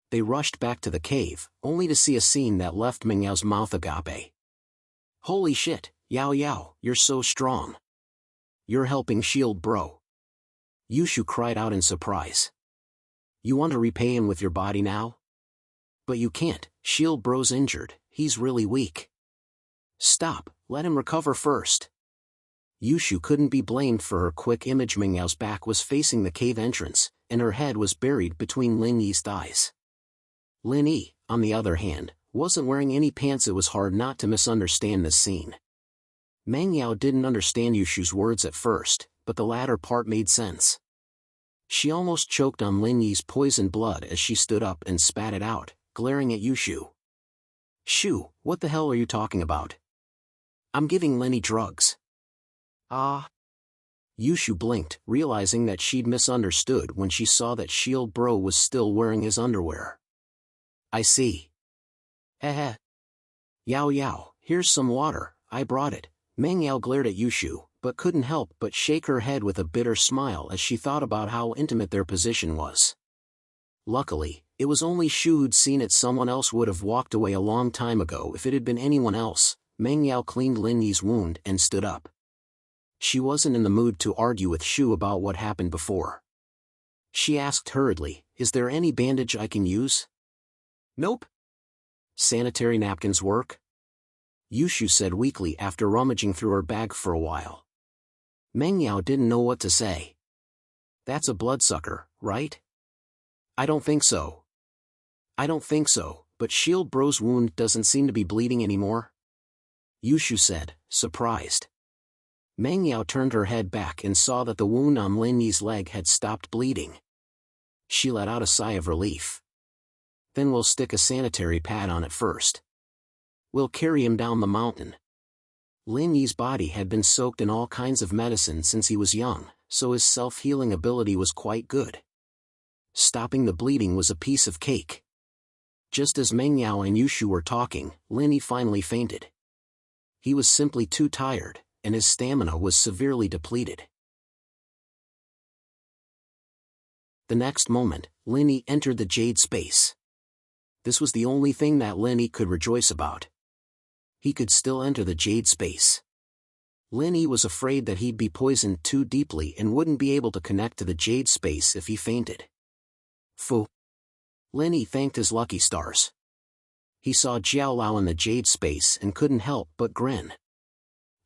They rushed back to the cave, only to see a scene that left Meng Yao's mouth agape. Holy shit, Yao Yao, you're so strong. You're helping Shield Bro. Yushu cried out in surprise. You want to repay him with your body now? But you can't, Shield Bro's injured, he's really weak. Stop, let him recover first. Yushu couldn't be blamed for her quick image. Meng Yao's back was facing the cave entrance, and her head was buried between Lin Yi's thighs. Lin Yi, on the other hand, wasn't wearing any pants. It was hard not to misunderstand this scene. Meng Yao didn't understand Yushu's words at first, but the latter part made sense. She almost choked on Lin Yi's poisoned blood as she stood up and spat it out, glaring at Yushu. Shu, what the hell are you talking about? I'm giving Lin Yi drugs. Ah. Yushu blinked, realizing that she'd misunderstood when she saw that Shield Bro was still wearing his underwear. I see. Heh. Yao Yao, here's some water, I brought it. Meng Yao glared at Yushu, but couldn't help but shake her head with a bitter smile as she thought about how intimate their position was. Luckily, it was only Shu who'd seen it. Someone else would have walked away a long time ago. If it had been anyone else. Meng Yao cleaned Lin Yi's wound and stood up. She wasn't in the mood to argue with Shu about what happened before. She asked hurriedly, is there any bandage I can use? Nope. Sanitary napkins work? Yushu said weakly after rummaging through her bag for a while. Meng Yao didn't know what to say. That's a bloodsucker, right? I don't think so. I don't think so, but Shield Bro's wound doesn't seem to be bleeding anymore. Yushu said, surprised. Meng Yao turned her head back and saw that the wound on Lin Yi's leg had stopped bleeding. She let out a sigh of relief. Then we'll stick a sanitary pad on it first. We'll carry him down the mountain. Lin Yi's body had been soaked in all kinds of medicine since he was young, so his self-healing ability was quite good. Stopping the bleeding was a piece of cake. Just as Meng Yao and Yushu were talking, Lin Yi finally fainted. He was simply too tired, and his stamina was severely depleted. The next moment, Lin Yi entered the jade space. This was the only thing that Lin Yi could rejoice about. He could still enter the jade space. Lin Yi was afraid that he'd be poisoned too deeply and wouldn't be able to connect to the jade space if he fainted. Phew. Lin Yi thanked his lucky stars. He saw Jiao Lao in the jade space and couldn't help but grin.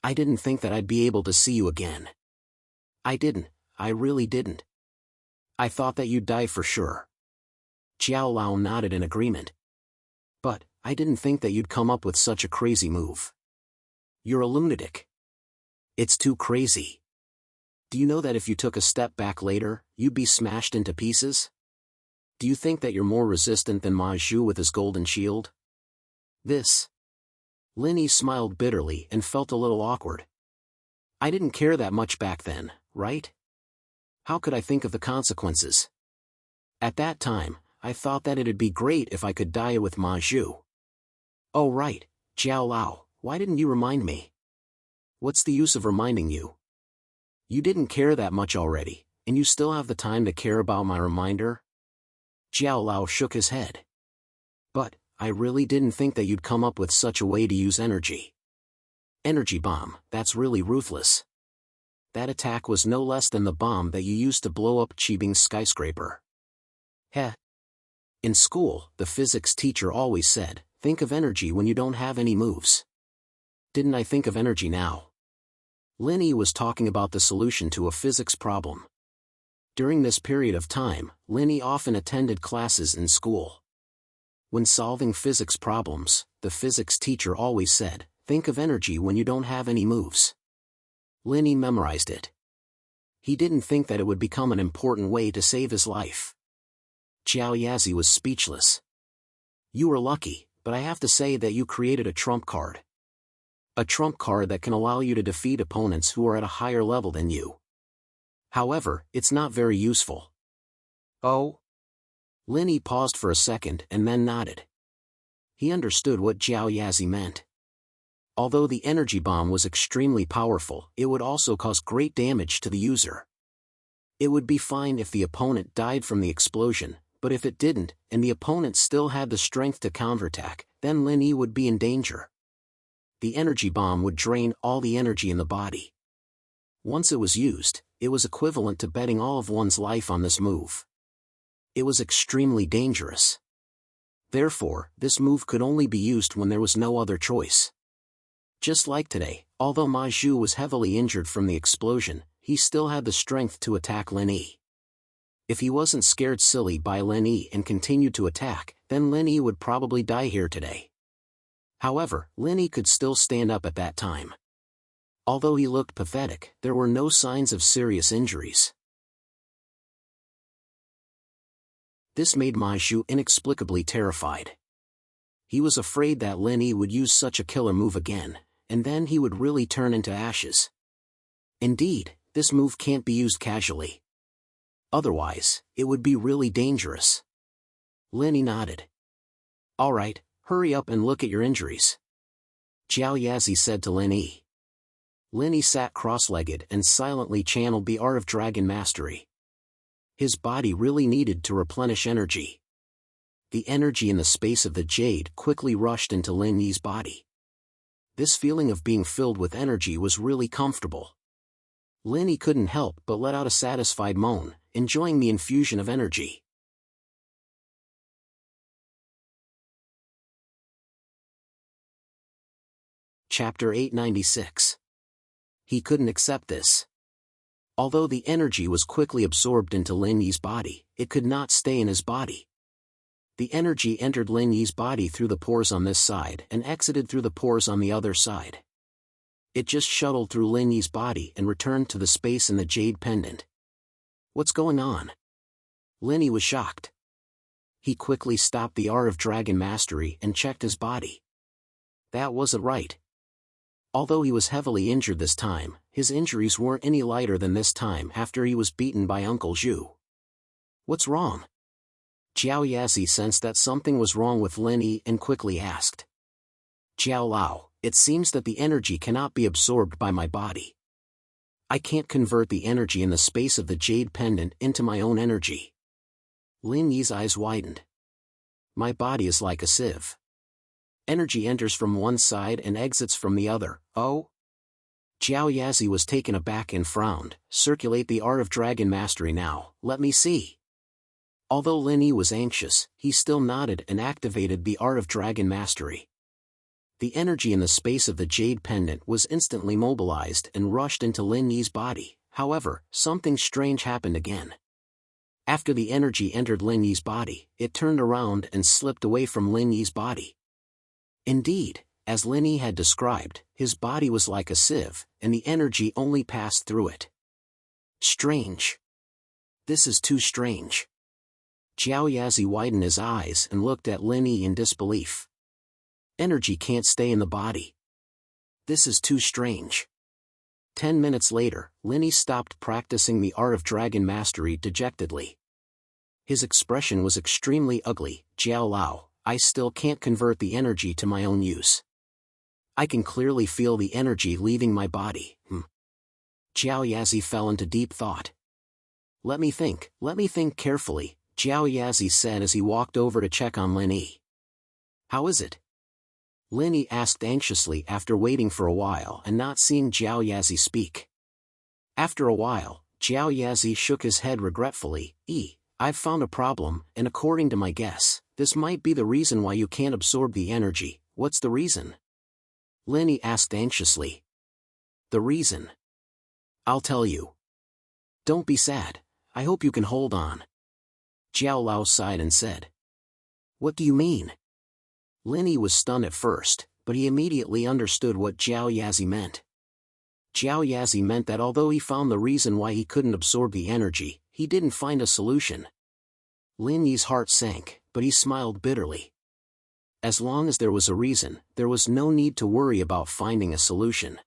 I didn't think that I'd be able to see you again. I really didn't. I thought that you'd die for sure. Jiao Lao nodded in agreement. But, I didn't think that you'd come up with such a crazy move. You're a lunatic. It's too crazy. Do you know that if you took a step back later, you'd be smashed into pieces? Do you think that you're more resistant than Ma Zhu with his golden shield? Lin Yi smiled bitterly and felt a little awkward. I didn't care that much back then, right? How could I think of the consequences? At that time, I thought that it'd be great if I could die with Ma Zhu. Oh right, Jiao Lao, why didn't you remind me? What's the use of reminding you? You didn't care that much already, and you still have the time to care about my reminder? Jiao Lao shook his head. But, I really didn't think that you'd come up with such a way to use energy. Energy bomb, that's really ruthless. That attack was no less than the bomb that you used to blow up Qibing's skyscraper. Heh. In school, the physics teacher always said, think of energy when you don't have any moves. Didn't I think of energy now? Lin Yi was talking about the solution to a physics problem. During this period of time, Lin Yi often attended classes in school. When solving physics problems, the physics teacher always said, think of energy when you don't have any moves. Lin Yi memorized it. He didn't think that it would become an important way to save his life. Jiao Yazi was speechless. You were lucky, but I have to say that you created a trump card. A trump card that can allow you to defeat opponents who are at a higher level than you. However, it's not very useful. Oh? Lin Yi paused for a second and then nodded. He understood what Jiao Yazi meant. Although the energy bomb was extremely powerful, it would also cause great damage to the user. It would be fine if the opponent died from the explosion, but if it didn't, and the opponent still had the strength to counterattack, then Lin Yi would be in danger. The energy bomb would drain all the energy in the body. Once it was used, it was equivalent to betting all of one's life on this move. It was extremely dangerous. Therefore, this move could only be used when there was no other choice. Just like today, although Ma Zhu was heavily injured from the explosion, he still had the strength to attack Lin Yi. If he wasn't scared silly by Lin Yi and continued to attack, then Lin Yi would probably die here today. However, Lin Yi could still stand up at that time. Although he looked pathetic, there were no signs of serious injuries. This made Ma Zhu inexplicably terrified. He was afraid that Lin Yi would use such a killer move again, and then he would really turn into ashes. Indeed, this move can't be used casually. Otherwise, it would be really dangerous. Lin Yi nodded. Alright, hurry up and look at your injuries. Jiao Yazi said to Lin Yi. Lin Yi sat cross-legged and silently channeled the art of dragon mastery. His body really needed to replenish energy. The energy in the space of the jade quickly rushed into Lin Yi's body. This feeling of being filled with energy was really comfortable. Lin Yi couldn't help but let out a satisfied moan, enjoying the infusion of energy. Chapter 896. He couldn't accept this. Although the energy was quickly absorbed into Lin Yi's body, it could not stay in his body. The energy entered Lin Yi's body through the pores on this side and exited through the pores on the other side. It just shuttled through Lin Yi's body and returned to the space in the jade pendant. What's going on? Lin Yi was shocked. He quickly stopped the art of dragon mastery and checked his body. That wasn't right. Although he was heavily injured this time, his injuries weren't any lighter than this time after he was beaten by Uncle Zhu. What's wrong? Jiao Yazi sensed that something was wrong with Lin Yi and quickly asked. Jiao Lao, it seems that the energy cannot be absorbed by my body. I can't convert the energy in the space of the jade pendant into my own energy. Lin Yi's eyes widened. My body is like a sieve. Energy enters from one side and exits from the other. Oh? Jiao Yazi was taken aback and frowned. Circulate the art of dragon mastery now, let me see. Although Lin Yi was anxious, he still nodded and activated the art of dragon mastery. The energy in the space of the jade pendant was instantly mobilized and rushed into Lin Yi's body. However, something strange happened again. After the energy entered Lin Yi's body, it turned around and slipped away from Lin Yi's body. Indeed, as Lin Yi had described, his body was like a sieve, and the energy only passed through it. Strange. This is too strange. Jiao Yazi widened his eyes and looked at Lin Yi in disbelief. Energy can't stay in the body. This is too strange. 10 minutes later, Linny stopped practicing the art of dragon mastery dejectedly. His expression was extremely ugly. Jiao Lao, I still can't convert the energy to my own use. I can clearly feel the energy leaving my body. Jiao Yazi fell into deep thought. Let me think carefully, Jiao Yazi said as he walked over to check on Linny. How is it? Linny asked anxiously after waiting for a while and not seeing Jiao Yazi speak. After a while, Jiao Yazi shook his head regretfully. I've found a problem, and according to my guess, this might be the reason why you can't absorb the energy. What's the reason? Linny asked anxiously. The reason? I'll tell you. Don't be sad, I hope you can hold on. Jiao Lao sighed and said. What do you mean? Linny was stunned at first, but he immediately understood what Jiao Yazi meant. Jiao Yazi meant that although he found the reason why he couldn't absorb the energy, he didn't find a solution. Linny's heart sank, but he smiled bitterly. As long as there was a reason, there was no need to worry about finding a solution.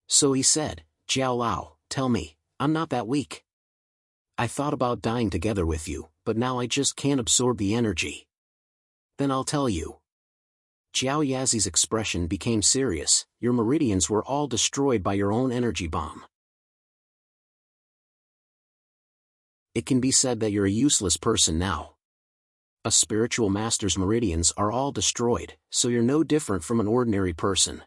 So he said, Jiao Lao, tell me, I'm not that weak. I thought about dying together with you, but now I just can't absorb the energy. Then I'll tell you. Jiao Yazi's expression became serious. Your meridians were all destroyed by your own energy bomb. It can be said that you're a useless person now. A spiritual master's meridians are all destroyed, so you're no different from an ordinary person.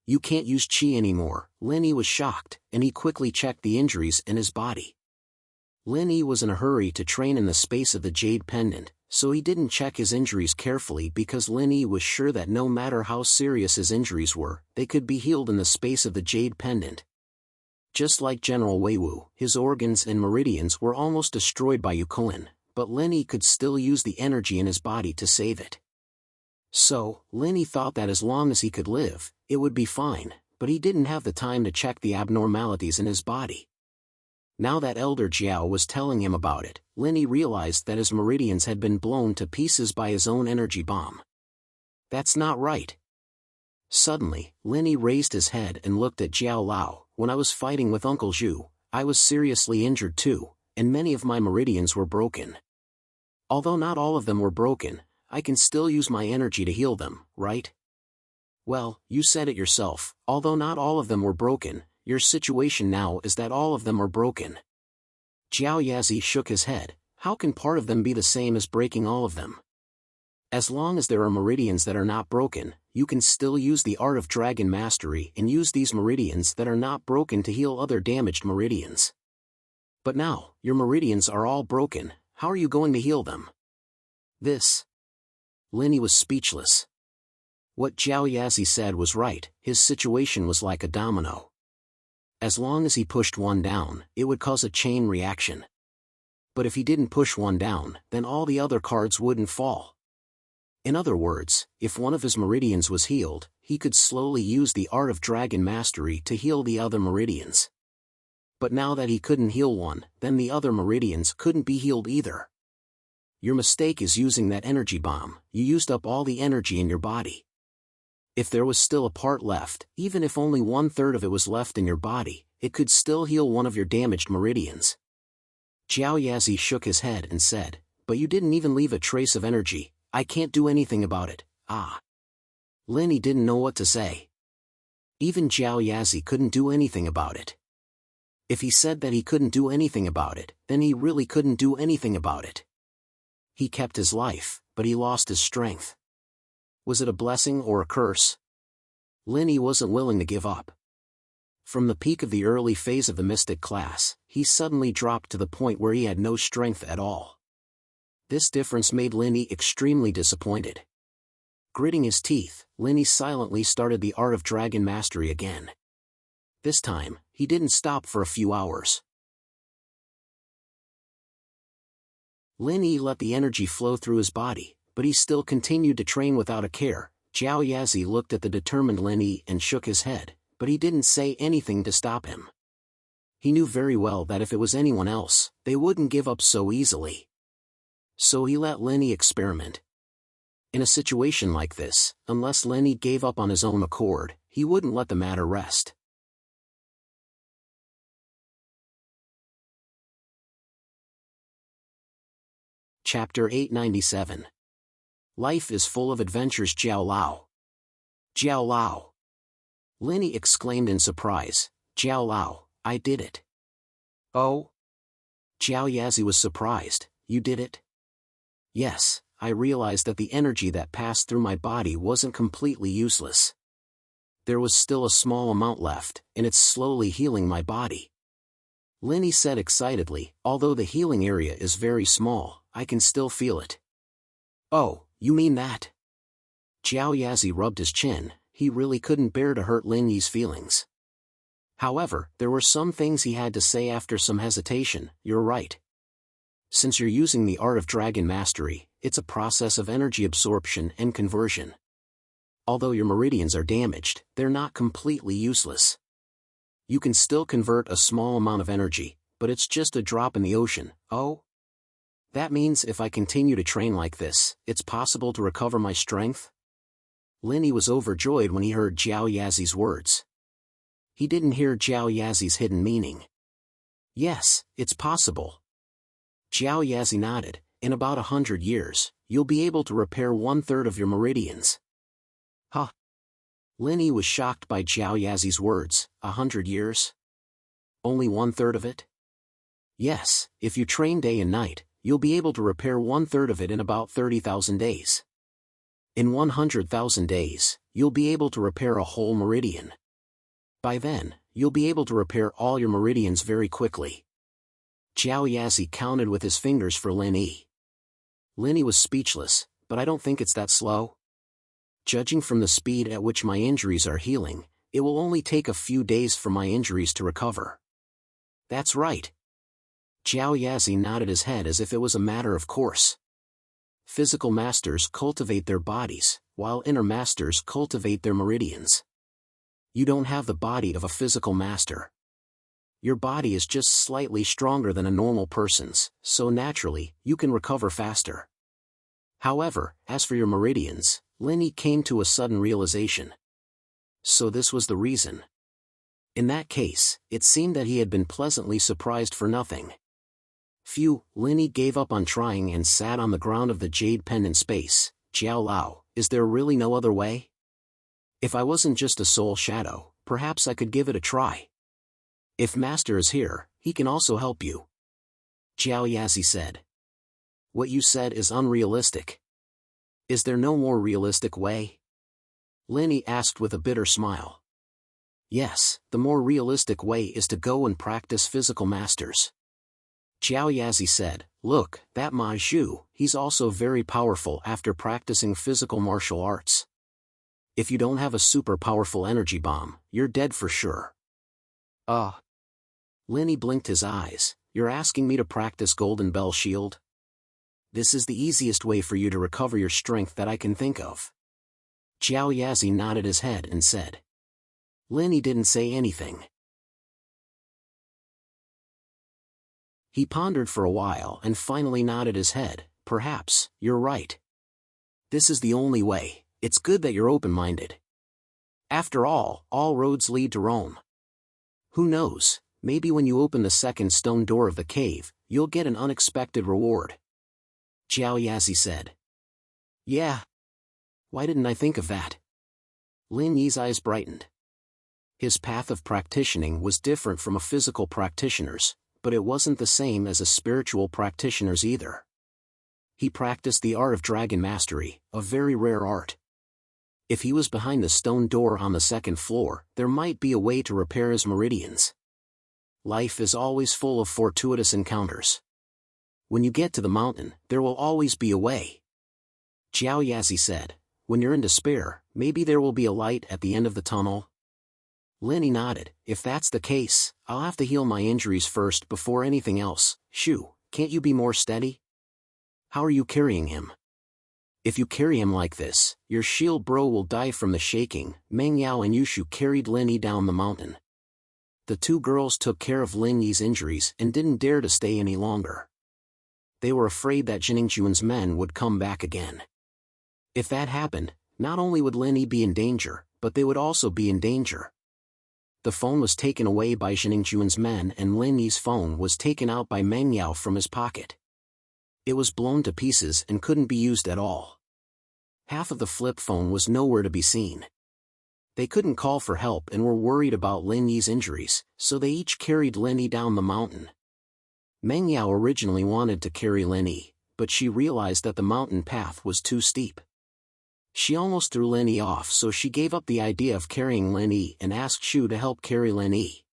You can't use qi anymore. Linny was shocked, and he quickly checked the injuries in his body. Linny was in a hurry to train in the space of the jade pendant, so he didn't check his injuries carefully because Linny was sure that no matter how serious his injuries were, they could be healed in the space of the jade pendant. Just like General Weiwu, his organs and meridians were almost destroyed by Yukoin, but Linny could still use the energy in his body to save it. So, Linny thought that as long as he could live, it would be fine, but he didn't have the time to check the abnormalities in his body. Now that Elder Jiao was telling him about it, Linny realized that his meridians had been blown to pieces by his own energy bomb. That's not right. Suddenly, Linny raised his head and looked at Jiao Lao. When I was fighting with Uncle Zhu, I was seriously injured too, and many of my meridians were broken. Although not all of them were broken, I can still use my energy to heal them, right? Well, you said it yourself, although not all of them were broken, your situation now is that all of them are broken. Jiao Yazi shook his head. How can part of them be the same as breaking all of them? As long as there are meridians that are not broken, you can still use the art of dragon mastery and use these meridians that are not broken to heal other damaged meridians. But now, your meridians are all broken, how are you going to heal them? Linny was speechless. What Jiao Yazi said was right, his situation was like a domino. As long as he pushed one down, it would cause a chain reaction. But if he didn't push one down, then all the other cards wouldn't fall. In other words, if one of his meridians was healed, he could slowly use the art of dragon mastery to heal the other meridians. But now that he couldn't heal one, then the other meridians couldn't be healed either. Your mistake is using that energy bomb. You used up all the energy in your body. If there was still a part left, even if only 1/3 of it was left in your body, it could still heal one of your damaged meridians. Jiao Yazi shook his head and said, but you didn't even leave a trace of energy. I can't do anything about it. Linny didn't know what to say. Even Jiao Yazi couldn't do anything about it. If he said that he couldn't do anything about it, then he really couldn't do anything about it. He kept his life, but he lost his strength. Was it a blessing or a curse? Linny wasn't willing to give up. From the peak of the early phase of the mystic class, he suddenly dropped to the point where he had no strength at all. This difference made Linny extremely disappointed. Gritting his teeth, Linny silently started the art of dragon mastery again. This time, he didn't stop for a few hours. Linny let the energy flow through his body, but he still continued to train without a care. Jiao Yazi looked at the determined Linny and shook his head, but he didn't say anything to stop him. He knew very well that if it was anyone else, they wouldn't give up so easily. So he let Linny experiment. In a situation like this, unless Linny gave up on his own accord, he wouldn't let the matter rest. Chapter 897. Life is full of adventures. Jiao Lao. Jiao Lao. Linny exclaimed in surprise. Jiao Lao, I did it. Oh? Jiao Yazi was surprised. You did it? Yes, I realized that the energy that passed through my body wasn't completely useless. There was still a small amount left, and it's slowly healing my body. Linny said excitedly, although the healing area is very small, I can still feel it. Oh, you mean that? Jiao Yazi rubbed his chin. He really couldn't bear to hurt Linny's feelings. However, there were some things he had to say after some hesitation. You're right. Since you're using the art of dragon mastery, it's a process of energy absorption and conversion. Although your meridians are damaged, they're not completely useless. You can still convert a small amount of energy, but it's just a drop in the ocean. Oh? That means if I continue to train like this, it's possible to recover my strength? Linny was overjoyed when he heard Jiao Yazi's words. He didn't hear Jiao Yazi's hidden meaning. Yes, it's possible. Jiao Yazi nodded. In about 100 years, you'll be able to repair 1/3 of your meridians. Huh? Linny was shocked by Jiao Yazi's words. 100 years? Only 1/3 of it? Yes, if you train day and night, you'll be able to repair 1/3 of it in about 30,000 days. In 100,000 days, you'll be able to repair a whole meridian. By then, you'll be able to repair all your meridians very quickly. Jiao Yazi counted with his fingers for Linny. Linny was speechless, but I don't think it's that slow. Judging from the speed at which my injuries are healing, it will only take a few days for my injuries to recover. That's right. Jiao Yazi nodded his head as if it was a matter of course. Physical masters cultivate their bodies, while inner masters cultivate their meridians. You don't have the body of a physical master. Your body is just slightly stronger than a normal person's, so naturally, you can recover faster. However, as for your meridians, Linny came to a sudden realization. So this was the reason. In that case, it seemed that he had been pleasantly surprised for nothing. Phew, Linny gave up on trying and sat on the ground of the jade pendant space. Jiao Lao, is there really no other way? If I wasn't just a soul shadow, perhaps I could give it a try. If Master is here, he can also help you. Jiao Yazi said. What you said is unrealistic. Is there no more realistic way? Linny asked with a bitter smile. Yes, the more realistic way is to go and practice physical masters. Jiao Yazi said, look, that Ma Zhu, he's also very powerful after practicing physical martial arts. If you don't have a super powerful energy bomb, you're dead for sure. Linny blinked his eyes. You're asking me to practice Golden Bell Shield? This is the easiest way for you to recover your strength that I can think of. Jiao Yazi nodded his head and said. Linny didn't say anything. He pondered for a while and finally nodded his head. Perhaps, you're right. This is the only way. It's good that you're open-minded. After all roads lead to Rome. Who knows, maybe when you open the second stone door of the cave, you'll get an unexpected reward. Jiao Yazi said. Yeah. Why didn't I think of that? Lin Yi's eyes brightened. His path of practicing was different from a physical practitioner's, but it wasn't the same as a spiritual practitioner's either. He practiced the art of dragon mastery, a very rare art. If he was behind the stone door on the second floor, there might be a way to repair his meridians. Life is always full of fortuitous encounters. When you get to the mountain, there will always be a way. Jiao Yazi said, when you're in despair, maybe there will be a light at the end of the tunnel. Linny nodded. If that's the case, I'll have to heal my injuries first before anything else. Shoo, can't you be more steady? How are you carrying him? If you carry him like this, your shield bro will die from the shaking. Meng Yao and Yushu carried Linny down the mountain. The two girls took care of Lin Yi's injuries and didn't dare to stay any longer. They were afraid that Jiningjuan's men would come back again. If that happened, not only would Lin Yi be in danger, but they would also be in danger. The phone was taken away by Jiningjuan's men and Lin Yi's phone was taken out by Meng Yao from his pocket. It was blown to pieces and couldn't be used at all. Half of the flip phone was nowhere to be seen. They couldn't call for help and were worried about Lin Yi's injuries, so they each carried Lin Yi down the mountain. Meng Yao originally wanted to carry Lin Yi, but she realized that the mountain path was too steep. She almost threw Lin Yi off, so she gave up the idea of carrying Lin Yi and asked Shu to help carry Lin Yi.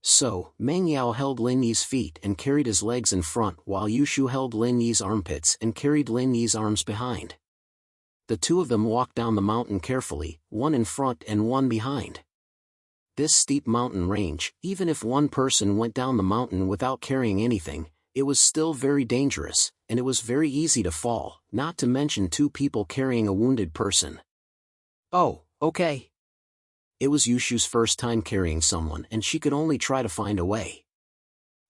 So, Meng Yao held Lin Yi's feet and carried his legs in front while Yushu held Lin Yi's armpits and carried Lin Yi's arms behind. The two of them walked down the mountain carefully, one in front and one behind. This steep mountain range, even if one person went down the mountain without carrying anything, it was still very dangerous, and it was very easy to fall, not to mention two people carrying a wounded person. Oh, okay. It was Yushu's first time carrying someone and she could only try to find a way.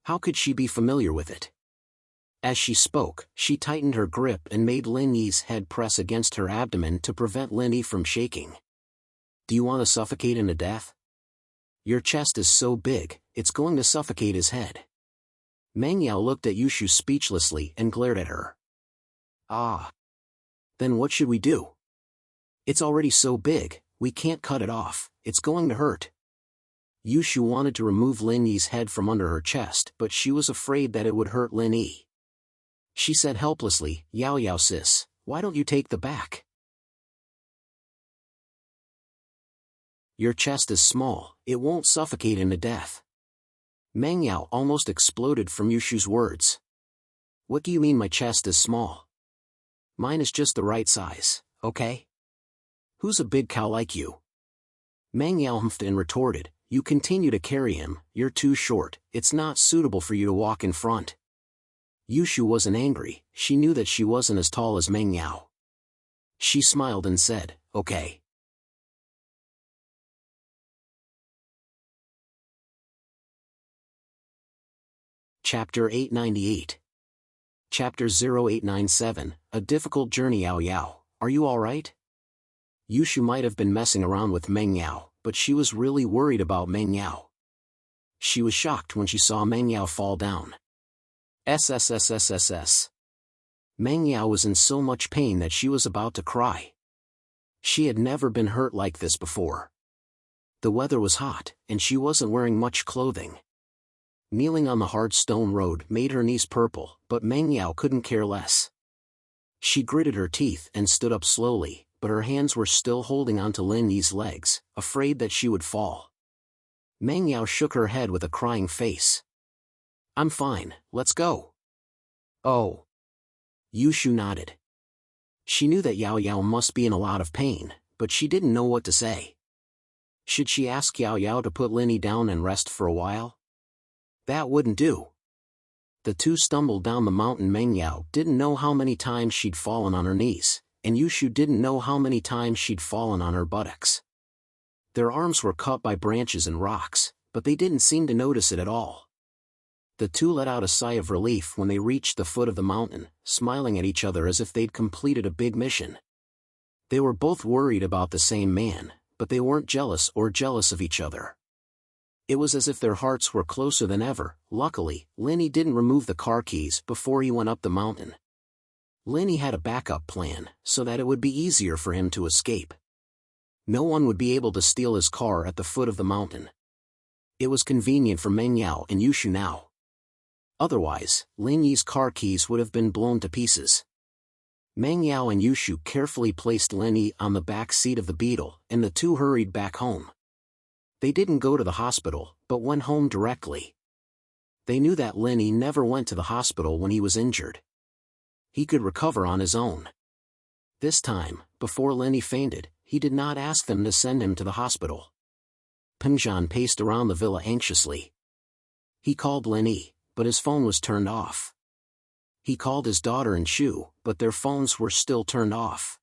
How could she be familiar with it? As she spoke, she tightened her grip and made Lin Yi's head press against her abdomen to prevent Lin Yi from shaking. Do you want to suffocate him to death? Your chest is so big, it's going to suffocate his head. Meng Yao looked at Yushu speechlessly and glared at her. Ah. Then what should we do? It's already so big, we can't cut it off, it's going to hurt. Yushu wanted to remove Lin Yi's head from under her chest, but she was afraid that it would hurt Lin Yi. She said helplessly, Yao Yao sis, why don't you take the back? Your chest is small, it won't suffocate him to death. Meng Yao almost exploded from Yushu's words. What do you mean my chest is small? Mine is just the right size, okay? Who's a big cow like you? Meng Yao humphed and retorted, you continue to carry him, you're too short, it's not suitable for you to walk in front. Yushu wasn't angry, she knew that she wasn't as tall as Meng Yao. She smiled and said, okay. Chapter 898. Chapter 0897, A Difficult Journey. Yao Yao, are you alright? Yushu might have been messing around with Meng Yao, but she was really worried about Meng Yao. She was shocked when she saw Meng Yao fall down. SSSSSS. Meng Yao was in so much pain that she was about to cry. She had never been hurt like this before. The weather was hot, and she wasn't wearing much clothing. Kneeling on the hard stone road made her knees purple, but Meng Yao couldn't care less. She gritted her teeth and stood up slowly, but her hands were still holding onto Lin Yi's legs, afraid that she would fall. Meng Yao shook her head with a crying face. I'm fine, let's go. Oh. Yushu nodded. She knew that Yao Yao must be in a lot of pain, but she didn't know what to say. Should she ask Yao Yao to put Lin Yi down and rest for a while? That wouldn't do. The two stumbled down the mountain. Meng Yao didn't know how many times she'd fallen on her knees, and Yushu didn't know how many times she'd fallen on her buttocks. Their arms were cut by branches and rocks, but they didn't seem to notice it at all. The two let out a sigh of relief when they reached the foot of the mountain, smiling at each other as if they'd completed a big mission. They were both worried about the same man, but they weren't jealous of each other. It was as if their hearts were closer than ever. Luckily, Lin Yi didn't remove the car keys before he went up the mountain. Lin Yi had a backup plan, so that it would be easier for him to escape. No one would be able to steal his car at the foot of the mountain. It was convenient for Meng Yao and Yushu now. Otherwise, Lin Yi's car keys would have been blown to pieces. Meng Yao and Yushu carefully placed Lin Yi on the back seat of the Beetle, and the two hurried back home. They didn't go to the hospital, but went home directly. They knew that Lin Yi never went to the hospital when he was injured. He could recover on his own. This time, before Lin Yi fainted, he did not ask them to send him to the hospital. Pengzhan paced around the villa anxiously. He called Lin Yi, but his phone was turned off. He called his daughter and Shu, but their phones were still turned off.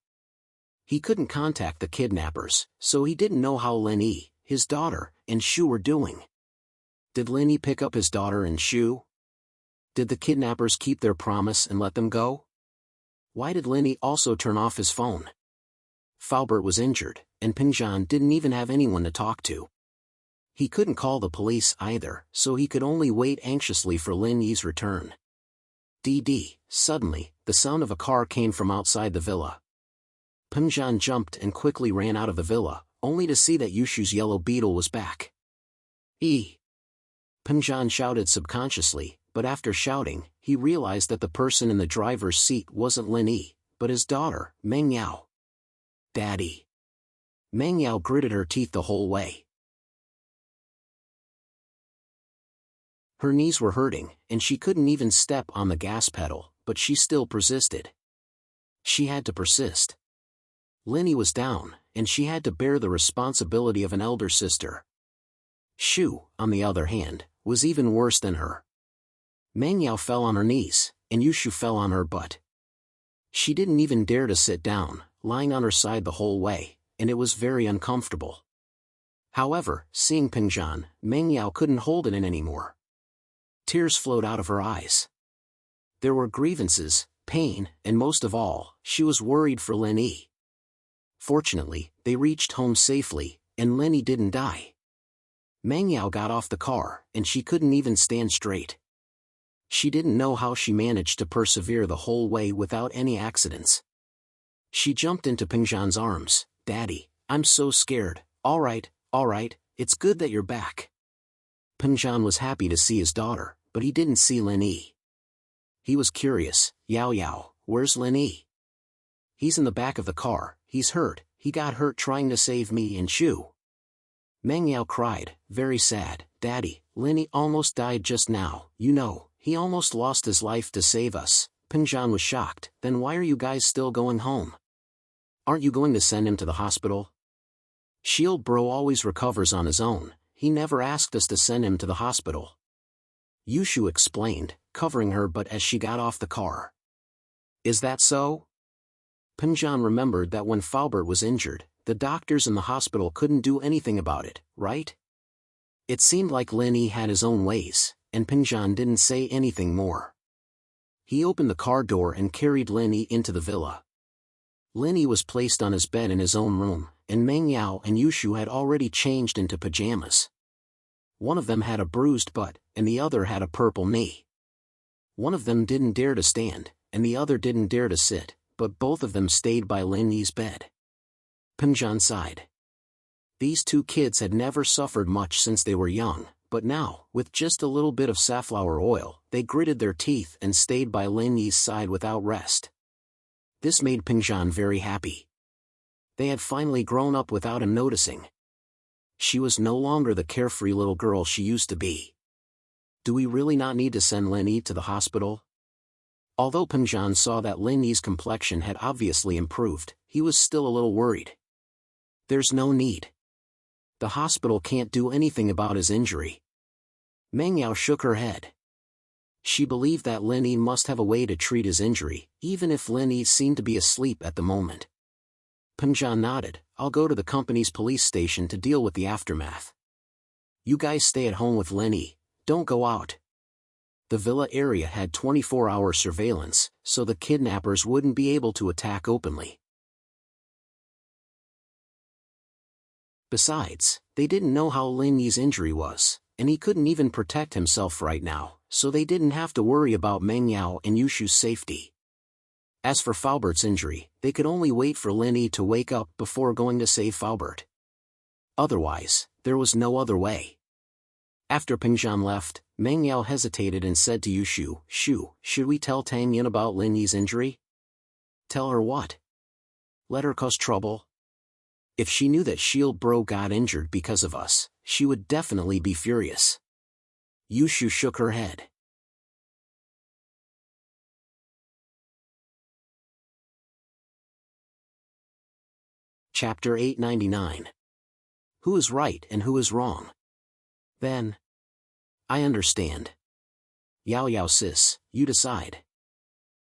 He couldn't contact the kidnappers, so he didn't know how Lin Yi, his daughter, and Shu were doing. Did Lin Yi pick up his daughter and Shu? Did the kidnappers keep their promise and let them go? Why did Lin Yi also turn off his phone? Faubert was injured, and Pengzhan didn't even have anyone to talk to. He couldn't call the police either, so he could only wait anxiously for Lin Yi's return. Suddenly, the sound of a car came from outside the villa. Pengjan jumped and quickly ran out of the villa, only to see that Yushu's yellow beetle was back. Pengjan shouted subconsciously, but after shouting, he realized that the person in the driver's seat wasn't Lin Yi, but his daughter, Meng Yao. Daddy. Meng Yao gritted her teeth the whole way. Her knees were hurting, and she couldn't even step on the gas pedal, but she still persisted. She had to persist. Lin Yi was down, and she had to bear the responsibility of an elder sister. Shu, on the other hand, was even worse than her. Meng Yao fell on her knees, and Yushu fell on her butt. She didn't even dare to sit down, lying on her side the whole way, and it was very uncomfortable. However, seeing Pengjan, Meng Yao couldn't hold it in anymore. Tears flowed out of her eyes. There were grievances, pain, and most of all, she was worried for Lin Yi. Fortunately, they reached home safely, and Lin Yi didn't die. Meng Yao got off the car, and she couldn't even stand straight. She didn't know how she managed to persevere the whole way without any accidents. She jumped into Pengjan's arms. Daddy, I'm so scared. All right, it's good that you're back. Pengjan was happy to see his daughter, but he didn't see Lin Yi. He was curious. Yao, where's Lin Yi? He's in the back of the car. He's hurt. He got hurt trying to save me and Shu. Meng Yao cried, very sad. Daddy, Lin Yi almost died just now. You know, he almost lost his life to save us. Pengjan was shocked. Then why are you guys still going home? Aren't you going to send him to the hospital? Shield Bro always recovers on his own. He never asked us to send him to the hospital. Yushu explained, covering her butt as she got off the car. Is that so? Pengjan remembered that when Faubert was injured, the doctors in the hospital couldn't do anything about it, right? It seemed like Lin Yi had his own ways, and Pengjan didn't say anything more. He opened the car door and carried Lin Yi into the villa. Lin Yi was placed on his bed in his own room, and Meng Yao and Yushu had already changed into pajamas. One of them had a bruised butt, and the other had a purple knee. One of them didn't dare to stand, and the other didn't dare to sit, but both of them stayed by Lin Yi's bed. Pengjan sighed. These two kids had never suffered much since they were young, but now, with just a little bit of safflower oil, they gritted their teeth and stayed by Lin Yi's side without rest. This made Pengjan very happy. They had finally grown up without him noticing. She was no longer the carefree little girl she used to be. Do we really not need to send Lin Yi to the hospital? Although Pengjan saw that Lin Yi's complexion had obviously improved, he was still a little worried. There's no need. The hospital can't do anything about his injury. Meng Yao shook her head. She believed that Lin Yi must have a way to treat his injury, even if Lin Yi seemed to be asleep at the moment. Pengjan nodded. I'll go to the company's police station to deal with the aftermath. You guys stay at home with Lin Yi. Don't go out. The villa area had 24-hour surveillance, so the kidnappers wouldn't be able to attack openly. Besides, they didn't know how Lin Yi's injury was, and he couldn't even protect himself right now, so they didn't have to worry about Meng Yao and Yushu's safety. As for Faubert's injury, they could only wait for Lin Yi to wake up before going to save Faubert. Otherwise, there was no other way. After Pengjan left, Meng Yao hesitated and said to Yushu, Shu, should we tell Tang Yin about Lin Yi's injury? Tell her what? Let her cause trouble? If she knew that Shield Bro got injured because of us, she would definitely be furious. Yushu shook her head. Chapter 899. Who is right and who is wrong? Then. I understand. Yao sis, you decide.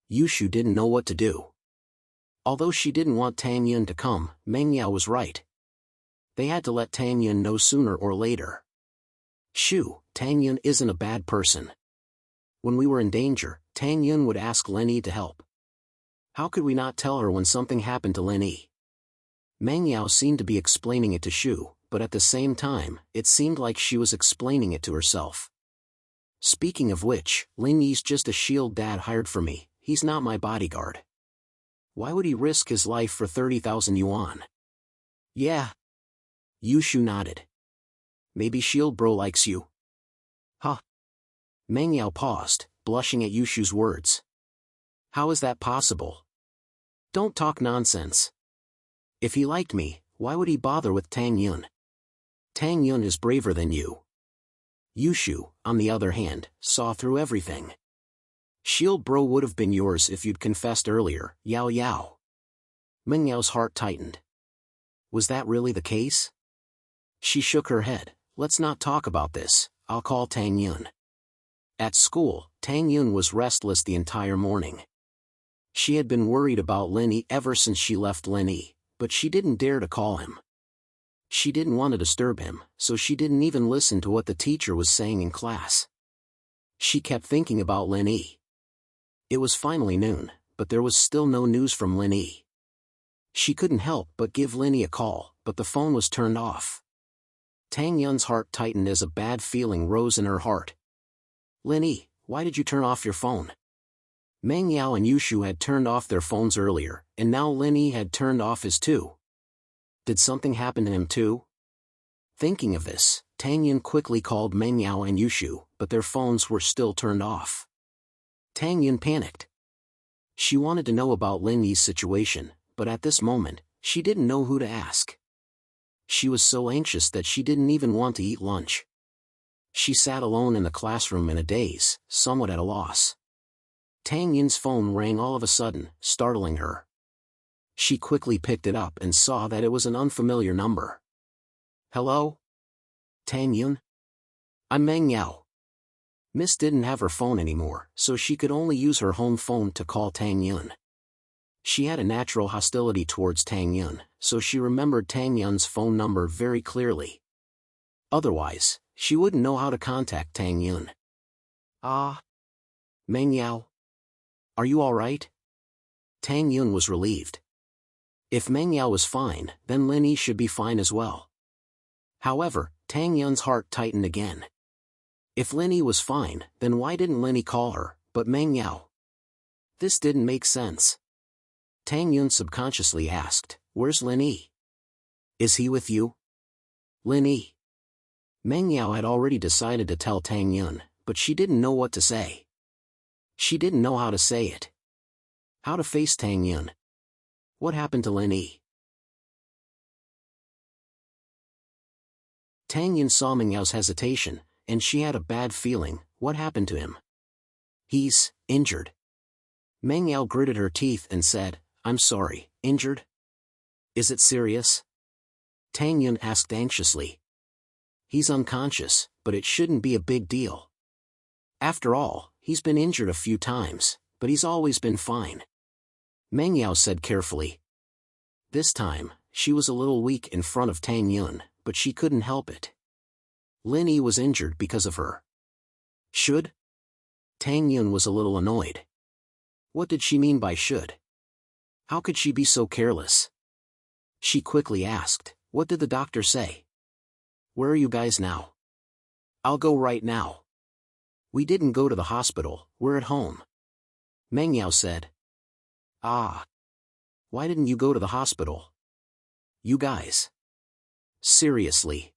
Yushu didn't know what to do. Although she didn't want Tang Yin to come, Meng Yao was right. They had to let Tang Yin know sooner or later. Shu, Tang Yin isn't a bad person. When we were in danger, Tang Yin would ask Lin Yi to help. How could we not tell her when something happened to Lin Yi? Meng Yao seemed to be explaining it to Shu, but at the same time, it seemed like she was explaining it to herself. Speaking of which, Lin Yi's just a shield Dad hired for me, he's not my bodyguard. Why would he risk his life for 30,000 yuan? Yeah. Yushu nodded. Maybe Shield Bro likes you. Huh? Meng Yao paused, blushing at Yushu's words. How is that possible? Don't talk nonsense. If he liked me, why would he bother with Tang Yun? Tang Yun is braver than you. Yushu, on the other hand, saw through everything. Shield Bro would have been yours if you'd confessed earlier, Yao Yao. Meng Yao's heart tightened. Was that really the case? She shook her head. Let's not talk about this, I'll call Tang Yun. At school, Tang Yun was restless the entire morning. She had been worried about Lin Yi ever since she left Lin Yi, but she didn't dare to call him. She didn't want to disturb him, so she didn't even listen to what the teacher was saying in class. She kept thinking about Lin Yi. It was finally noon, but there was still no news from Lin Yi. She couldn't help but give Lin Yi a call, but the phone was turned off. Tang Yun's heart tightened as a bad feeling rose in her heart. Lin Yi, why did you turn off your phone? Meng Yao and Yushu had turned off their phones earlier, and now Lin Yi had turned off his too. Did something happen to him too? Thinking of this, Tang Yun quickly called Meng Yao and Yushu, but their phones were still turned off. Tang Yun panicked. She wanted to know about Lin Yi's situation, but at this moment, she didn't know who to ask. She was so anxious that she didn't even want to eat lunch. She sat alone in the classroom in a daze, somewhat at a loss. Tang Yun's phone rang all of a sudden, startling her. She quickly picked it up and saw that it was an unfamiliar number. Hello? Tang Yun? I'm Meng Yao. Miss didn't have her phone anymore, so she could only use her home phone to call Tang Yun. She had a natural hostility towards Tang Yun, so she remembered Tang Yun's phone number very clearly. Otherwise, she wouldn't know how to contact Tang Yun. Ah. Meng Yao? Are you alright? Tang Yun was relieved. If Meng Yao was fine, then Lin Yi should be fine as well. However, Tang Yun's heart tightened again. If Lin Yi was fine, then why didn't Lin Yi call her, but Meng Yao? This didn't make sense. Tang Yun subconsciously asked, Where's Lin Yi? Is he with you? Lin Yi. Meng Yao had already decided to tell Tang Yun, but she didn't know what to say. She didn't know how to say it. How to face Tang Yun. What happened to Lin Yi? Tang Yun saw Meng Yao's hesitation, and she had a bad feeling. What happened to him? He's injured. Meng Yao gritted her teeth and said, I'm sorry, injured? Is it serious? Tang Yun asked anxiously. He's unconscious, but it shouldn't be a big deal. After all, he's been injured a few times, but he's always been fine. Meng Yao said carefully. This time, she was a little weak in front of Tang Yun, but she couldn't help it. Lin Yi was injured because of her. Should? Tang Yun was a little annoyed. What did she mean by should? How could she be so careless? She quickly asked, What did the doctor say? Where are you guys now? I'll go right now. We didn't go to the hospital, we're at home. Meng Yao said. Ah. Why didn't you go to the hospital? You guys. Seriously.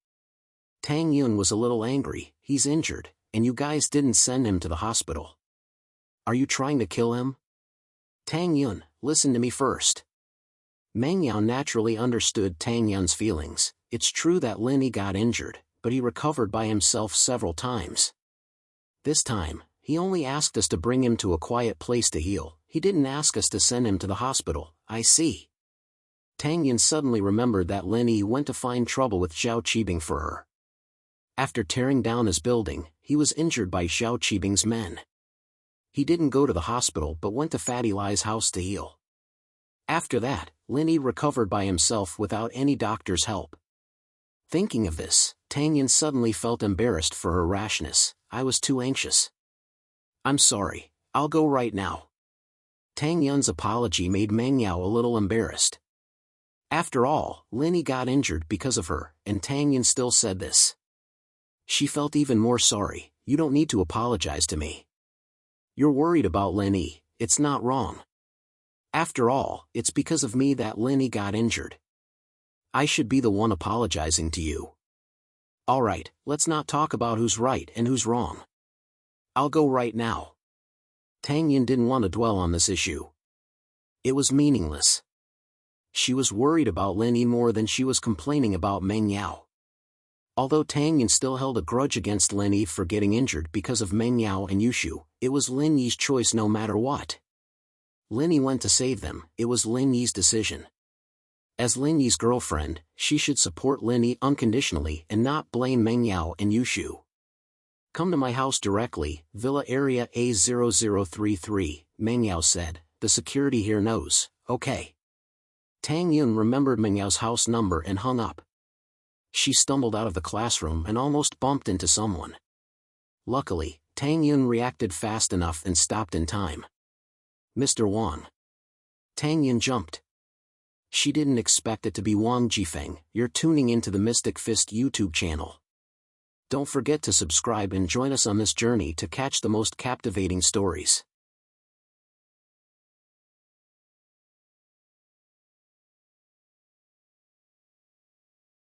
Tang Yun was a little angry. He's injured, and you guys didn't send him to the hospital. Are you trying to kill him? Tang Yun, listen to me first. Meng Yao naturally understood Tang Yun's feelings. It's true that Lin Yi got injured, but he recovered by himself several times. This time, he only asked us to bring him to a quiet place to heal. He didn't ask us to send him to the hospital. I see. Tang Yun suddenly remembered that Lin Yi went to find trouble with Zhao Qibing for her. After tearing down his building, he was injured by Zhao Qibing's men. He didn't go to the hospital but went to Fatty Lai's house to heal. After that, Lin Yi recovered by himself without any doctor's help. Thinking of this, Tang Yun suddenly felt embarrassed for her rashness. I was too anxious. I'm sorry, I'll go right now. Tang Yun's apology made Meng Yao a little embarrassed. After all, Lin Yi got injured because of her, and Tang Yun still said this. She felt even more sorry. You don't need to apologize to me. You're worried about Lenny, it's not wrong. After all, it's because of me that Lenny got injured. I should be the one apologizing to you. Alright, let's not talk about who's right and who's wrong. I'll go right now. Tang Yin didn't want to dwell on this issue. It was meaningless. She was worried about Lenny more than she was complaining about Meng Yao. Although Tang Yin still held a grudge against Lin Yi for getting injured because of Meng Yao and Yushu, it was Lin Yi's choice no matter what. Lin Yi went to save them, it was Lin Yi's decision. As Lin Yi's girlfriend, she should support Lin Yi unconditionally and not blame Meng Yao and Yushu. Come to my house directly, Villa Area A0033, Meng Yao said, the security here knows, okay. Tang Yun remembered Meng Yao's house number and hung up. She stumbled out of the classroom and almost bumped into someone. Luckily, Tang Yun reacted fast enough and stopped in time. Mr. Wang. Tang Yun jumped. She didn't expect it to be Wang Jifeng. You're tuning into the Mystic Fist YouTube channel. Don't forget to subscribe and join us on this journey to catch the most captivating stories.